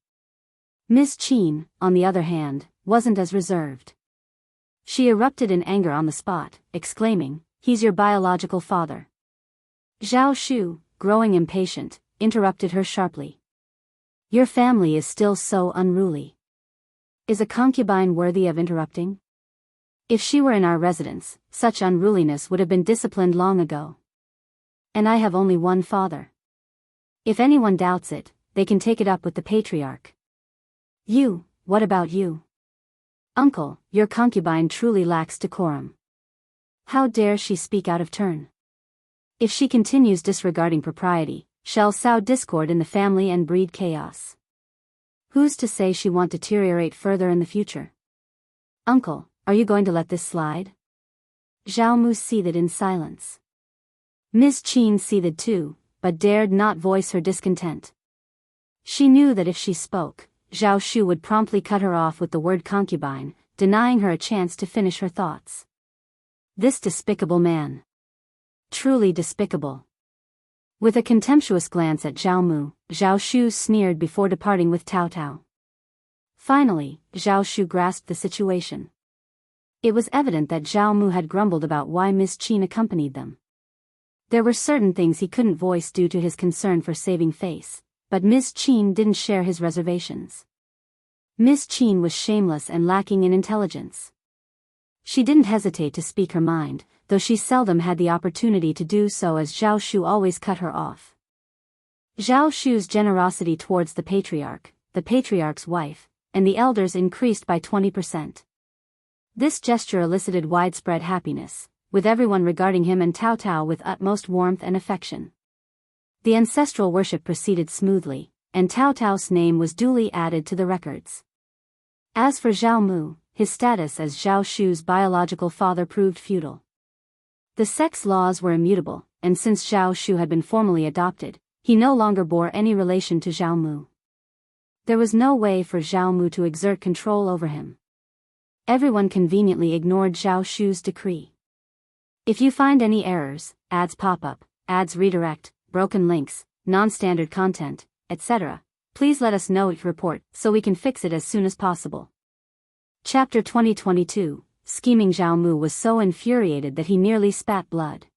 Miss Qin, on the other hand, wasn't as reserved. She erupted in anger on the spot, exclaiming, "He's your biological father." Zhao Shu, growing impatient, interrupted her sharply. "Your family is still so unruly. Is a concubine worthy of interrupting? If she were in our residence, such unruliness would have been disciplined long ago. And I have only one father. If anyone doubts it, they can take it up with the patriarch. You, what about you? Uncle, your concubine truly lacks decorum. How dare she speak out of turn? If she continues disregarding propriety, she'll sow discord in the family and breed chaos. Who's to say she won't deteriorate further in the future? Uncle, are you going to let this slide?" Zhao Mu seethed in silence. Miss Qin seethed too, but dared not voice her discontent. She knew that if she spoke, Zhao Shu would promptly cut her off with the word concubine, denying her a chance to finish her thoughts. This despicable man. Truly despicable. With a contemptuous glance at Zhao Mu, Zhao Shu sneered before departing with Tao Tao. Finally, Zhao Shu grasped the situation. It was evident that Zhao Mu had grumbled about why Miss Qin accompanied them. There were certain things he couldn't voice due to his concern for saving face, but Miss Qin didn't share his reservations. Miss Qin was shameless and lacking in intelligence. She didn't hesitate to speak her mind, though she seldom had the opportunity to do so as Zhao Shu always cut her off. Zhao Shu's generosity towards the patriarch's wife, and the elders increased by 20%. This gesture elicited widespread happiness, with everyone regarding him and Tao Tao with utmost warmth and affection. The ancestral worship proceeded smoothly, and Tao Tao's name was duly added to the records. As for Zhao Mu, his status as Zhao Shu's biological father proved futile. The sex laws were immutable, and since Zhao Shu had been formally adopted, he no longer bore any relation to Zhao Mu. There was no way for Zhao Mu to exert control over him. Everyone conveniently ignored Zhao Shu's decree. If you find any errors, ads pop up, ads redirect, broken links, non-standard content, etc., please let us know each report so we can fix it as soon as possible. Chapter 2022, Scheming. Zhao Mu was so infuriated that he nearly spat blood.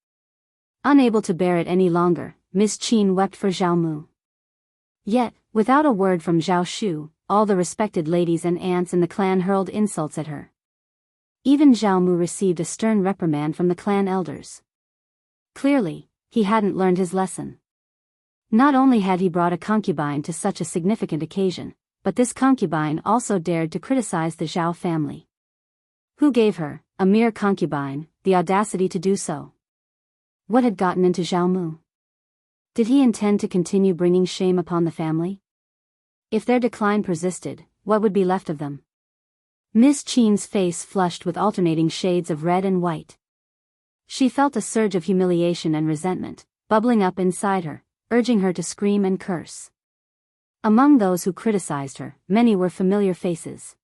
Unable to bear it any longer, Miss Qin wept for Zhao Mu. Yet, without a word from Zhao Shu, all the respected ladies and aunts in the clan hurled insults at her. Even Zhao Mu received a stern reprimand from the clan elders. Clearly, he hadn't learned his lesson. Not only had he brought a concubine to such a significant occasion, but this concubine also dared to criticize the Zhao family. Who gave her, a mere concubine, the audacity to do so? What had gotten into Zhao Mu? Did he intend to continue bringing shame upon the family? If their decline persisted, what would be left of them? Miss Qin's face flushed with alternating shades of red and white. She felt a surge of humiliation and resentment, bubbling up inside her, urging her to scream and curse. Among those who criticized her, many were familiar faces.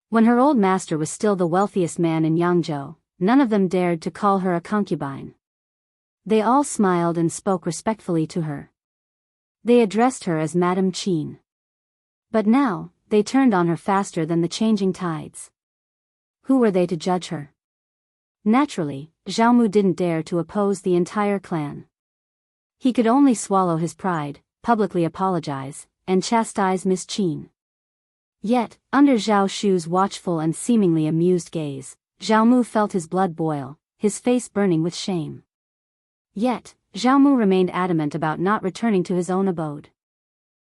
When her old master was still the wealthiest man in Yangzhou, none of them dared to call her a concubine. They all smiled and spoke respectfully to her. They addressed her as Madame Qin. But now, they turned on her faster than the changing tides. Who were they to judge her? Naturally, Zhao Mu didn't dare to oppose the entire clan. He could only swallow his pride, publicly apologize, and chastise Miss Qin. Yet, under Zhao Shu's watchful and seemingly amused gaze, Zhao Mu felt his blood boil, his face burning with shame. Yet, Zhao Mu remained adamant about not returning to his own abode.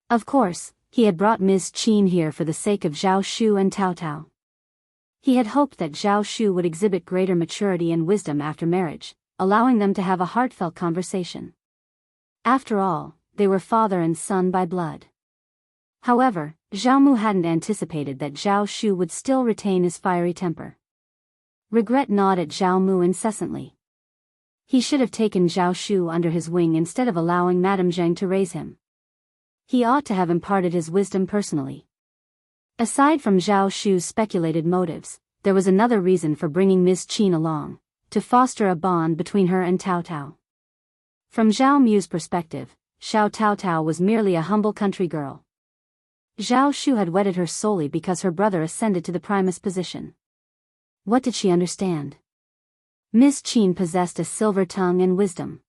Of course, he had brought Miss Qin here for the sake of Zhao Shu and Tao Tao. He had hoped that Zhao Shu would exhibit greater maturity and wisdom after marriage, allowing them to have a heartfelt conversation. After all, they were father and son by blood. However, Zhao Mu hadn't anticipated that Zhao Shu would still retain his fiery temper. Regret gnawed at Zhao Mu incessantly. He should have taken Zhao Shu under his wing instead of allowing Madame Zheng to raise him. He ought to have imparted his wisdom personally. Aside from Zhao Shu's speculated motives, there was another reason for bringing Miss Qin along, to foster a bond between her and Tao Tao. From Zhao Mu's perspective, Xiao Taotao was merely a humble country girl. Zhao Shu had wedded her solely because her brother ascended to the primus position. What did she understand? Miss Qin possessed a silver tongue and wisdom.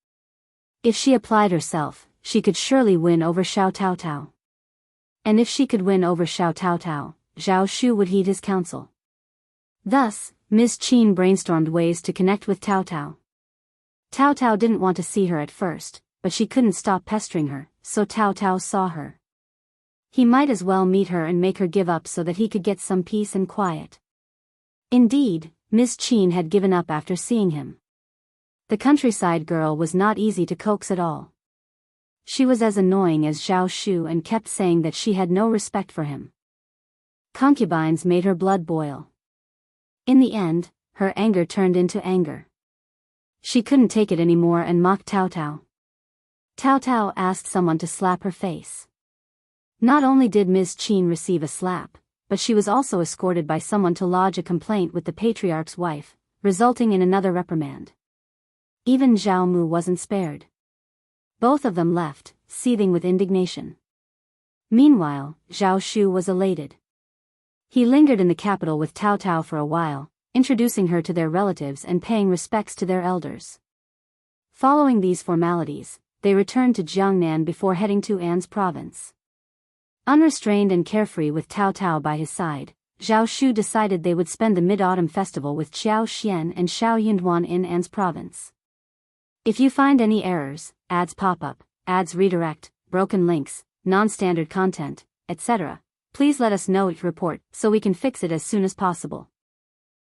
If she applied herself, she could surely win over Xiao Taotao. And if she could win over Xiao Taotao, Zhao Shu would heed his counsel. Thus, Miss Qin brainstormed ways to connect with Taotao. Taotao didn't want to see her at first, but she couldn't stop pestering her, so Taotao saw her. He might as well meet her and make her give up so that he could get some peace and quiet. Indeed, Miss Qin had given up after seeing him. The countryside girl was not easy to coax at all. She was as annoying as Zhao Shu and kept saying that she had no respect for him. Concubines made her blood boil. In the end, her anger turned into anger. She couldn't take it anymore and mocked Taotao. Taotao asked someone to slap her face. Not only did Ms. Qin receive a slap, but she was also escorted by someone to lodge a complaint with the patriarch's wife, resulting in another reprimand. Even Zhao Mu wasn't spared. Both of them left, seething with indignation. Meanwhile, Zhao Shu was elated. He lingered in the capital with Taotao for a while, introducing her to their relatives and paying respects to their elders. Following these formalities, they returned to Jiangnan before heading to An's province. Unrestrained and carefree with Taotao by his side, Zhao Shu decided they would spend the Mid-Autumn Festival with Qiao Xian and Xiao Yunduan in An's province. If you find any errors, ads pop up, ads redirect, broken links, non-standard content, etc., please let us know it report so we can fix it as soon as possible.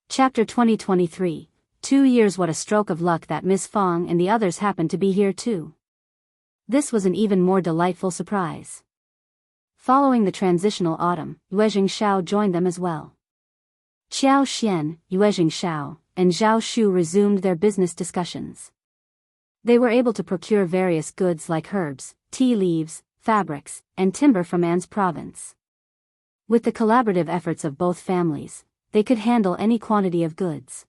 Chapter 2023, 2 years. What a stroke of luck that Miss Fang and the others happened to be here too. This was an even more delightful surprise. Following the transitional autumn, Yuezhing Xiao joined them as well. Qiao Xian, Yuezhing Xiao, and Zhao Shu resumed their business discussions. They were able to procure various goods like herbs, tea leaves, fabrics, and timber from An's province. With the collaborative efforts of both families, they could handle any quantity of goods.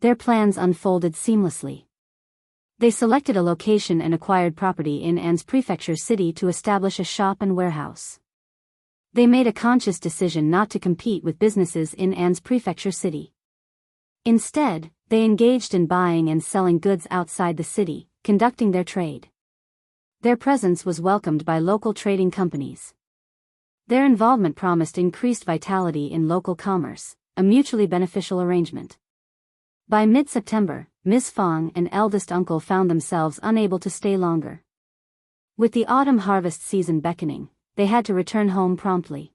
Their plans unfolded seamlessly. They selected a location and acquired property in An's prefecture city to establish a shop and warehouse. They made a conscious decision not to compete with businesses in An's prefecture city. Instead, they engaged in buying and selling goods outside the city, conducting their trade. Their presence was welcomed by local trading companies. Their involvement promised increased vitality in local commerce, a mutually beneficial arrangement. By mid-September, Miss Fang and eldest uncle found themselves unable to stay longer. With the autumn harvest season beckoning, they had to return home promptly.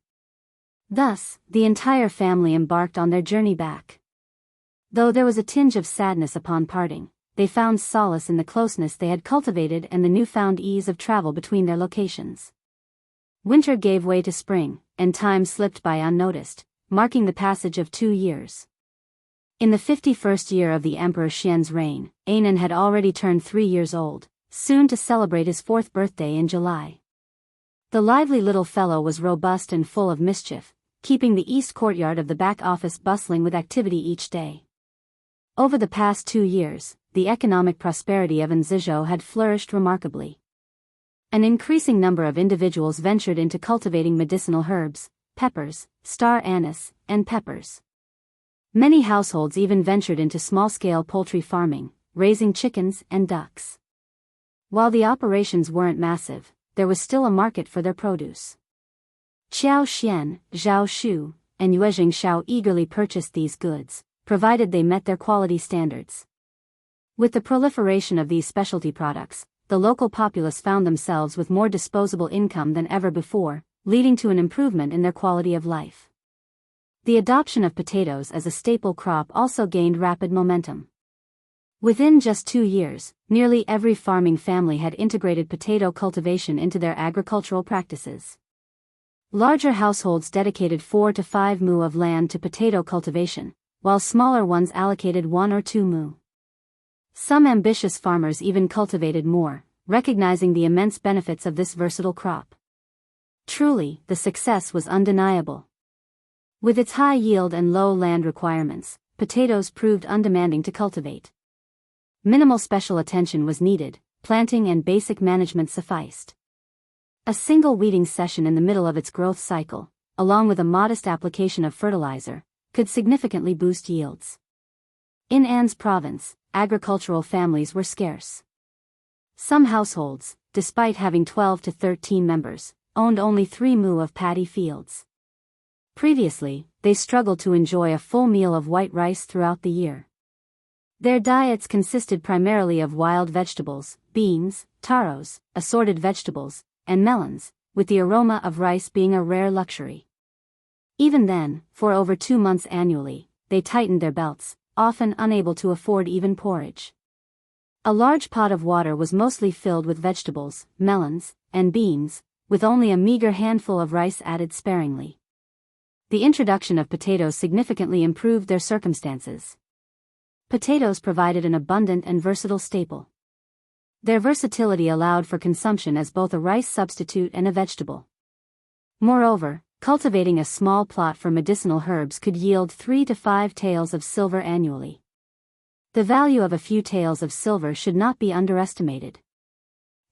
Thus, the entire family embarked on their journey back. Though there was a tinge of sadness upon parting, they found solace in the closeness they had cultivated and the newfound ease of travel between their locations. Winter gave way to spring, and time slipped by unnoticed, marking the passage of 2 years. In the 51st year of the Emperor Xian's reign, Anan had already turned 3 years old, soon to celebrate his 4th birthday in July. The lively little fellow was robust and full of mischief, keeping the east courtyard of the back office bustling with activity each day. Over the past 2 years, the economic prosperity of Anzizhou had flourished remarkably. An increasing number of individuals ventured into cultivating medicinal herbs, peppers, star anise, and peppers. Many households even ventured into small-scale poultry farming, raising chickens and ducks. While the operations weren't massive, there was still a market for their produce. Qiao Xian, Zhao Shu, and Yuezhing Xiao eagerly purchased these goods, provided they met their quality standards. With the proliferation of these specialty products, the local populace found themselves with more disposable income than ever before, leading to an improvement in their quality of life. The adoption of potatoes as a staple crop also gained rapid momentum. Within just 2 years, nearly every farming family had integrated potato cultivation into their agricultural practices. Larger households dedicated 4 to 5 mu of land to potato cultivation, while smaller ones allocated 1 or 2 mu. Some ambitious farmers even cultivated more, recognizing the immense benefits of this versatile crop. Truly, the success was undeniable. With its high yield and low land requirements, potatoes proved undemanding to cultivate. Minimal special attention was needed, planting and basic management sufficed. A single weeding session in the middle of its growth cycle, along with a modest application of fertilizer, could significantly boost yields. In An's province, agricultural families were scarce. Some households, despite having 12 to 13 members, owned only 3 mu of paddy fields. Previously, they struggled to enjoy a full meal of white rice throughout the year. Their diets consisted primarily of wild vegetables, beans, taros, assorted vegetables, and melons, with the aroma of rice being a rare luxury. Even then, for over 2 months annually, they tightened their belts, often unable to afford even porridge. A large pot of water was mostly filled with vegetables, melons, and beans, with only a meager handful of rice added sparingly. The introduction of potatoes significantly improved their circumstances. Potatoes provided an abundant and versatile staple. Their versatility allowed for consumption as both a rice substitute and a vegetable. Moreover, cultivating a small plot for medicinal herbs could yield 3 to 5 taels of silver annually. The value of a few taels of silver should not be underestimated.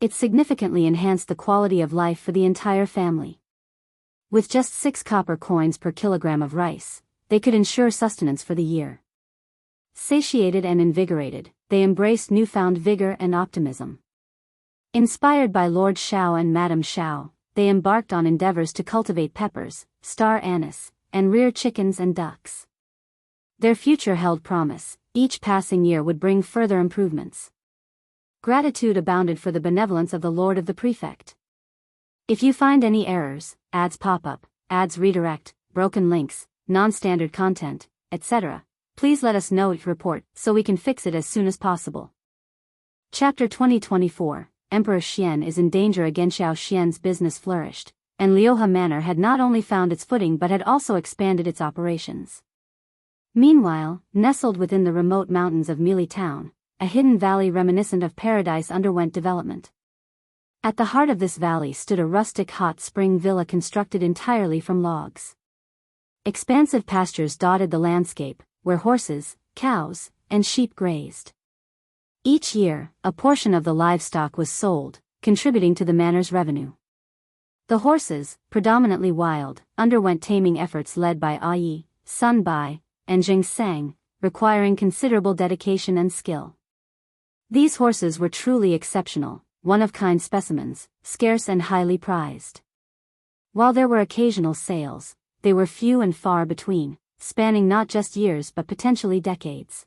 It significantly enhanced the quality of life for the entire family. With just 6 copper coins per kilogram of rice, they could ensure sustenance for the year. Satiated and invigorated, they embraced newfound vigor and optimism. Inspired by Lord Qiao and Madame Qiao, they embarked on endeavors to cultivate peppers, star anise, and rear chickens and ducks. Their future held promise. Each passing year would bring further improvements. Gratitude abounded for the benevolence of the Lord of the Prefect. If you find any errors, ads pop up, ads redirect, broken links, non-standard content, etc., please let us know each report so we can fix it as soon as possible. Chapter 2024, Emperor Xian is in danger again. Xiao Xian's business flourished, and Liuhe Manor had not only found its footing but had also expanded its operations. Meanwhile, nestled within the remote mountains of Mili Town, a hidden valley reminiscent of paradise underwent development. At the heart of this valley stood a rustic hot spring villa constructed entirely from logs. Expansive pastures dotted the landscape, where horses, cows, and sheep grazed. Each year, a portion of the livestock was sold, contributing to the manor's revenue. The horses, predominantly wild, underwent taming efforts led by Ai, Sun Bai, and Jiangxia, requiring considerable dedication and skill. These horses were truly exceptional, one-of-kind specimens, scarce and highly prized. While there were occasional sales, they were few and far between, spanning not just years but potentially decades.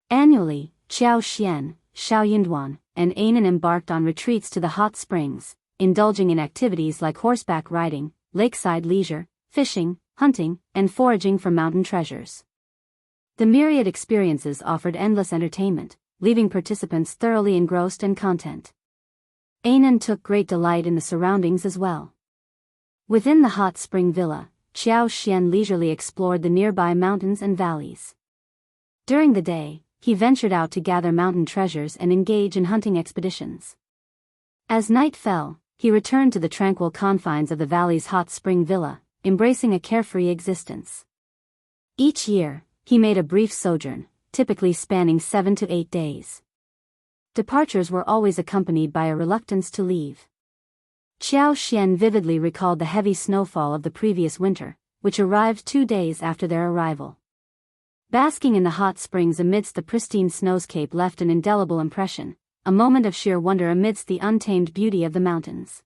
Annually, Qiao Xian, Xiao Yinduan, and Anan embarked on retreats to the hot springs, indulging in activities like horseback riding, lakeside leisure, fishing, hunting, and foraging for mountain treasures. The myriad experiences offered endless entertainment, leaving participants thoroughly engrossed in content. Anan took great delight in the surroundings as well. Within the hot spring villa, Qiao Xian leisurely explored the nearby mountains and valleys. During the day, he ventured out to gather mountain treasures and engage in hunting expeditions. As night fell, he returned to the tranquil confines of the valley's hot spring villa, embracing a carefree existence. Each year, he made a brief sojourn, typically spanning 7 to 8 days. Departures were always accompanied by a reluctance to leave. Qiao Xian vividly recalled the heavy snowfall of the previous winter, which arrived 2 days after their arrival. Basking in the hot springs amidst the pristine snowscape left an indelible impression, a moment of sheer wonder amidst the untamed beauty of the mountains.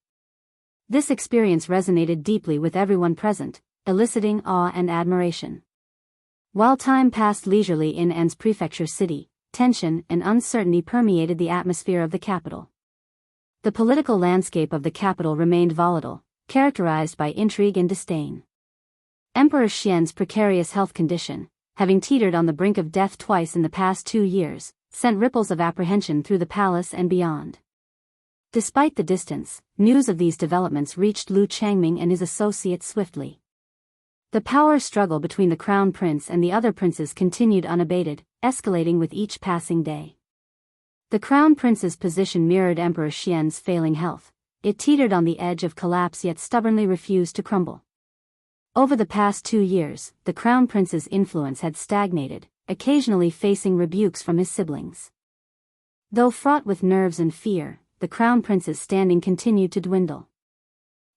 This experience resonated deeply with everyone present, eliciting awe and admiration. While time passed leisurely in An's prefecture city, tension and uncertainty permeated the atmosphere of the capital. The political landscape of the capital remained volatile, characterized by intrigue and disdain. Emperor Xian's precarious health condition, having teetered on the brink of death twice in the past 2 years, sent ripples of apprehension through the palace and beyond. Despite the distance, news of these developments reached Lu Changming and his associates swiftly. The power struggle between the crown prince and the other princes continued unabated, escalating with each passing day. The crown prince's position mirrored Emperor Xian's failing health. It teetered on the edge of collapse yet stubbornly refused to crumble. Over the past 2 years, the crown prince's influence had stagnated, occasionally facing rebukes from his siblings. Though fraught with nerves and fear, the crown prince's standing continued to dwindle.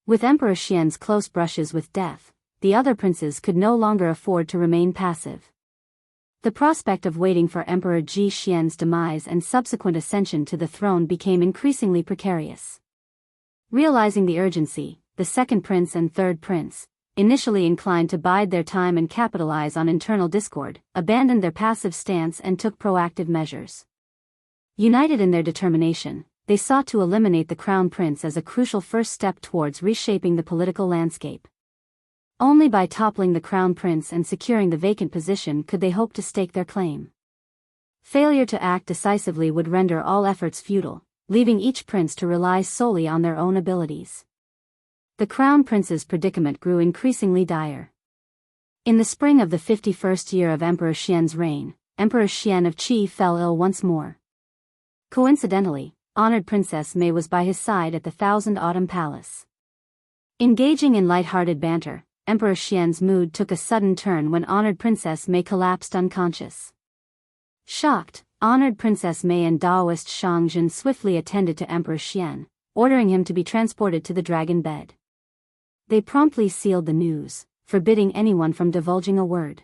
With Emperor Xian's close brushes with death, the other princes could no longer afford to remain passive. The prospect of waiting for Emperor Ji Xian's demise and subsequent ascension to the throne became increasingly precarious. Realizing the urgency, the second prince and third prince, initially inclined to bide their time and capitalize on internal discord, abandoned their passive stance and took proactive measures. United in their determination, they sought to eliminate the crown prince as a crucial first step towards reshaping the political landscape. Only by toppling the crown prince and securing the vacant position could they hope to stake their claim. Failure to act decisively would render all efforts futile, leaving each prince to rely solely on their own abilities. The crown prince's predicament grew increasingly dire. In the spring of the 51st year of Emperor Xian's reign, Emperor Xian of Qi fell ill once more. Coincidentally, honored Princess Mei was by his side at the Thousand Autumn Palace. Engaging in light-hearted banter, Emperor Xian's mood took a sudden turn when honored Princess Mei collapsed unconscious. Shocked, honored Princess Mei and Daoist Xianxia swiftly attended to Emperor Xian, ordering him to be transported to the dragon bed. They promptly sealed the news, forbidding anyone from divulging a word.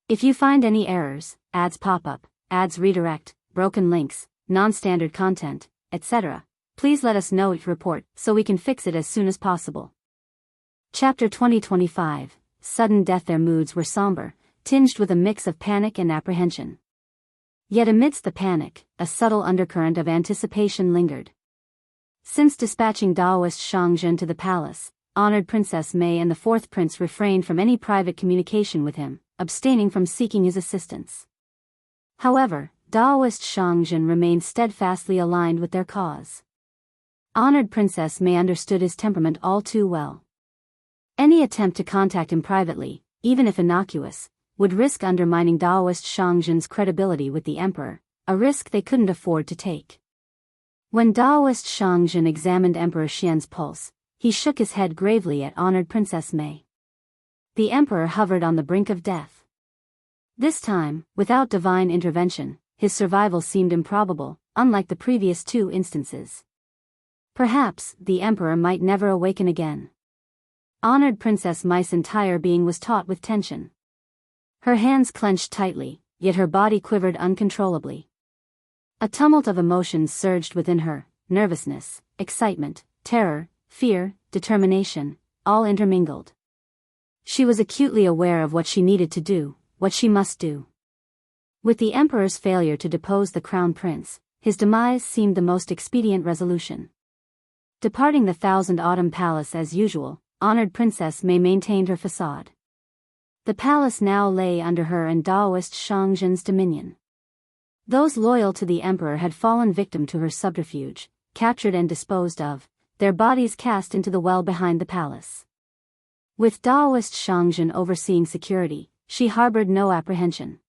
If you find any errors, ads pop up, ads redirect, broken links, non-standard content, etc., please let us know each report so we can fix it as soon as possible. Chapter 2025, Sudden Death. Their moods were somber, tinged with a mix of panic and apprehension. Yet amidst the panic, a subtle undercurrent of anticipation lingered. Since dispatching Daoist Xianxia to the palace, honored Princess Mei and the fourth prince refrained from any private communication with him, abstaining from seeking his assistance. However, Daoist Xianxia remained steadfastly aligned with their cause. Honored Princess Mei understood his temperament all too well. Any attempt to contact him privately, even if innocuous, would risk undermining Daoist Xianxia's credibility with the emperor, a risk they couldn't afford to take. When Daoist Xianxia examined Emperor Xian's pulse, he shook his head gravely at honored Princess Mei. The emperor hovered on the brink of death. This time, without divine intervention, his survival seemed improbable, unlike the previous two instances. Perhaps, the emperor might never awaken again. Honored Princess Mei's entire being was taut with tension. Her hands clenched tightly, yet her body quivered uncontrollably. A tumult of emotions surged within her, nervousness, excitement, terror, fear, determination, all intermingled. She was acutely aware of what she needed to do, what she must do. With the emperor's failure to depose the crown prince, his demise seemed the most expedient resolution. Departing the Thousand Autumn Palace as usual, honored Princess Mei maintained her facade. The palace now lay under her and Daoist Xianxia's dominion. Those loyal to the emperor had fallen victim to her subterfuge, captured and disposed of, their bodies cast into the well behind the palace. With Daoist Xianxia overseeing security, she harbored no apprehension.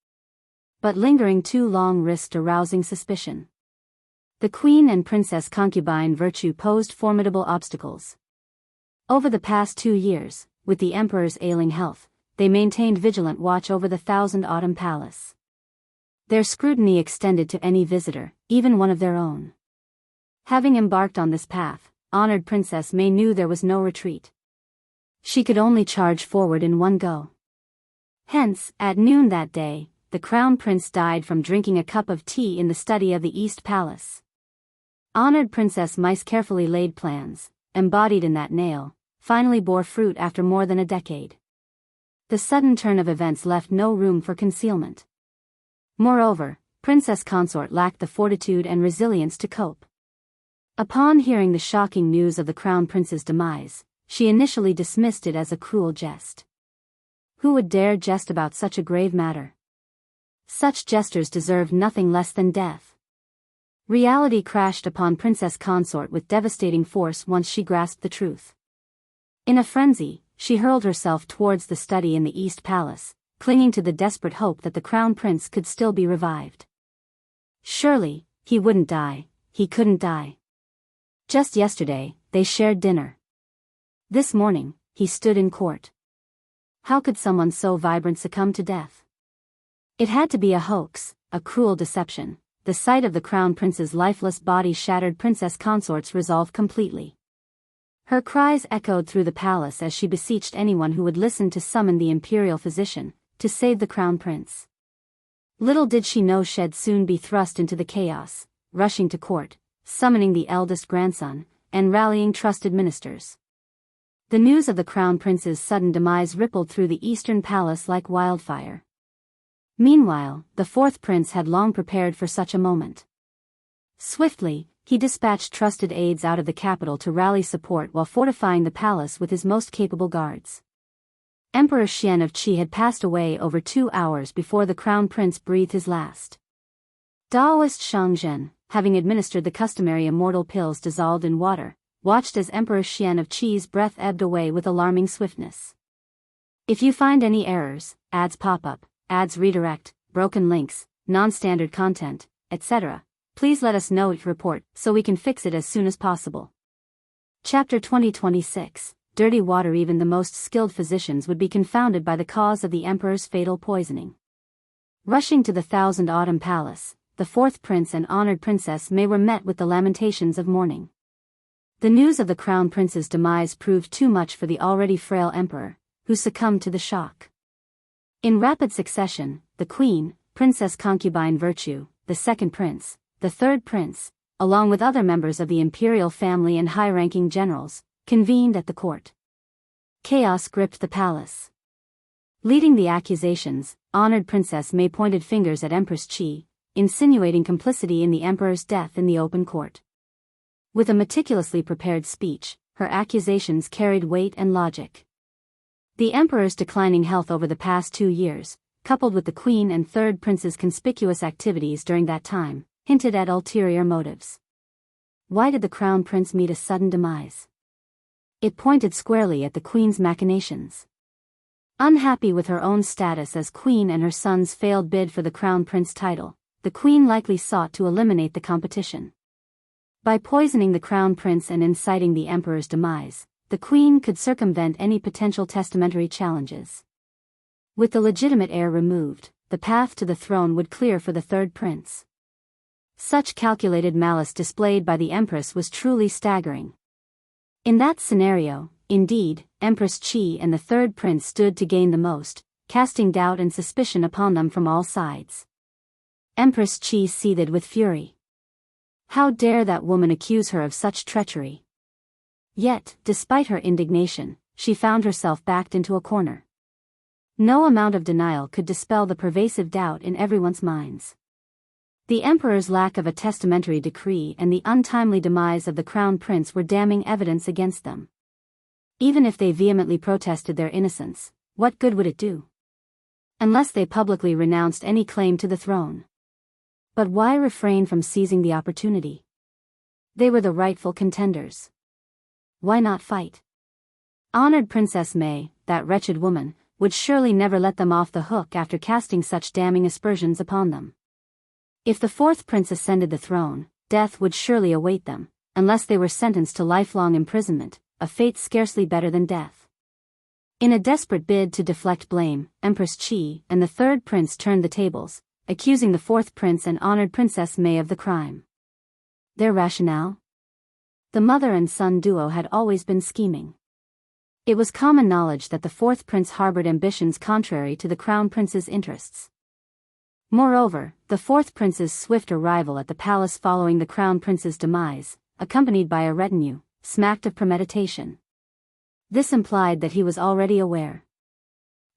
But lingering too long risked arousing suspicion. The queen and princess concubine virtue posed formidable obstacles. Over the past 2 years, with the emperor's ailing health, they maintained vigilant watch over the Thousand Autumn Palace. Their scrutiny extended to any visitor, even one of their own. Having embarked on this path, honored Princess Mei knew there was no retreat. She could only charge forward in one go. Hence, at noon that day, the crown prince died from drinking a cup of tea in the study of the East Palace. Honored Princess Mei's carefully laid plans, embodied in that nail, finally bore fruit after more than a decade. The sudden turn of events left no room for concealment. Moreover, Princess Consort lacked the fortitude and resilience to cope. Upon hearing the shocking news of the crown prince's demise, she initially dismissed it as a cruel jest. Who would dare jest about such a grave matter? Such jesters deserved nothing less than death. Reality crashed upon Princess Consort with devastating force once she grasped the truth. In a frenzy, she hurled herself towards the study in the East Palace, clinging to the desperate hope that the crown prince could still be revived. Surely, he wouldn't die, he couldn't die. Just yesterday, they shared dinner. This morning, he stood in court. How could someone so vibrant succumb to death? It had to be a hoax, a cruel deception, the sight of the crown prince's lifeless body shattered princess consort's resolve completely. Her cries echoed through the palace as she beseeched anyone who would listen to summon the imperial physician, to save the crown prince. Little did she know she'd soon be thrust into the chaos, rushing to court, summoning the eldest grandson, and rallying trusted ministers. The news of the crown prince's sudden demise rippled through the eastern palace like wildfire. Meanwhile, the fourth prince had long prepared for such a moment. Swiftly, he dispatched trusted aides out of the capital to rally support while fortifying the palace with his most capable guards. Emperor Xian of Qi had passed away over 2 hours before the crown prince breathed his last. Daoist Xianxia, having administered the customary immortal pills dissolved in water, watched as Emperor Xian of Qi's breath ebbed away with alarming swiftness. If you find any errors, ads pop up, ads redirect, broken links, non-standard content, etc., please let us know your report so we can fix it as soon as possible. Chapter 2026, Dirty Water. Even the most skilled physicians would be confounded by the cause of the emperor's fatal poisoning. Rushing to the Thousand Autumn Palace, the fourth prince and honored princess Mei were met with the lamentations of mourning. The news of the crown prince's demise proved too much for the already frail emperor, who succumbed to the shock. In rapid succession, the queen, Princess Concubine Virtue, the second prince, the third prince, along with other members of the imperial family and high-ranking generals, convened at the court. Chaos gripped the palace. Leading the accusations, honored Princess Mei pointed fingers at Empress Qi, insinuating complicity in the emperor's death in the open court. With a meticulously prepared speech, her accusations carried weight and logic. The emperor's declining health over the past 2 years, coupled with the queen and third prince's conspicuous activities during that time, hinted at ulterior motives. Why did the crown prince meet a sudden demise? It pointed squarely at the queen's machinations. Unhappy with her own status as queen and her son's failed bid for the crown prince title, the queen likely sought to eliminate the competition. By poisoning the crown prince and inciting the emperor's demise, the queen could circumvent any potential testamentary challenges. With the legitimate heir removed, the path to the throne would clear for the third prince. Such calculated malice displayed by the empress was truly staggering. In that scenario, indeed, Empress Qi and the third prince stood to gain the most, casting doubt and suspicion upon them from all sides. Empress Qi seethed with fury. How dare that woman accuse her of such treachery? Yet, despite her indignation, she found herself backed into a corner. No amount of denial could dispel the pervasive doubt in everyone's minds. The emperor's lack of a testamentary decree and the untimely demise of the crown prince were damning evidence against them. Even if they vehemently protested their innocence, what good would it do? Unless they publicly renounced any claim to the throne. But why refrain from seizing the opportunity? They were the rightful contenders. Why not fight? Honored Princess Mei, that wretched woman, would surely never let them off the hook after casting such damning aspersions upon them. If the fourth prince ascended the throne, death would surely await them, unless they were sentenced to lifelong imprisonment, a fate scarcely better than death. In a desperate bid to deflect blame, Empress Qi and the third prince turned the tables, accusing the fourth prince and honored Princess Mei of the crime. Their rationale? The mother and son duo had always been scheming. It was common knowledge that the fourth prince harbored ambitions contrary to the crown prince's interests. Moreover, the fourth prince's swift arrival at the palace following the crown prince's demise, accompanied by a retinue, smacked of premeditation. This implied that he was already aware.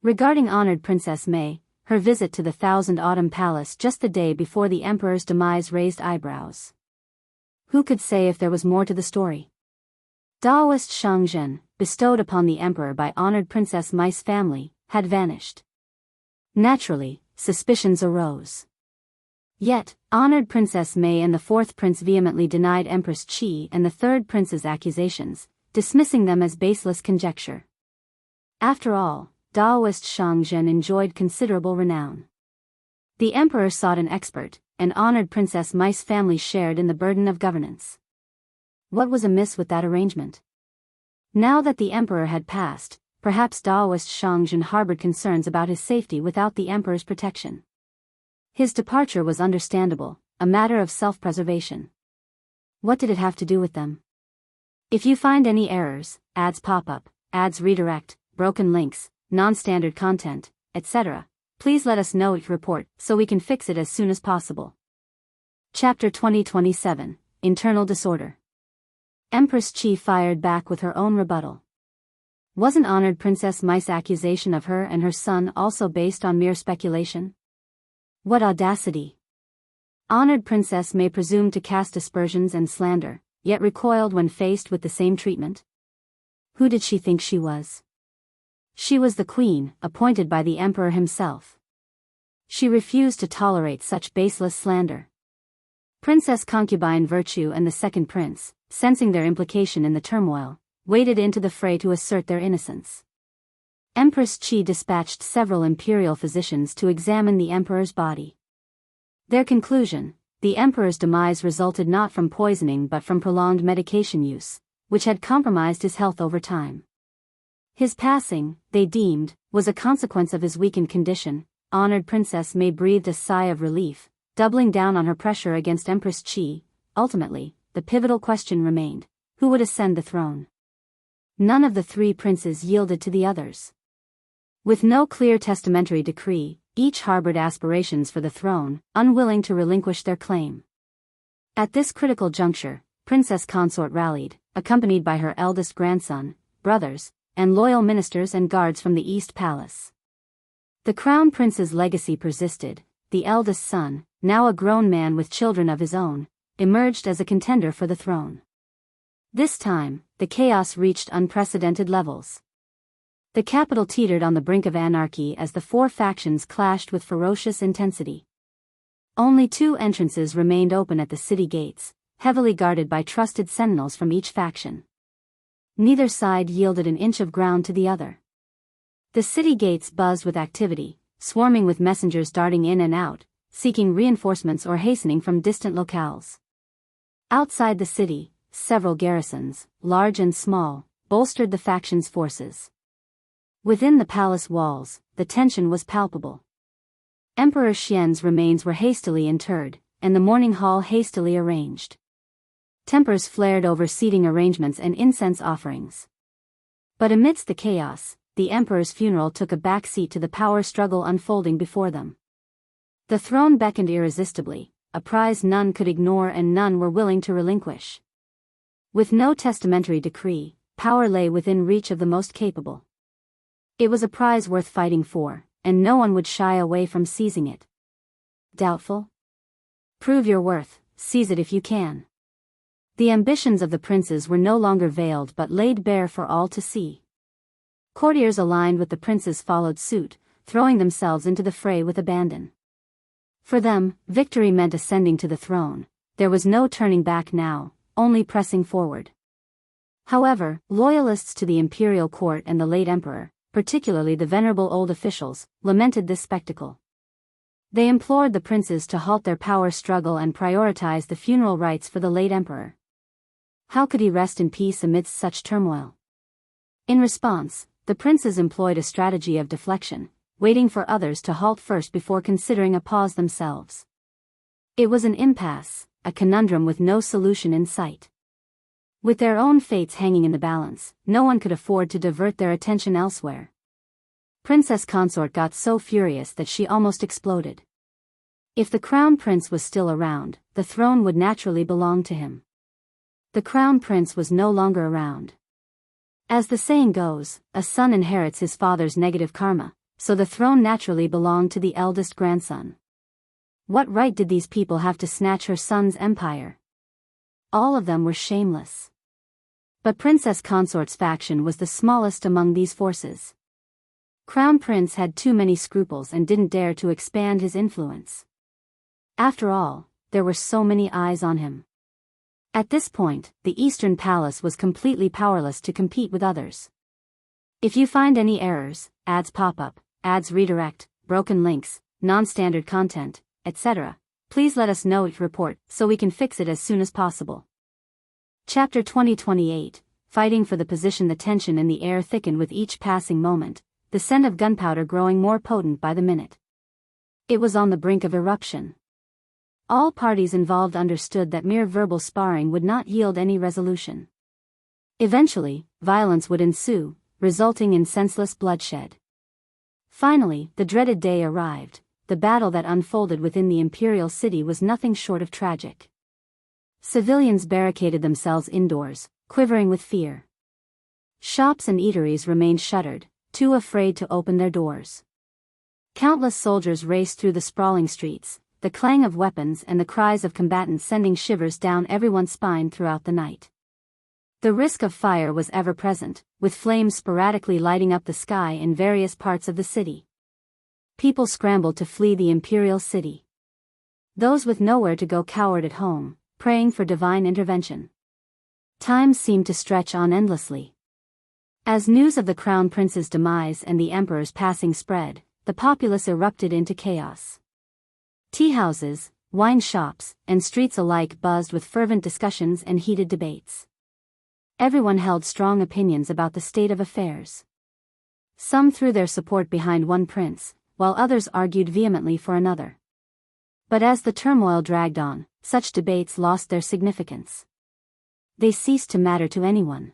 Regarding honored Princess Mei, her visit to the Thousand Autumn Palace just the day before the emperor's demise raised eyebrows. Who could say if there was more to the story? Daoist Xianxia, bestowed upon the emperor by honored Princess Mei's family, had vanished. Naturally, suspicions arose. Yet, honored Princess Mei and the fourth prince vehemently denied Empress Qi and the third prince's accusations, dismissing them as baseless conjecture. After all, Daoist Xianxia enjoyed considerable renown. The emperor sought an expert, and honored Princess Mei's family shared in the burden of governance. What was amiss with that arrangement? Now that the emperor had passed, perhaps Daoist Xianxia harbored concerns about his safety without the emperor's protection. His departure was understandable, a matter of self-preservation. What did it have to do with them? If you find any errors, ads pop up, ads redirect, broken links, non-standard content, etc., please let us know each report so we can fix it as soon as possible. Chapter 2027, Internal Disorder. Empress Qi fired back with her own rebuttal. Wasn't Honored Princess Mai's accusation of her and her son also based on mere speculation? What audacity! Honored Princess Mai presumed to cast aspersions and slander, yet recoiled when faced with the same treatment. Who did she think she was? She was the queen, appointed by the emperor himself. She refused to tolerate such baseless slander. Princess Concubine Virtue and the second prince, sensing their implication in the turmoil, waded into the fray to assert their innocence. Empress Qi dispatched several imperial physicians to examine the emperor's body. Their conclusion: the emperor's demise resulted not from poisoning but from prolonged medication use, which had compromised his health over time. His passing, they deemed, was a consequence of his weakened condition. Honored Princess Mai breathed a sigh of relief, doubling down on her pressure against Empress Qi. Ultimately, the pivotal question remained: who would ascend the throne? None of the three princes yielded to the others. With no clear testamentary decree, each harbored aspirations for the throne, unwilling to relinquish their claim. At this critical juncture, Princess Consort rallied, accompanied by her eldest grandson, brothers, and loyal ministers and guards from the East Palace. The Crown Prince's legacy persisted. The eldest son, now a grown man with children of his own, emerged as a contender for the throne. This time, the chaos reached unprecedented levels. The capital teetered on the brink of anarchy as the four factions clashed with ferocious intensity. Only 2 entrances remained open at the city gates, heavily guarded by trusted sentinels from each faction. Neither side yielded an inch of ground to the other. The city gates buzzed with activity, swarming with messengers darting in and out, seeking reinforcements or hastening from distant locales. Outside the city, several garrisons, large and small, bolstered the factions' forces. Within the palace walls, the tension was palpable. Emperor Xian's remains were hastily interred, and the mourning hall hastily arranged. Tempers flared over seating arrangements and incense offerings. But amidst the chaos, the emperor's funeral took a back seat to the power struggle unfolding before them. The throne beckoned irresistibly, a prize none could ignore and none were willing to relinquish. With no testamentary decree, power lay within reach of the most capable. It was a prize worth fighting for, and no one would shy away from seizing it. Doubtful? Prove your worth, seize it if you can. The ambitions of the princes were no longer veiled but laid bare for all to see. Courtiers aligned with the princes followed suit, throwing themselves into the fray with abandon. For them, victory meant ascending to the throne. There was no turning back now, only pressing forward. However, loyalists to the imperial court and the late emperor, particularly the venerable old officials, lamented this spectacle. They implored the princes to halt their power struggle and prioritize the funeral rites for the late emperor. How could he rest in peace amidst such turmoil? In response, the princes employed a strategy of deflection, waiting for others to halt first before considering a pause themselves. It was an impasse, a conundrum with no solution in sight. With their own fates hanging in the balance, no one could afford to divert their attention elsewhere. Princess Consort got so furious that she almost exploded. If the crown prince was still around, the throne would naturally belong to him. The crown prince was no longer around. As the saying goes, a son inherits his father's negative karma, so the throne naturally belonged to the eldest grandson. What right did these people have to snatch her son's empire? All of them were shameless. But Princess Consort's faction was the smallest among these forces. Crown Prince had too many scruples and didn't dare to expand his influence. After all, there were so many eyes on him. At this point, the Eastern Palace was completely powerless to compete with others. If you find any errors, ads pop up, ads redirect, broken links, non-standard content, etc., please let us know each report so we can fix it as soon as possible. Chapter 2028, Fighting for the Position. The tension in the air thickened with each passing moment, the scent of gunpowder growing more potent by the minute. It was on the brink of eruption. All parties involved understood that mere verbal sparring would not yield any resolution. Eventually, violence would ensue, resulting in senseless bloodshed. Finally, the dreaded day arrived. The battle that unfolded within the imperial city was nothing short of tragic. Civilians barricaded themselves indoors, quivering with fear. Shops and eateries remained shuttered, too afraid to open their doors. Countless soldiers raced through the sprawling streets, the clang of weapons and the cries of combatants sending shivers down everyone's spine throughout the night. The risk of fire was ever present, with flames sporadically lighting up the sky in various parts of the city. People scrambled to flee the imperial city. Those with nowhere to go cowered at home, praying for divine intervention. Time seemed to stretch on endlessly. As news of the crown prince's demise and the emperor's passing spread, the populace erupted into chaos. Tea houses, wine shops, and streets alike buzzed with fervent discussions and heated debates. Everyone held strong opinions about the state of affairs. Some threw their support behind one prince, while others argued vehemently for another. But as the turmoil dragged on, such debates lost their significance. They ceased to matter to anyone.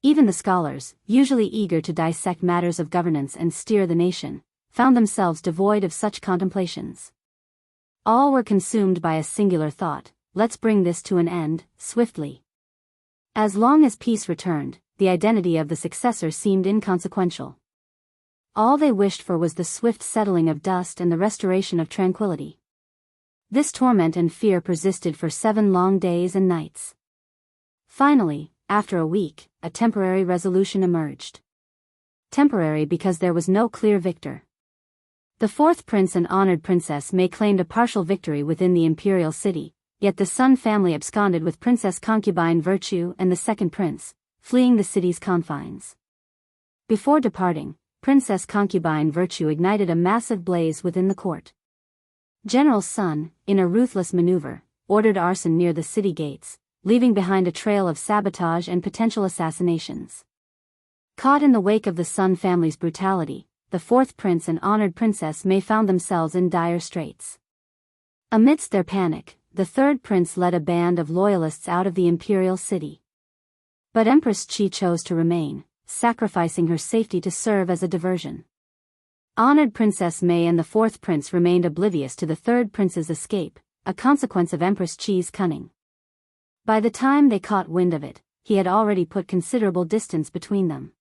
Even the scholars, usually eager to dissect matters of governance and steer the nation, found themselves devoid of such contemplations. All were consumed by a singular thought: let's bring this to an end, swiftly. As long as peace returned, the identity of the successor seemed inconsequential. All they wished for was the swift settling of dust and the restoration of tranquility. This torment and fear persisted for 7 long days and nights. Finally, after a week, a temporary resolution emerged. Temporary because there was no clear victor. The 4th prince and honored princess Mei claimed a partial victory within the imperial city, yet the Sun family absconded with Princess Concubine Virtue and the 2nd prince, fleeing the city's confines. Before departing, Princess Concubine Virtue ignited a massive blaze within the court. General Sun, in a ruthless maneuver, ordered arson near the city gates, leaving behind a trail of sabotage and potential assassinations. Caught in the wake of the Sun family's brutality, the 4th prince and honored princess Mei found themselves in dire straits. Amidst their panic, the 3rd prince led a band of loyalists out of the imperial city. But Empress Qi chose to remain, sacrificing her safety to serve as a diversion. Honored Princess Mei and the 4th prince remained oblivious to the 3rd prince's escape, a consequence of Empress Qi's cunning. By the time they caught wind of it, he had already put considerable distance between them.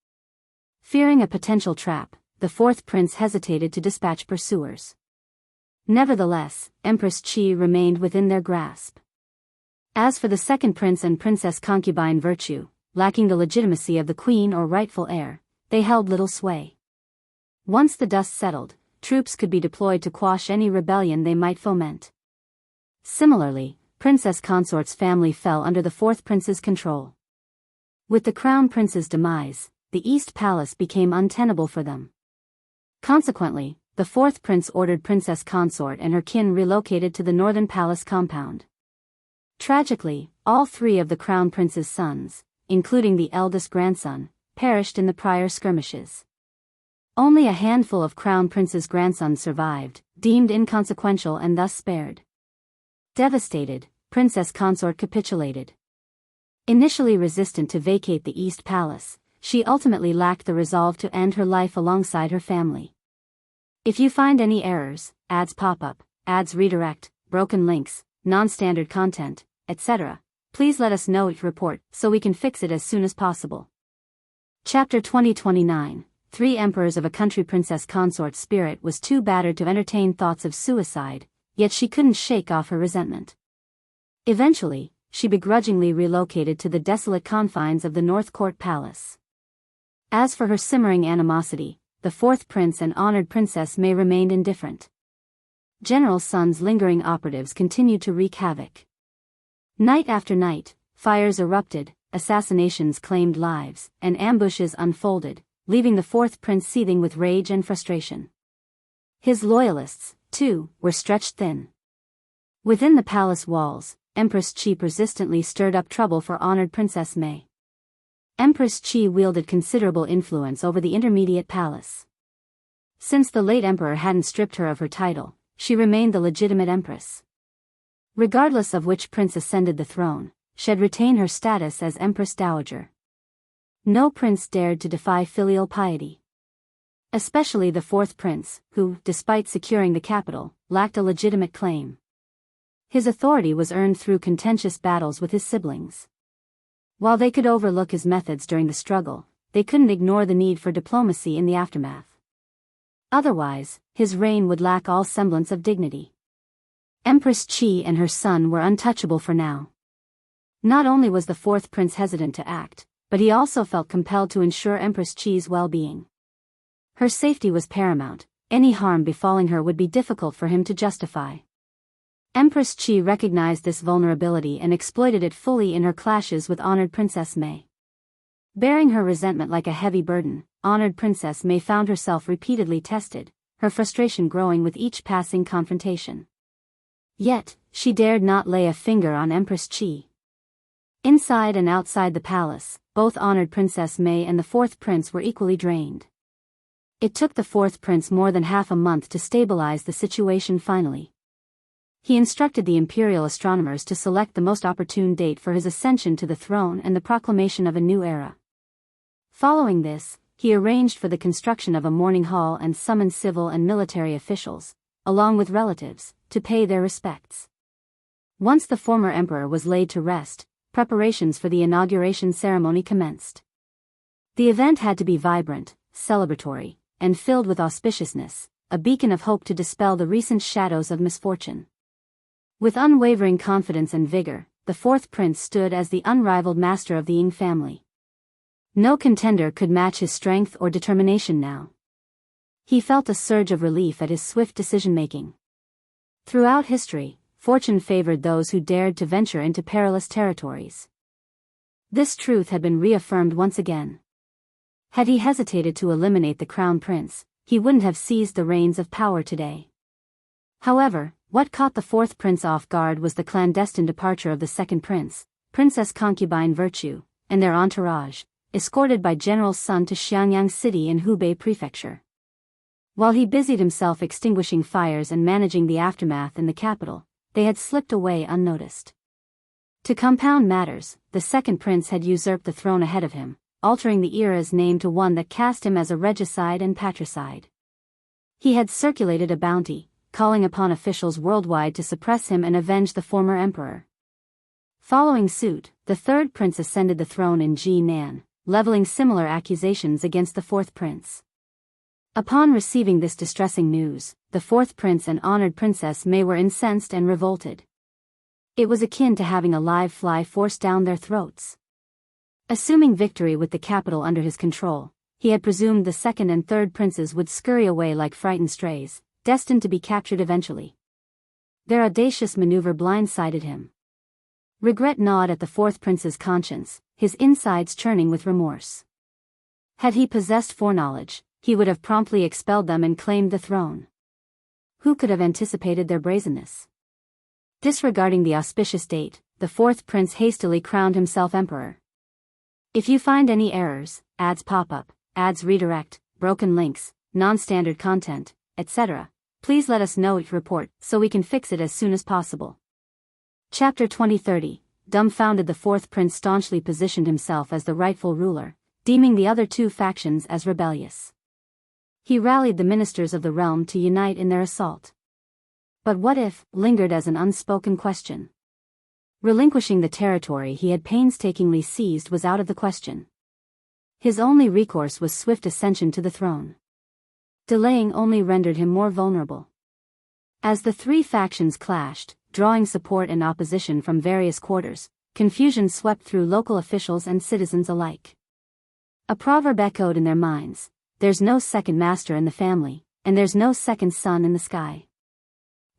Fearing a potential trap, the 4th prince hesitated to dispatch pursuers. Nevertheless, Empress Qi remained within their grasp. As for the 2nd prince and Princess Concubine Virtue, lacking the legitimacy of the queen or rightful heir, they held little sway. Once the dust settled, troops could be deployed to quash any rebellion they might foment. Similarly, Princess Consort's family fell under the 4th prince's control. With the crown prince's demise, the East Palace became untenable for them. Consequently, the 4th prince ordered Princess Consort and her kin relocated to the Northern Palace compound. Tragically, all 3 of the crown prince's sons, including the eldest grandson, perished in the prior skirmishes. Only a handful of crown prince's grandsons survived, deemed inconsequential and thus spared. Devastated, Princess Consort capitulated. Initially resistant to vacate the East Palace, she ultimately lacked the resolve to end her life alongside her family. If you find any errors, ads pop up, ads redirect, broken links, non-standard content, etc., please let us know each report so we can fix it as soon as possible. Chapter 2029, 3 Emperors of a Country. Princess Consort's spirit was too battered to entertain thoughts of suicide, yet she couldn't shake off her resentment. Eventually, she begrudgingly relocated to the desolate confines of the North Court Palace. As for her simmering animosity, the 4th prince and honored princess Mei remained indifferent. General Sun's lingering operatives continued to wreak havoc. Night after night, fires erupted, assassinations claimed lives, and ambushes unfolded, leaving the 4th prince seething with rage and frustration. His loyalists, too, were stretched thin. Within the palace walls, Empress Qi persistently stirred up trouble for honored Princess Mei. Empress Qi wielded considerable influence over the intermediate palace. Since the late emperor hadn't stripped her of her title, she remained the legitimate empress. Regardless of which prince ascended the throne, she'd retain her status as Empress Dowager. No prince dared to defy filial piety. Especially the fourth prince, who, despite securing the capital, lacked a legitimate claim. His authority was earned through contentious battles with his siblings. While they could overlook his methods during the struggle, they couldn't ignore the need for diplomacy in the aftermath. Otherwise, his reign would lack all semblance of dignity. Empress Qi and her son were untouchable for now. Not only was the fourth prince hesitant to act, but he also felt compelled to ensure Empress Qi's well-being. Her safety was paramount. Any harm befalling her would be difficult for him to justify. Empress Qi recognized this vulnerability and exploited it fully in her clashes with honored Princess Mei. Bearing her resentment like a heavy burden, honored Princess Mei found herself repeatedly tested, her frustration growing with each passing confrontation. Yet, she dared not lay a finger on Empress Qi. Inside and outside the palace, both honored Princess Mei and the fourth prince were equally drained. It took the fourth prince more than half a month to stabilize the situation finally. He instructed the imperial astronomers to select the most opportune date for his ascension to the throne and the proclamation of a new era. Following this, he arranged for the construction of a mourning hall and summoned civil and military officials, along with relatives, to pay their respects. Once the former emperor was laid to rest, preparations for the inauguration ceremony commenced. The event had to be vibrant, celebratory, and filled with auspiciousness, a beacon of hope to dispel the recent shadows of misfortune. With unwavering confidence and vigor, the fourth prince stood as the unrivaled master of the Ying family. No contender could match his strength or determination now. He felt a surge of relief at his swift decision-making. Throughout history, fortune favored those who dared to venture into perilous territories. This truth had been reaffirmed once again. Had he hesitated to eliminate the crown prince, he wouldn't have seized the reins of power today. However, what caught the fourth prince off guard was the clandestine departure of the second prince, Princess Concubine Virtue, and their entourage, escorted by General Sun to Xiangyang City in Hubei Prefecture. While he busied himself extinguishing fires and managing the aftermath in the capital, they had slipped away unnoticed. To compound matters, the second prince had usurped the throne ahead of him, altering the era's name to one that cast him as a regicide and patricide. He had circulated a bounty, calling upon officials worldwide to suppress him and avenge the former emperor. Following suit, the third prince ascended the throne in Jinan, leveling similar accusations against the fourth prince. Upon receiving this distressing news, the fourth prince and honored Princess Mei were incensed and revolted. It was akin to having a live fly forced down their throats. Assuming victory with the capital under his control, he had presumed the second and third princes would scurry away like frightened strays, destined to be captured eventually. Their audacious maneuver blindsided him. Regret gnawed at the fourth prince's conscience, his insides churning with remorse. Had he possessed foreknowledge, he would have promptly expelled them and claimed the throne. Who could have anticipated their brazenness? Disregarding the auspicious date, the fourth prince hastily crowned himself emperor. If you find any errors, ads pop up, ads redirect, broken links, non-standard content, etc., please let us know each report so we can fix it as soon as possible. Chapter 2030, Dumbfounded. The fourth prince staunchly positioned himself as the rightful ruler, deeming the other two factions as rebellious. He rallied the ministers of the realm to unite in their assault. But what if, lingered as an unspoken question. Relinquishing the territory he had painstakingly seized was out of the question. His only recourse was swift ascension to the throne. Delaying only rendered him more vulnerable. As the three factions clashed, drawing support and opposition from various quarters, confusion swept through local officials and citizens alike. A proverb echoed in their minds: there's no second master in the family, and there's no second sun in the sky.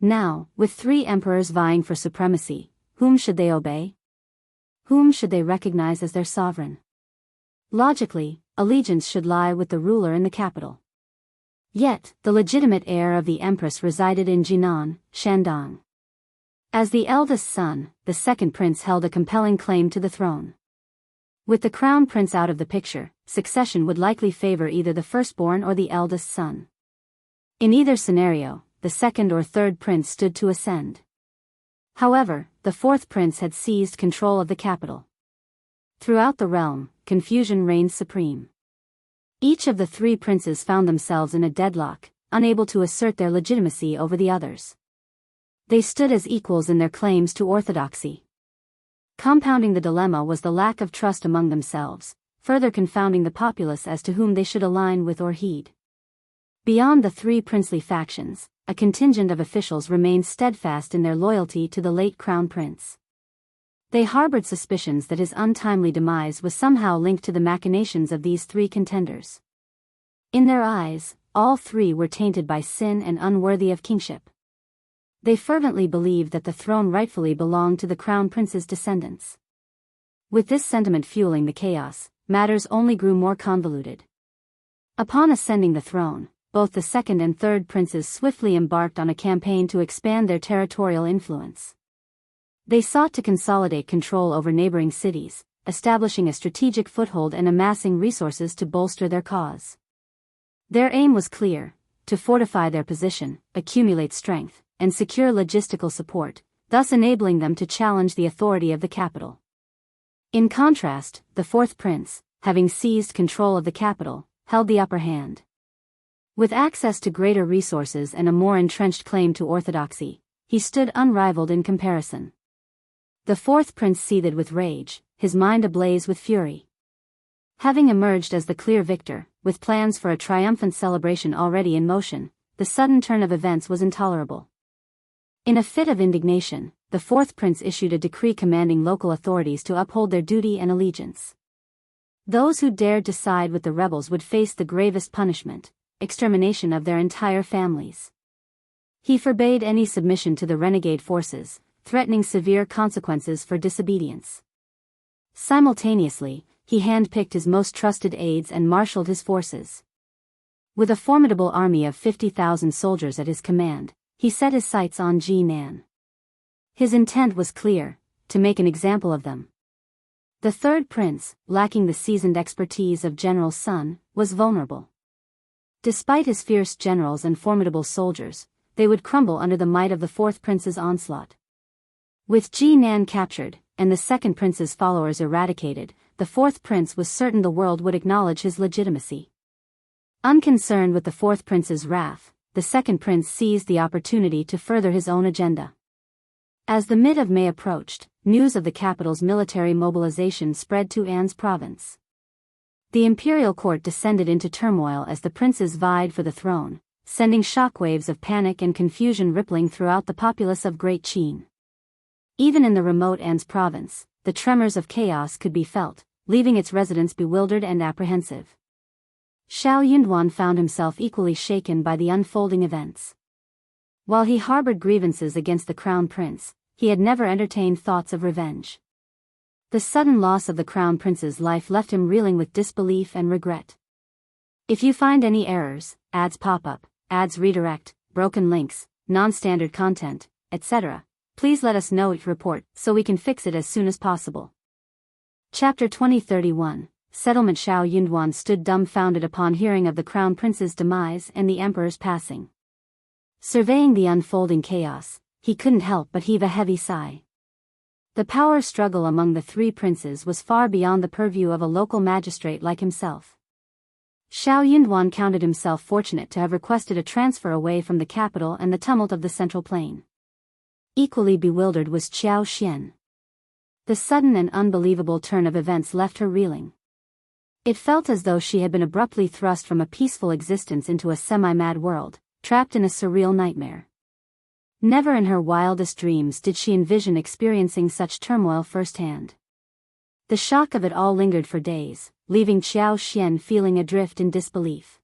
Now, with three emperors vying for supremacy, whom should they obey? Whom should they recognize as their sovereign? Logically, allegiance should lie with the ruler in the capital. Yet, the legitimate heir of the empress resided in Jinan, Shandong. As the eldest son, the second prince held a compelling claim to the throne. With the crown prince out of the picture, succession would likely favor either the firstborn or the eldest son. In either scenario, the second or third prince stood to ascend. However, the fourth prince had seized control of the capital. Throughout the realm, confusion reigned supreme. Each of the three princes found themselves in a deadlock, unable to assert their legitimacy over the others. They stood as equals in their claims to orthodoxy. Compounding the dilemma was the lack of trust among themselves, further confounding the populace as to whom they should align with or heed. Beyond the three princely factions, a contingent of officials remained steadfast in their loyalty to the late crown prince. They harbored suspicions that his untimely demise was somehow linked to the machinations of these three contenders. In their eyes, all three were tainted by sin and unworthy of kingship. They fervently believed that the throne rightfully belonged to the crown prince's descendants. With this sentiment fueling the chaos, matters only grew more convoluted. Upon ascending the throne, both the second and third princes swiftly embarked on a campaign to expand their territorial influence. They sought to consolidate control over neighboring cities, establishing a strategic foothold and amassing resources to bolster their cause. Their aim was clear: to fortify their position, accumulate strength, and secure logistical support, thus enabling them to challenge the authority of the capital. In contrast, the fourth prince, having seized control of the capital, held the upper hand. With access to greater resources and a more entrenched claim to orthodoxy, he stood unrivaled in comparison. The fourth prince seethed with rage, his mind ablaze with fury. Having emerged as the clear victor, with plans for a triumphant celebration already in motion, the sudden turn of events was intolerable. In a fit of indignation, the fourth prince issued a decree commanding local authorities to uphold their duty and allegiance. Those who dared to side with the rebels would face the gravest punishment: extermination of their entire families. He forbade any submission to the renegade forces, threatening severe consequences for disobedience. Simultaneously, he handpicked his most trusted aides and marshaled his forces. With a formidable army of 50,000 soldiers at his command, he set his sights on Jinan. His intent was clear: to make an example of them. The third prince, lacking the seasoned expertise of General Sun, was vulnerable. Despite his fierce generals and formidable soldiers, they would crumble under the might of the fourth prince's onslaught. With Jinan captured, and the second prince's followers eradicated, the fourth prince was certain the world would acknowledge his legitimacy. Unconcerned with the fourth prince's wrath, the second prince seized the opportunity to further his own agenda. As the mid of May approached, news of the capital's military mobilization spread to An's province. The imperial court descended into turmoil as the princes vied for the throne, sending shockwaves of panic and confusion rippling throughout the populace of Great Qin. Even in the remote An's province, the tremors of chaos could be felt, leaving its residents bewildered and apprehensive. Xiao Yunduan found himself equally shaken by the unfolding events. While he harbored grievances against the crown prince, he had never entertained thoughts of revenge. The sudden loss of the crown prince's life left him reeling with disbelief and regret. If you find any errors, ads pop up, ads redirect, broken links, non-standard content, etc., please let us know at report so we can fix it as soon as possible. Chapter 2031. Settlement. Xiao Yunduan stood dumbfounded upon hearing of the crown prince's demise and the emperor's passing. Surveying the unfolding chaos, he couldn't help but heave a heavy sigh. The power struggle among the three princes was far beyond the purview of a local magistrate like himself. Xiao Yunduan counted himself fortunate to have requested a transfer away from the capital and the tumult of the central plain. Equally bewildered was Qiao. The sudden and unbelievable turn of events left her reeling. It felt as though she had been abruptly thrust from a peaceful existence into a semi-mad world, trapped in a surreal nightmare. Never in her wildest dreams did she envision experiencing such turmoil firsthand. The shock of it all lingered for days, leaving Qiao feeling adrift in disbelief.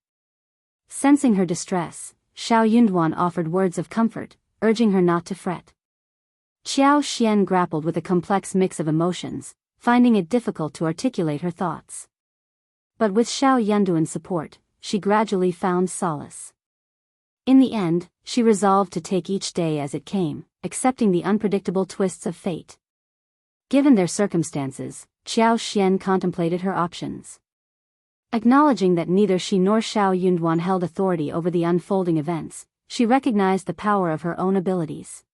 Sensing her distress, Xiao Yunduan offered words of comfort, urging her not to fret. Qiao grappled with a complex mix of emotions, finding it difficult to articulate her thoughts. But with Xiao Yunduan's support, she gradually found solace. In the end, she resolved to take each day as it came, accepting the unpredictable twists of fate. Given their circumstances, Qiao contemplated her options. Acknowledging that neither she nor Xiao Yunduan held authority over the unfolding events, she recognized the power of her own abilities.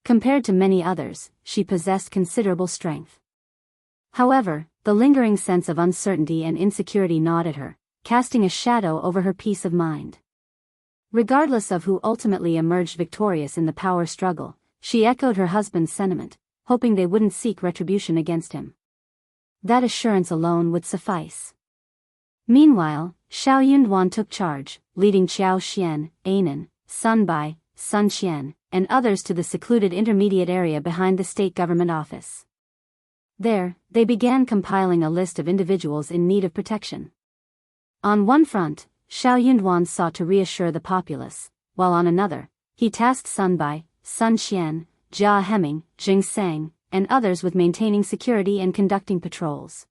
Compared to many others, she possessed considerable strength. However, the lingering sense of uncertainty and insecurity gnawed at her, casting a shadow over her peace of mind. Regardless of who ultimately emerged victorious in the power struggle, she echoed her husband's sentiment, hoping they wouldn't seek retribution against him. That assurance alone would suffice. Meanwhile, Xianxia took charge, leading Qiao Xian, Anan, Sun Bai, Sun Qian, and others to the secluded intermediate area behind the state government office. There, they began compiling a list of individuals in need of protection. On one front, Xianxia sought to reassure the populace, while on another, he tasked Sun Bai, Sun Qian, Jia Hemming, Jingsang, and others with maintaining security and conducting patrols.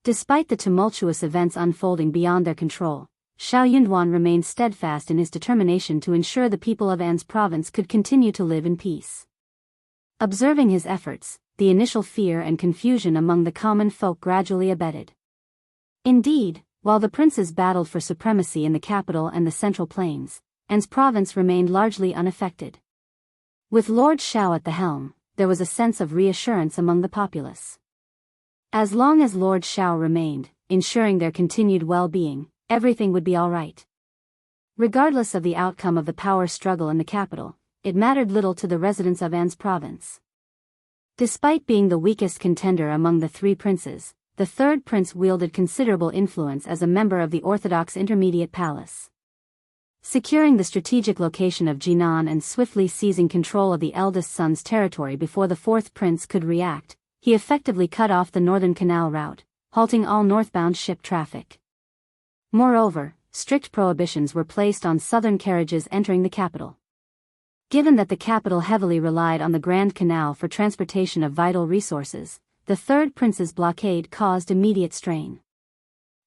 Despite the tumultuous events unfolding beyond their control, Xianxia remained steadfast in his determination to ensure the people of An's province could continue to live in peace. Observing his efforts, the initial fear and confusion among the common folk gradually abated. Indeed, while the princes battled for supremacy in the capital and the central plains, An's province remained largely unaffected. With Lord Qiao at the helm, there was a sense of reassurance among the populace. As long as Lord Qiao remained, ensuring their continued well-being, everything would be all right. Regardless of the outcome of the power struggle in the capital, it mattered little to the residents of An's province. Despite being the weakest contender among the three princes, the third prince wielded considerable influence as a member of the Orthodox Intermediate Palace. Securing the strategic location of Jinan and swiftly seizing control of the eldest son's territory before the fourth prince could react, he effectively cut off the northern canal route, halting all northbound ship traffic. Moreover, strict prohibitions were placed on southern carriages entering the capital. Given that the capital heavily relied on the Grand Canal for transportation of vital resources, the third prince's blockade caused immediate strain.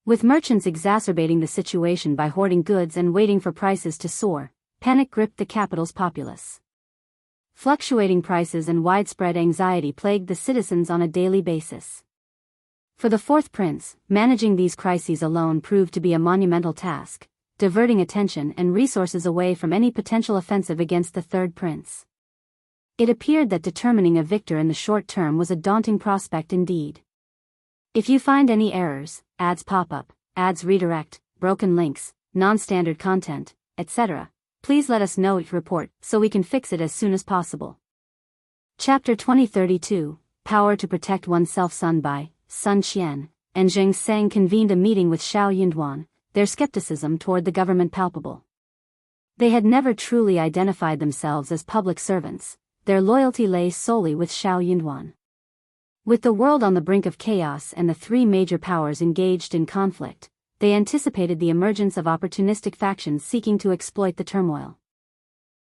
With merchants exacerbating the situation by hoarding goods and waiting for prices to soar, panic gripped the capital's populace. Fluctuating prices and widespread anxiety plagued the citizens on a daily basis. For the fourth prince, managing these crises alone proved to be a monumental task, diverting attention and resources away from any potential offensive against the third prince. It appeared that determining a victor in the short term was a daunting prospect indeed. If you find any errors, ads pop up, ads redirect, broken links, non-standard content, etc., please let us know each report so we can fix it as soon as possible. Chapter 2032, Power to Protect Oneself. Sun Bai, Sun Qian, and Jingsang convened a meeting with Xianxia, their skepticism toward the government palpable. They had never truly identified themselves as public servants, their loyalty lay solely with Xianxia. With the world on the brink of chaos and the three major powers engaged in conflict, they anticipated the emergence of opportunistic factions seeking to exploit the turmoil.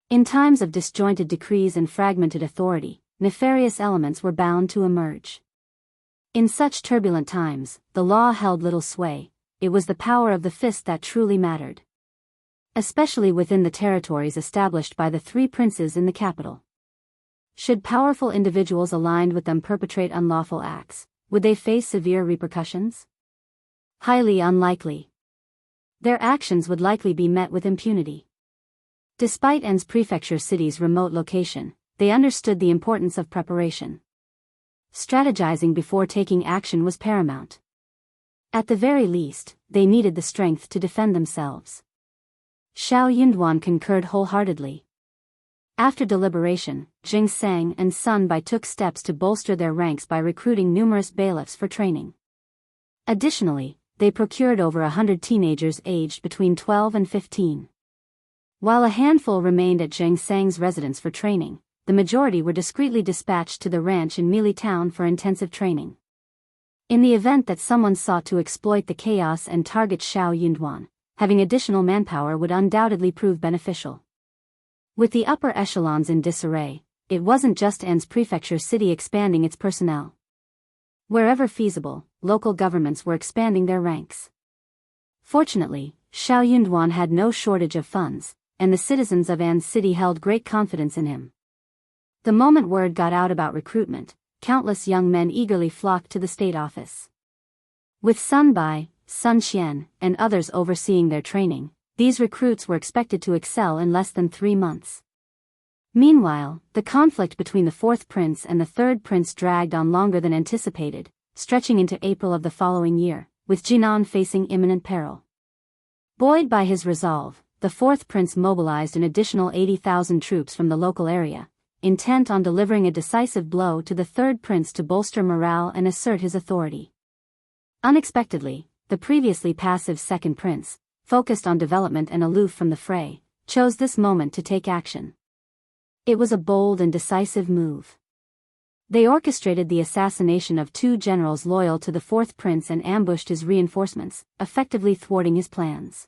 In times of disjointed decrees and fragmented authority, nefarious elements were bound to emerge. In such turbulent times, the law held little sway, it was the power of the fist that truly mattered. Especially within the territories established by the three princes in the capital. Should powerful individuals aligned with them perpetrate unlawful acts, would they face severe repercussions? Highly unlikely. Their actions would likely be met with impunity. Despite An's prefecture city's remote location, they understood the importance of preparation. Strategizing before taking action was paramount. At the very least, they needed the strength to defend themselves. Xianxia concurred wholeheartedly. After deliberation, Jingsang and Sun Bai took steps to bolster their ranks by recruiting numerous bailiffs for training. Additionally, they procured over 100 teenagers aged between 12 and 15. While a handful remained at Jingsang's residence for training, the majority were discreetly dispatched to the ranch in Meili Town for intensive training. In the event that someone sought to exploit the chaos and target Xianxia, having additional manpower would undoubtedly prove beneficial. With the upper echelons in disarray, it wasn't just An's prefecture city expanding its personnel. Wherever feasible, local governments were expanding their ranks. Fortunately, Xianxia had no shortage of funds, and the citizens of An's city held great confidence in him. The moment word got out about recruitment, countless young men eagerly flocked to the state office. With Sun Bai, Sun Qian, and others overseeing their training, these recruits were expected to excel in less than 3 months. Meanwhile, the conflict between the fourth prince and the third prince dragged on longer than anticipated, stretching into April of the following year, with Jinan facing imminent peril. Buoyed by his resolve, the fourth prince mobilized an additional 80,000 troops from the local area, intent on delivering a decisive blow to the third prince to bolster morale and assert his authority. Unexpectedly, the previously passive second prince, focused on development and aloof from the fray, chose this moment to take action. It was a bold and decisive move. They orchestrated the assassination of two generals loyal to the fourth prince and ambushed his reinforcements, effectively thwarting his plans.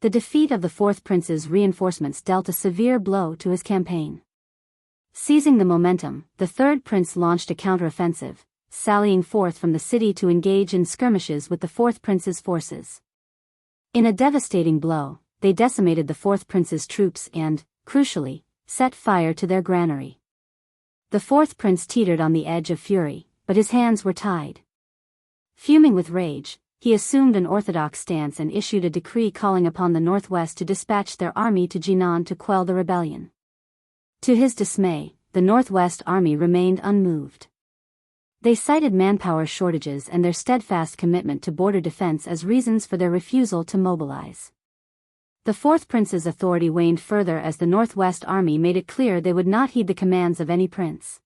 The defeat of the fourth prince's reinforcements dealt a severe blow to his campaign. Seizing the momentum, the third prince launched a counteroffensive, sallying forth from the city to engage in skirmishes with the fourth prince's forces. In a devastating blow, they decimated the fourth prince's troops and, crucially, set fire to their granary. The fourth prince teetered on the edge of fury, but his hands were tied. Fuming with rage, he assumed an orthodox stance and issued a decree calling upon the Northwest to dispatch their army to Jinan to quell the rebellion. To his dismay, the Northwest army remained unmoved. They cited manpower shortages and their steadfast commitment to border defense as reasons for their refusal to mobilize. The fourth prince's authority waned further as the Northwest army made it clear they would not heed the commands of any prince.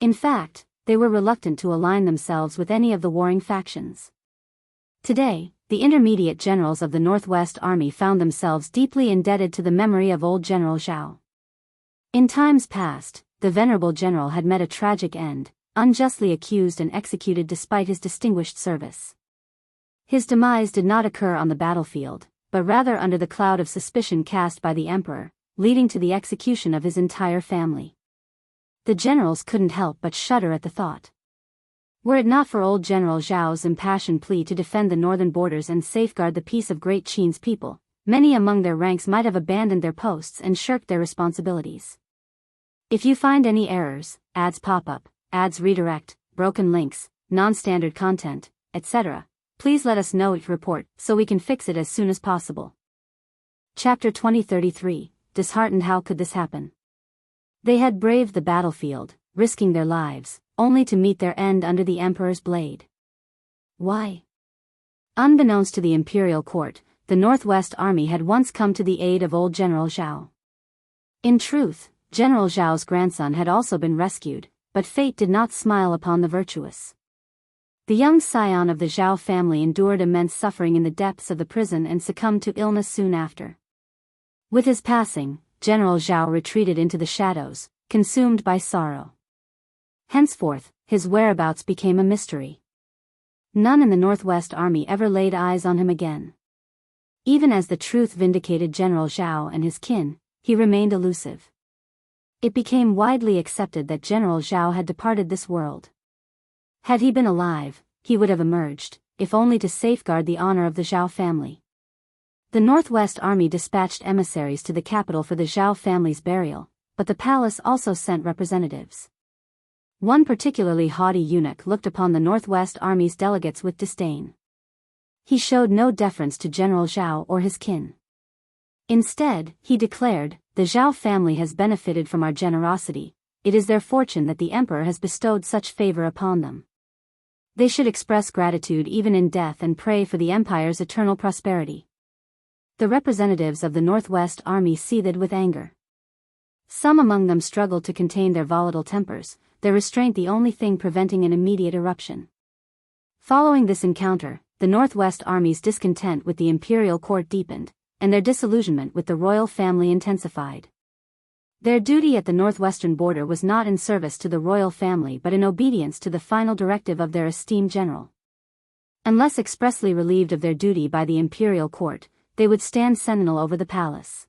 In fact, they were reluctant to align themselves with any of the warring factions. Today, the intermediate generals of the Northwest army found themselves deeply indebted to the memory of old General Qiao. In times past, the venerable general had met a tragic end, unjustly accused and executed despite his distinguished service. His demise did not occur on the battlefield, but rather under the cloud of suspicion cast by the emperor, leading to the execution of his entire family. The generals couldn't help but shudder at the thought. Were it not for old General Zhao's impassioned plea to defend the northern borders and safeguard the peace of Great Qin's people, many among their ranks might have abandoned their posts and shirked their responsibilities. If you find any errors, ads pop up, ads redirect, broken links, non-standard content, etc., please let us know each report so we can fix it as soon as possible. Chapter 2033, Disheartened. How could this happen? They had braved the battlefield, risking their lives, only to meet their end under the emperor's blade. Why? Unbeknownst to the imperial court, the Northwest army had once come to the aid of old General Qiao. In truth, General Zhao's grandson had also been rescued, but fate did not smile upon the virtuous. The young scion of the Qiao family endured immense suffering in the depths of the prison and succumbed to illness soon after. With his passing, General Qiao retreated into the shadows, consumed by sorrow. Henceforth, his whereabouts became a mystery. None in the Northwest army ever laid eyes on him again. Even as the truth vindicated General Qiao and his kin, he remained elusive. It became widely accepted that General Qiao had departed this world. Had he been alive, he would have emerged, if only to safeguard the honor of the Qiao family. The Northwest army dispatched emissaries to the capital for the Qiao family's burial, but the palace also sent representatives. One particularly haughty eunuch looked upon the Northwest army's delegates with disdain. He showed no deference to General Qiao or his kin. Instead, he declared, "The Qiao family has benefited from our generosity. It is their fortune that the emperor has bestowed such favor upon them. They should express gratitude even in death and pray for the empire's eternal prosperity." The representatives of the Northwest army seethed with anger. Some among them struggled to contain their volatile tempers, their restraint the only thing preventing an immediate eruption. Following this encounter, the Northwest army's discontent with the imperial court deepened, and their disillusionment with the royal family intensified. Their duty at the northwestern border was not in service to the royal family but in obedience to the final directive of their esteemed general. Unless expressly relieved of their duty by the imperial court, they would stand sentinel over the palace.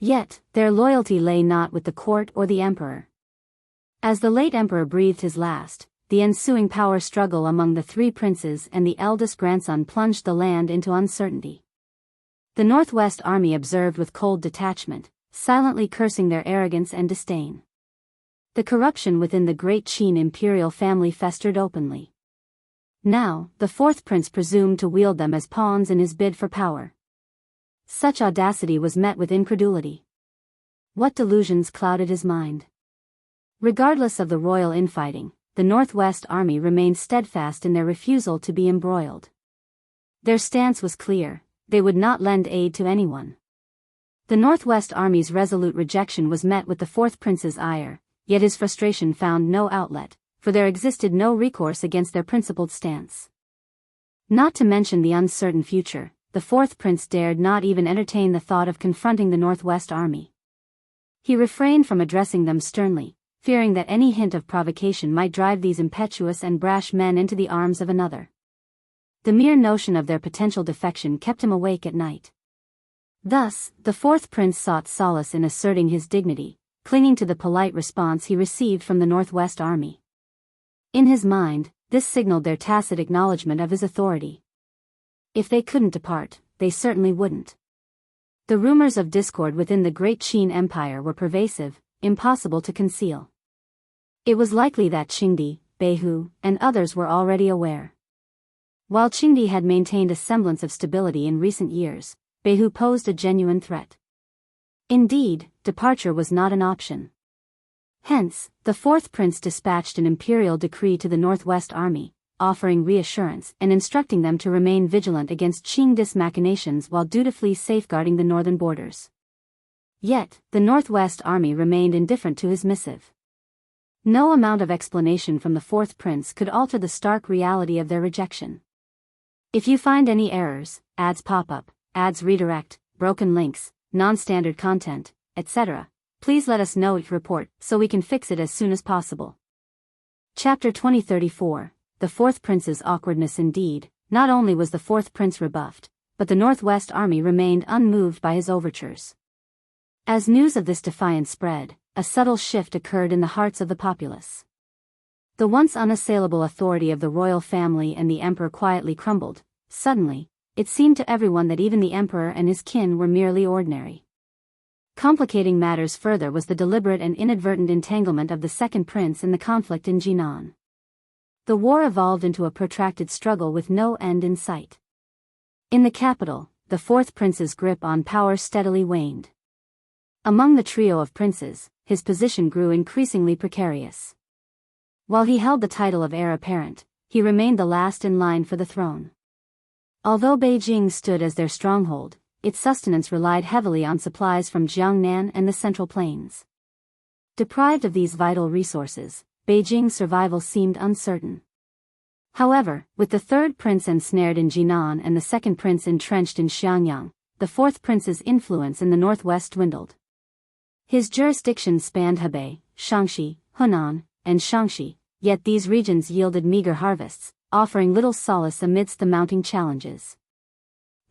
Yet, their loyalty lay not with the court or the emperor. As the late emperor breathed his last, the ensuing power struggle among the three princes and the eldest grandson plunged the land into uncertainty. The Northwest army observed with cold detachment, silently cursing their arrogance and disdain. The corruption within the Great Qin imperial family festered openly. Now, the fourth prince presumed to wield them as pawns in his bid for power. Such audacity was met with incredulity. What delusions clouded his mind? Regardless of the royal infighting, the Northwest Army remained steadfast in their refusal to be embroiled. Their stance was clear: they would not lend aid to anyone. The Northwest Army's resolute rejection was met with the fourth prince's ire, yet his frustration found no outlet, for there existed no recourse against their principled stance. Not to mention the uncertain future, the fourth prince dared not even entertain the thought of confronting the Northwest Army. He refrained from addressing them sternly, fearing that any hint of provocation might drive these impetuous and brash men into the arms of another. The mere notion of their potential defection kept him awake at night. Thus, the fourth prince sought solace in asserting his dignity, clinging to the polite response he received from the Northwest Army. In his mind, this signaled their tacit acknowledgement of his authority. If they couldn't depart, they certainly wouldn't. The rumors of discord within the great Qin Empire were pervasive, impossible to conceal. It was likely that Qingdi, Beihu, and others were already aware. While Qingdi had maintained a semblance of stability in recent years, Beihu posed a genuine threat. Indeed, departure was not an option. Hence, the fourth prince dispatched an imperial decree to the Northwest Army, offering reassurance and instructing them to remain vigilant against Qingdi's machinations while dutifully safeguarding the northern borders. Yet, the Northwest Army remained indifferent to his missive. No amount of explanation from the fourth prince could alter the stark reality of their rejection. If you find any errors, ads pop up, ads redirect, broken links, non-standard content, etc., please let us know each report so we can fix it as soon as possible. Chapter 2034, The Fourth Prince's Awkwardness. Indeed, not only was the fourth prince rebuffed, but the Northwest Army remained unmoved by his overtures. As news of this defiance spread, a subtle shift occurred in the hearts of the populace. The once unassailable authority of the royal family and the emperor quietly crumbled. Suddenly, it seemed to everyone that even the emperor and his kin were merely ordinary. Complicating matters further was the deliberate and inadvertent entanglement of the second prince in the conflict in Jinan. The war evolved into a protracted struggle with no end in sight. In the capital, the fourth prince's grip on power steadily waned. Among the trio of princes, his position grew increasingly precarious. While he held the title of heir apparent, he remained the last in line for the throne. Although Beijing stood as their stronghold, its sustenance relied heavily on supplies from Jiangnan and the Central Plains. Deprived of these vital resources, Beijing's survival seemed uncertain. However, with the third prince ensnared in Jinan and the second prince entrenched in Xianxia, the fourth prince's influence in the northwest dwindled. His jurisdiction spanned Hebei, Shaanxi, Hunan, and Xianxia, yet these regions yielded meager harvests, offering little solace amidst the mounting challenges.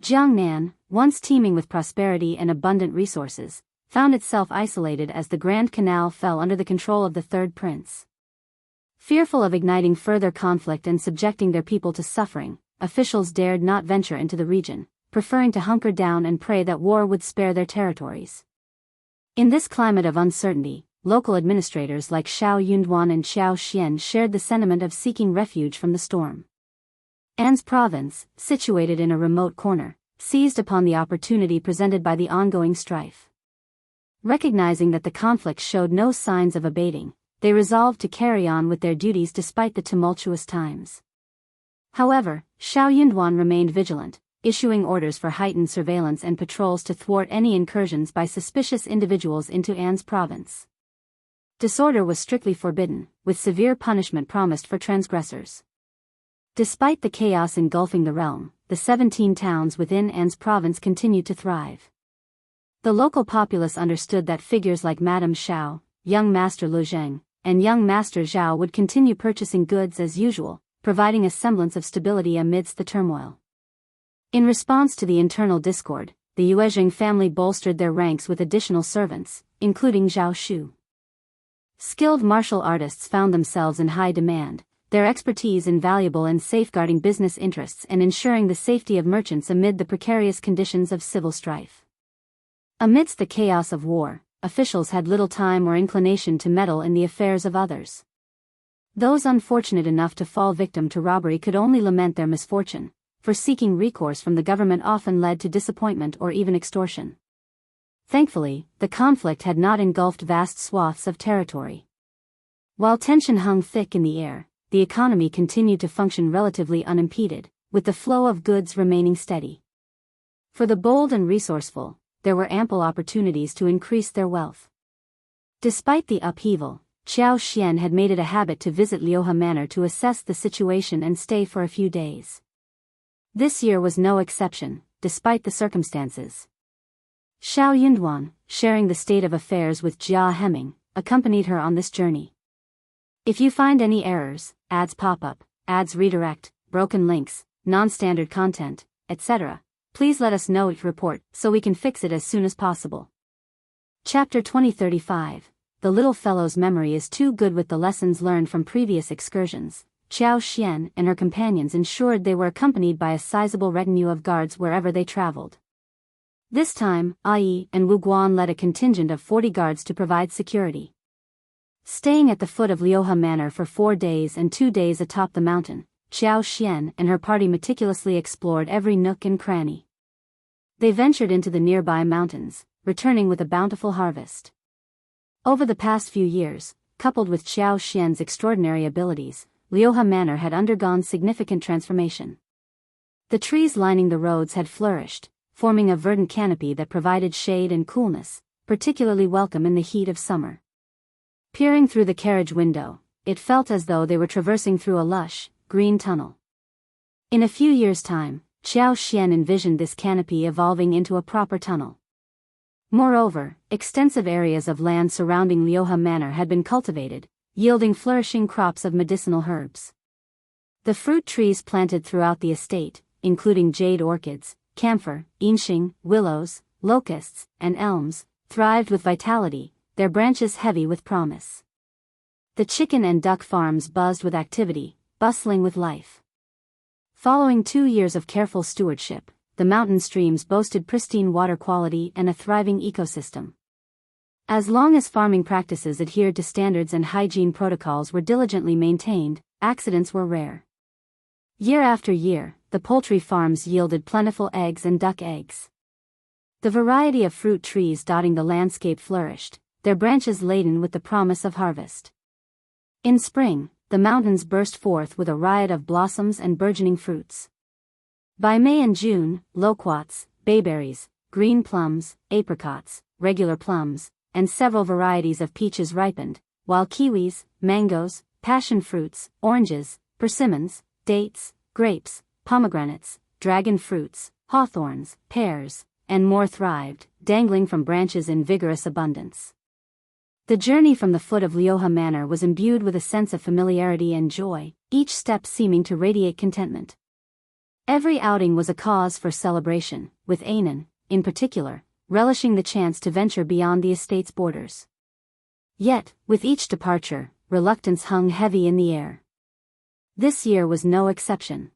Jiangnan, once teeming with prosperity and abundant resources, found itself isolated as the Grand Canal fell under the control of the third prince. Fearful of igniting further conflict and subjecting their people to suffering, officials dared not venture into the region, preferring to hunker down and pray that war would spare their territories. In this climate of uncertainty, local administrators like Xiao Yunduan and Qiao Xian shared the sentiment of seeking refuge from the storm. An's province, situated in a remote corner, seized upon the opportunity presented by the ongoing strife. Recognizing that the conflict showed no signs of abating, they resolved to carry on with their duties despite the tumultuous times. However, Xiao Yunduan remained vigilant, issuing orders for heightened surveillance and patrols to thwart any incursions by suspicious individuals into An's province. Disorder was strictly forbidden, with severe punishment promised for transgressors. Despite the chaos engulfing the realm, the 17 towns within An's province continued to thrive. The local populace understood that figures like Madame Xiao, young Master Lu Zheng, and young Master Zhao would continue purchasing goods as usual, providing a semblance of stability amidst the turmoil. In response to the internal discord, the Yuezheng family bolstered their ranks with additional servants, including Zhao Shu. Skilled martial artists found themselves in high demand, their expertise invaluable in safeguarding business interests and ensuring the safety of merchants amid the precarious conditions of civil strife. Amidst the chaos of war, officials had little time or inclination to meddle in the affairs of others. Those unfortunate enough to fall victim to robbery could only lament their misfortune, for seeking recourse from the government often led to disappointment or even extortion. Thankfully, the conflict had not engulfed vast swaths of territory. While tension hung thick in the air, the economy continued to function relatively unimpeded, with the flow of goods remaining steady. For the bold and resourceful, there were ample opportunities to increase their wealth. Despite the upheaval, Xianxia had made it a habit to visit Liuhe Manor to assess the situation and stay for a few days. This year was no exception, despite the circumstances. Xiao Yunduan, sharing the state of affairs with Jia Hemming, accompanied her on this journey. If you find any errors, ads pop up, ads redirect, broken links, non-standard content, etc., please let us know it report so we can fix it as soon as possible. Chapter 2035. The little fellow's memory is too good. With the lessons learned from previous excursions, Xianxia and her companions ensured they were accompanied by a sizable retinue of guards wherever they traveled. This time, Ai and Wu Guan led a contingent of 40 guards to provide security. Staying at the foot of Liuhe Manor for 4 days and 2 days atop the mountain, Xianxia and her party meticulously explored every nook and cranny. They ventured into the nearby mountains, returning with a bountiful harvest. Over the past few years, coupled with Xianxia's extraordinary abilities, Liuhe Manor had undergone significant transformation. The trees lining the roads had flourished, forming a verdant canopy that provided shade and coolness, particularly welcome in the heat of summer. Peering through the carriage window, it felt as though they were traversing through a lush, green tunnel. In a few years' time, Xianxia envisioned this canopy evolving into a proper tunnel. Moreover, extensive areas of land surrounding Liuhe Manor had been cultivated, yielding flourishing crops of medicinal herbs. The fruit trees planted throughout the estate, including jade orchids, camphor, yinxing, willows, locusts, and elms, thrived with vitality, their branches heavy with promise. The chicken and duck farms buzzed with activity, bustling with life. Following 2 years of careful stewardship, the mountain streams boasted pristine water quality and a thriving ecosystem. As long as farming practices adhered to standards and hygiene protocols were diligently maintained, accidents were rare. Year after year, the poultry farms yielded plentiful eggs and duck eggs. The variety of fruit trees dotting the landscape flourished, their branches laden with the promise of harvest. In spring, the mountains burst forth with a riot of blossoms and burgeoning fruits. By May and June, loquats, bayberries, green plums, apricots, regular plums, and several varieties of peaches ripened, while kiwis, mangoes, passion fruits, oranges, persimmons, dates, grapes, pomegranates, dragon fruits, hawthorns, pears, and more thrived, dangling from branches in vigorous abundance. The journey from the foot of Liuhe Manor was imbued with a sense of familiarity and joy, each step seeming to radiate contentment. Every outing was a cause for celebration, with Anan, in particular, relishing the chance to venture beyond the estate's borders. Yet, with each departure, reluctance hung heavy in the air. This year was no exception.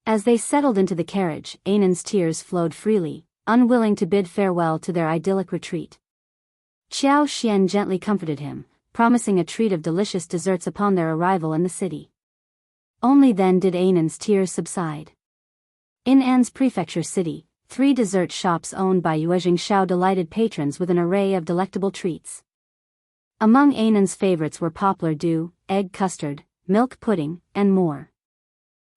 As they settled into the carriage, Anan's tears flowed freely, unwilling to bid farewell to their idyllic retreat. Xianxia gently comforted him, promising a treat of delicious desserts upon their arrival in the city. Only then did Anan's tears subside. In An's prefecture city, 3 dessert shops owned by Xiao delighted patrons with an array of delectable treats. Among Anan's favorites were poplar dew, egg custard, milk pudding, and more.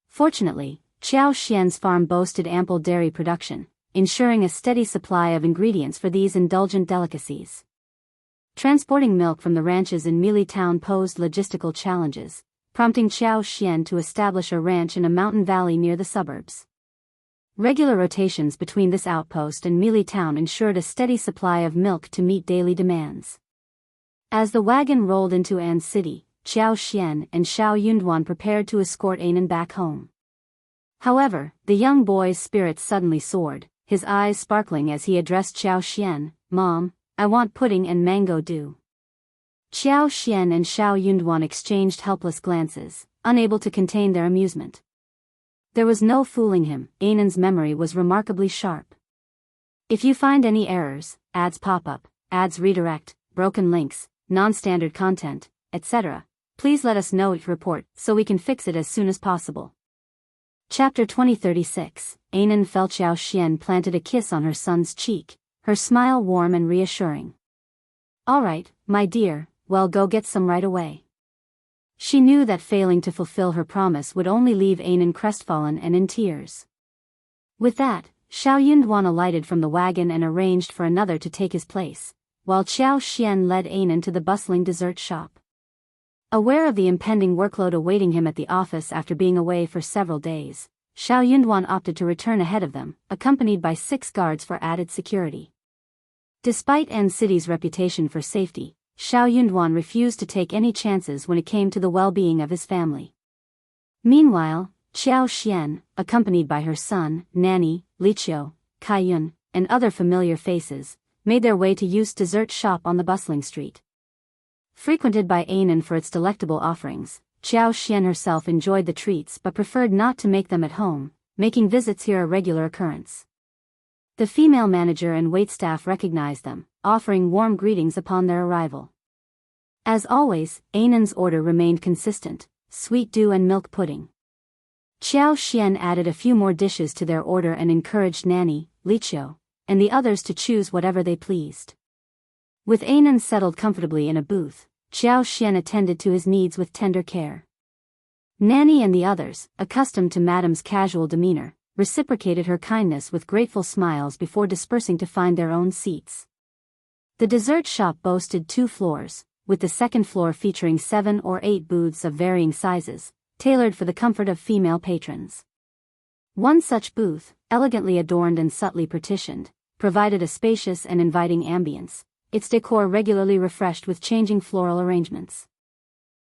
Fortunately, Xianxia's farm boasted ample dairy production, ensuring a steady supply of ingredients for these indulgent delicacies. Transporting milk from the ranches in Meili Town posed logistical challenges, prompting Xianxia to establish a ranch in a mountain valley near the suburbs. Regular rotations between this outpost and Meili Town ensured a steady supply of milk to meet daily demands. As the wagon rolled into An's city, Xianxia and Xiao Yunduan prepared to escort Anan back home. However, the young boy's spirits suddenly soared, his eyes sparkling as he addressed Xianxia, "Mom, I want pudding and mango dew." Xianxia and Xiao Yunduan exchanged helpless glances, unable to contain their amusement. There was no fooling him, Anan's memory was remarkably sharp. If you find any errors, ads pop up, ads redirect, broken links, non-standard content, etc., please let us know it report so we can fix it as soon as possible. Chapter 2036. Anan felt Xianxia planted a kiss on her son's cheek, her smile warm and reassuring. "All right, my dear, well, go get some right away." She knew that failing to fulfill her promise would only leave Anan crestfallen and in tears. With that, Xiao alighted from the wagon and arranged for another to take his place, while Xian led Anan to the bustling dessert shop. Aware of the impending workload awaiting him at the office after being away for several days, Xiao opted to return ahead of them, accompanied by 6 guards for added security. Despite An City's reputation for safety, Xiao refused to take any chances when it came to the well-being of his family. Meanwhile, Xian, accompanied by her son, nanny, Lixia, Kaiyun, and other familiar faces, made their way to Yu's dessert shop on the bustling street. Frequented by Anan for its delectable offerings, Xian herself enjoyed the treats but preferred not to make them at home, making visits here a regular occurrence. The female manager and waitstaff recognized them, offering warm greetings upon their arrival. As always, Anan's order remained consistent: sweet dew and milk pudding. Xian added a few more dishes to their order and encouraged Nanny, Lixia, and the others to choose whatever they pleased. With Anan settled comfortably in a booth, Xian attended to his needs with tender care. Nanny and the others, accustomed to Madame's casual demeanor, reciprocated her kindness with grateful smiles before dispersing to find their own seats. The dessert shop boasted 2 floors, with the second floor featuring 7 or 8 booths of varying sizes, tailored for the comfort of female patrons. One such booth, elegantly adorned and subtly partitioned, provided a spacious and inviting ambience, its decor regularly refreshed with changing floral arrangements.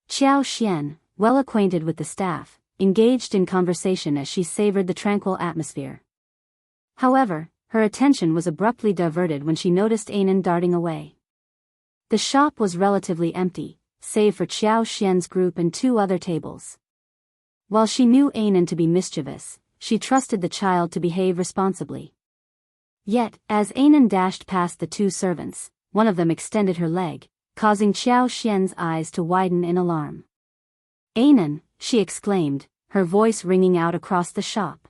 Xian, well acquainted with the staff, engaged in conversation as she savored the tranquil atmosphere. However, her attention was abruptly diverted when she noticed Anan darting away. The shop was relatively empty, save for Xian's group and 2 other tables. While she knew Anan to be mischievous, she trusted the child to behave responsibly. Yet, as Anan dashed past the 2 servants, one of them extended her leg, causing Xian's eyes to widen in alarm. "Anan," she exclaimed, her voice ringing out across the shop.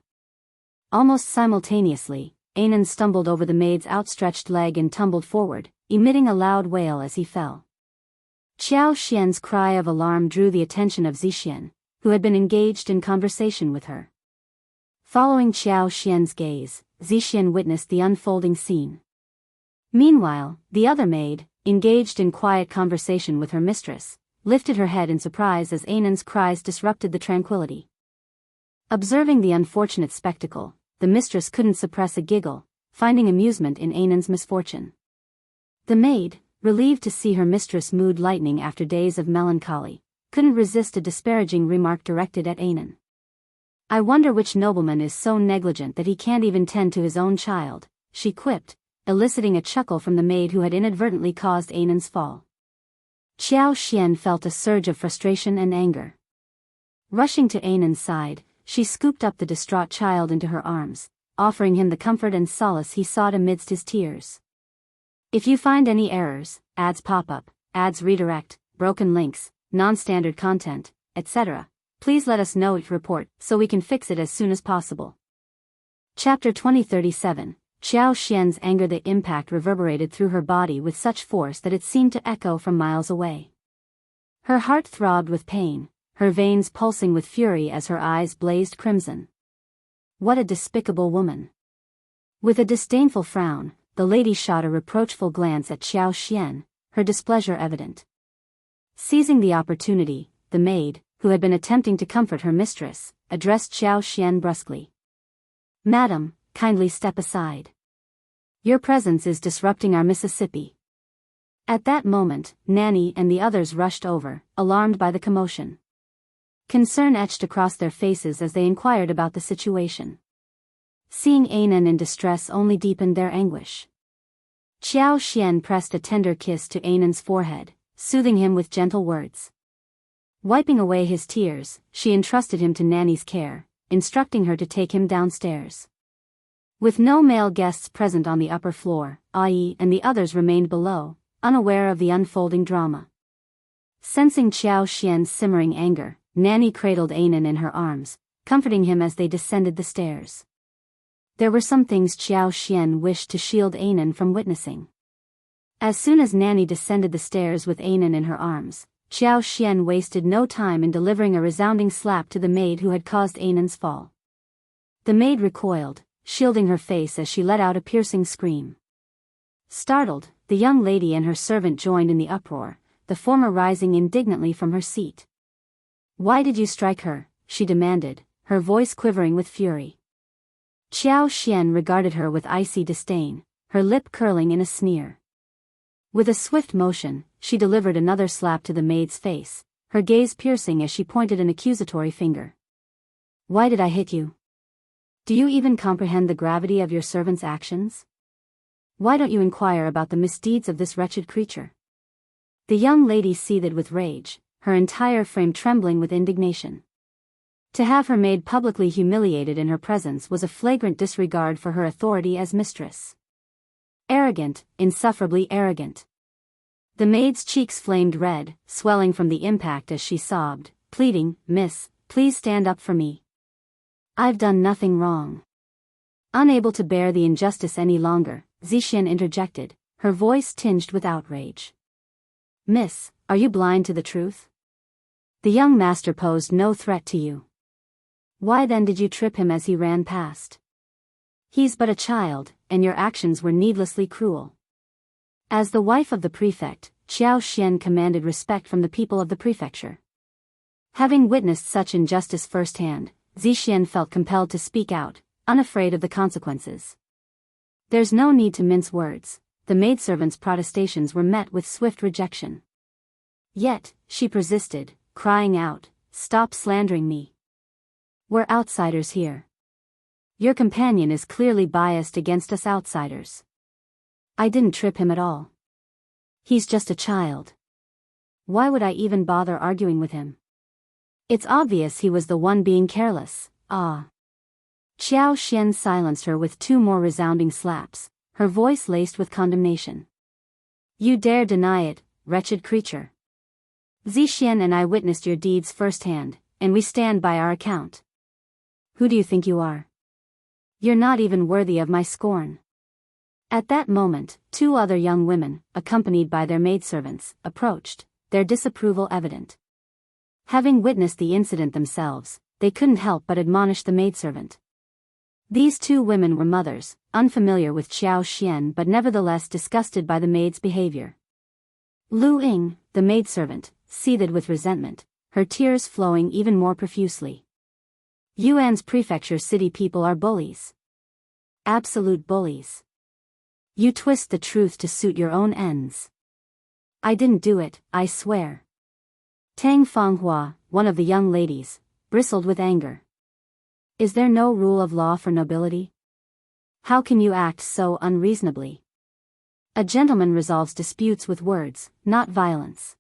Almost simultaneously, Anan stumbled over the maid's outstretched leg and tumbled forward, emitting a loud wail as he fell. Xian's cry of alarm drew the attention of Zixian, who had been engaged in conversation with her. Following Xian's gaze, Zixian witnessed the unfolding scene. Meanwhile, the other maid, engaged in quiet conversation with her mistress, lifted her head in surprise as Anan's cries disrupted the tranquility. Observing the unfortunate spectacle, the mistress couldn't suppress a giggle, finding amusement in Anan's misfortune. The maid, relieved to see her mistress' mood lightening after days of melancholy, couldn't resist a disparaging remark directed at Anan. "I wonder which nobleman is so negligent that he can't even tend to his own child," she quipped, eliciting a chuckle from the maid who had inadvertently caused Anan's fall. Xian felt a surge of frustration and anger. Rushing to Anan's side, she scooped up the distraught child into her arms, offering him the comfort and solace he sought amidst his tears. "If you find any errors, ads pop up, ads redirect, broken links, non-standard content, etc., please let us know it report so we can fix it as soon as possible." Chapter 2037. Xian's anger. The impact reverberated through her body with such force that it seemed to echo from miles away. Her heart throbbed with pain, her veins pulsing with fury as her eyes blazed crimson. What a despicable woman! With a disdainful frown, the lady shot a reproachful glance at Xian, her displeasure evident. Seizing the opportunity, the maid, who had been attempting to comfort her mistress, addressed Xian brusquely. "Madam, kindly step aside. Your presence is disrupting our Mississippi." At that moment, Nanny and the others rushed over, alarmed by the commotion. Concern etched across their faces as they inquired about the situation. Seeing Anan in distress only deepened their anguish. Xian pressed a tender kiss to Anan's forehead, soothing him with gentle words. Wiping away his tears, she entrusted him to Nanny's care, instructing her to take him downstairs. With no male guests present on the upper floor, Ai and the others remained below, unaware of the unfolding drama. Sensing Xian's simmering anger, Nanny cradled Anan in her arms, comforting him as they descended the stairs. There were some things Xian wished to shield Anan from witnessing. As soon as Nanny descended the stairs with Anan in her arms, Xian wasted no time in delivering a resounding slap to the maid who had caused Anan's fall. The maid recoiled, shielding her face as she let out a piercing scream. Startled, the young lady and her servant joined in the uproar, the former rising indignantly from her seat. "Why did you strike her?" she demanded, her voice quivering with fury. Xian regarded her with icy disdain, her lip curling in a sneer. With a swift motion, she delivered another slap to the maid's face, her gaze piercing as she pointed an accusatory finger. "Why did I hit you? Do you even comprehend the gravity of your servant's actions? Why don't you inquire about the misdeeds of this wretched creature?" The young lady seethed with rage, her entire frame trembling with indignation. To have her maid publicly humiliated in her presence was a flagrant disregard for her authority as mistress. Arrogant, insufferably arrogant. The maid's cheeks flamed red, swelling from the impact as she sobbed, pleading, "Miss, please stand up for me. I've done nothing wrong." Unable to bear the injustice any longer, Zixian interjected, her voice tinged with outrage. "Miss, are you blind to the truth? The young master posed no threat to you. Why then did you trip him as he ran past? He's but a child, and your actions were needlessly cruel." As the wife of the prefect, Xian commanded respect from the people of the prefecture. Having witnessed such injustice firsthand, Zixian felt compelled to speak out, unafraid of the consequences. There's no need to mince words. The maidservant's protestations were met with swift rejection. Yet, she persisted, crying out, "Stop slandering me. We're outsiders here. Your companion is clearly biased against us outsiders. I didn't trip him at all. He's just a child. Why would I even bother arguing with him? It's obvious he was the one being careless." Xian silenced her with 2 more resounding slaps, her voice laced with condemnation. "You dare deny it, wretched creature. Zixian and I witnessed your deeds firsthand, and we stand by our account. Who do you think you are? You're not even worthy of my scorn." At that moment, 2 other young women, accompanied by their maidservants, approached, their disapproval evident. Having witnessed the incident themselves, they couldn't help but admonish the maidservant. These 2 women were mothers, unfamiliar with Xian but nevertheless disgusted by the maid's behavior. Lu Ying, the maidservant, seethed with resentment, her tears flowing even more profusely. Yuan's prefecture city people are bullies. Absolute bullies. You twist the truth to suit your own ends. I didn't do it, I swear. Tang Fanghua, one of the young ladies, bristled with anger. Is there no rule of law for nobility? How can you act so unreasonably? A gentleman resolves disputes with words, not violence.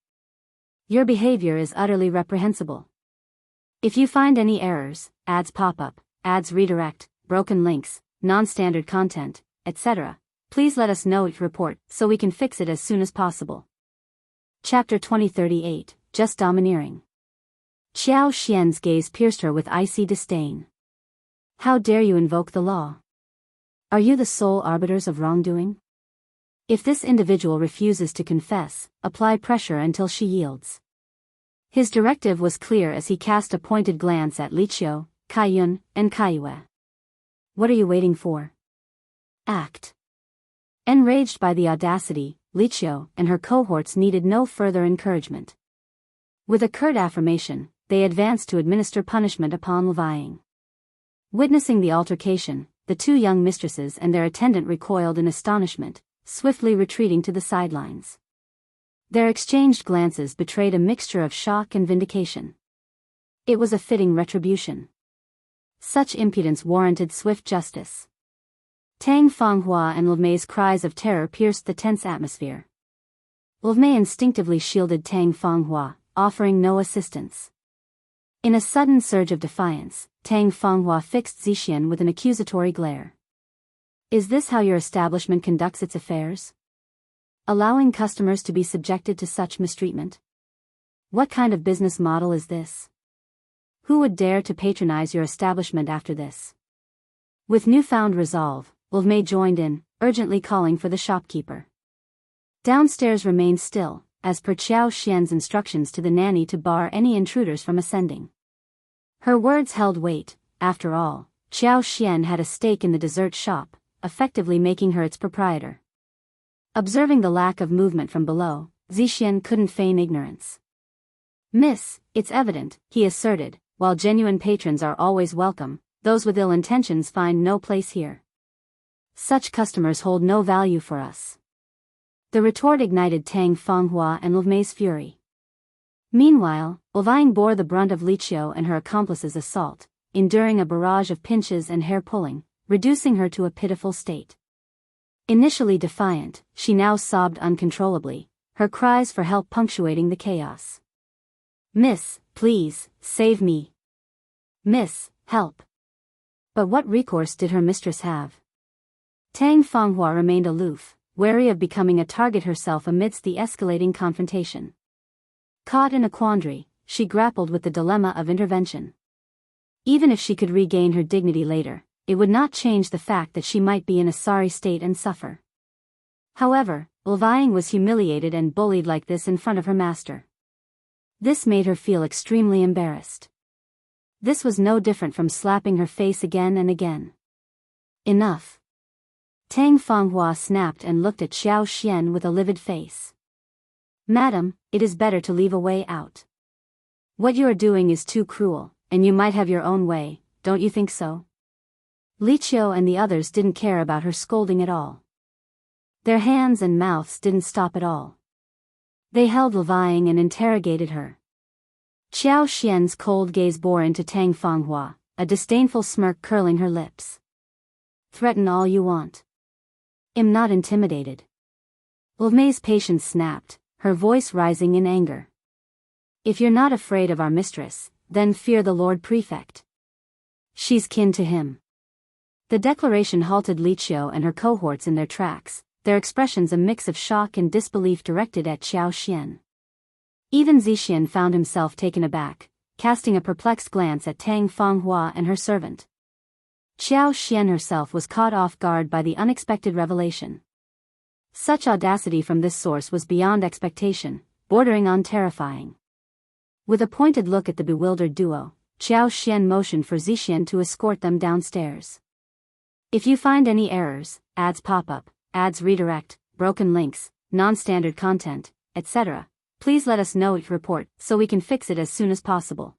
Your behavior is utterly reprehensible. If you find any errors, ads pop up, ads redirect, broken links, non-standard content, etc., please let us know your report so we can fix it as soon as possible. Chapter 2038, Just Domineering. Xian's gaze pierced her with icy disdain. How dare you invoke the law? Are you the sole arbiters of wrongdoing? If this individual refuses to confess, apply pressure until she yields. His directive was clear as he cast a pointed glance at Lixia, Kaiyun, and Kaiyue. What are you waiting for? Act. Enraged by the audacity, Lixia and her cohorts needed no further encouragement. With a curt affirmation, they advanced to administer punishment upon Levying. Witnessing the altercation, the 2 young mistresses and their attendant recoiled in astonishment, swiftly retreating to the sidelines. Their exchanged glances betrayed a mixture of shock and vindication. It was a fitting retribution. Such impudence warranted swift justice. Tang Fanghua and Livmei's cries of terror pierced the tense atmosphere. Livmei instinctively shielded Tang Fanghua, offering no assistance. In a sudden surge of defiance, Tang Fanghua fixed Zixian with an accusatory glare. Is this how your establishment conducts its affairs? Allowing customers to be subjected to such mistreatment? What kind of business model is this? Who would dare to patronize your establishment after this? With newfound resolve, May joined in, urgently calling for the shopkeeper. Downstairs remained still, as per Xian's instructions to the nanny to bar any intruders from ascending. Her words held weight. After all, Xian had a stake in the dessert shop, effectively making her its proprietor. Observing the lack of movement from below, Zixian couldn't feign ignorance. "Miss, it's evident," he asserted, "while genuine patrons are always welcome, those with ill intentions find no place here. Such customers hold no value for us." The retort ignited Tang Fanghua and Mei's fury. Meanwhile, Vang bore the brunt of Lixia and her accomplices' assault, enduring a barrage of pinches and hair-pulling, reducing her to a pitiful state. Initially defiant, she now sobbed uncontrollably, her cries for help punctuating the chaos. "Miss, please, save me. Miss, help." But what recourse did her mistress have? Tang Fanghua remained aloof, wary of becoming a target herself amidst the escalating confrontation. Caught in a quandary, she grappled with the dilemma of intervention. Even if she could regain her dignity later, it would not change the fact that she might be in a sorry state and suffer. However, Vang was humiliated and bullied like this in front of her master. This made her feel extremely embarrassed. This was no different from slapping her face again and again. "Enough." Tang Fanghua snapped and looked at Xian with a livid face. "Madam, it is better to leave a way out. What you are doing is too cruel, and you might have your own way, don't you think so?" Qiao and the others didn't care about her scolding at all. Their hands and mouths didn't stop at all. They held Vang and interrogated her. Xian's cold gaze bore into Tang Fanghua, a disdainful smirk curling her lips. "Threaten all you want. I'm not intimidated." Mei's patience snapped, her voice rising in anger. "If you're not afraid of our mistress, then fear the Lord Prefect. She's kin to him." The declaration halted Lixia and her cohorts in their tracks, their expressions a mix of shock and disbelief directed at Xian. Even Zixian found himself taken aback, casting a perplexed glance at Tang Fanghua and her servant. Xian herself was caught off guard by the unexpected revelation. Such audacity from this source was beyond expectation, bordering on terrifying. With a pointed look at the bewildered duo, Xian motioned for Zixian to escort them downstairs. "If you find any errors, ads pop up, ads redirect, broken links, non-standard content, etc., please let us know each report so we can fix it as soon as possible."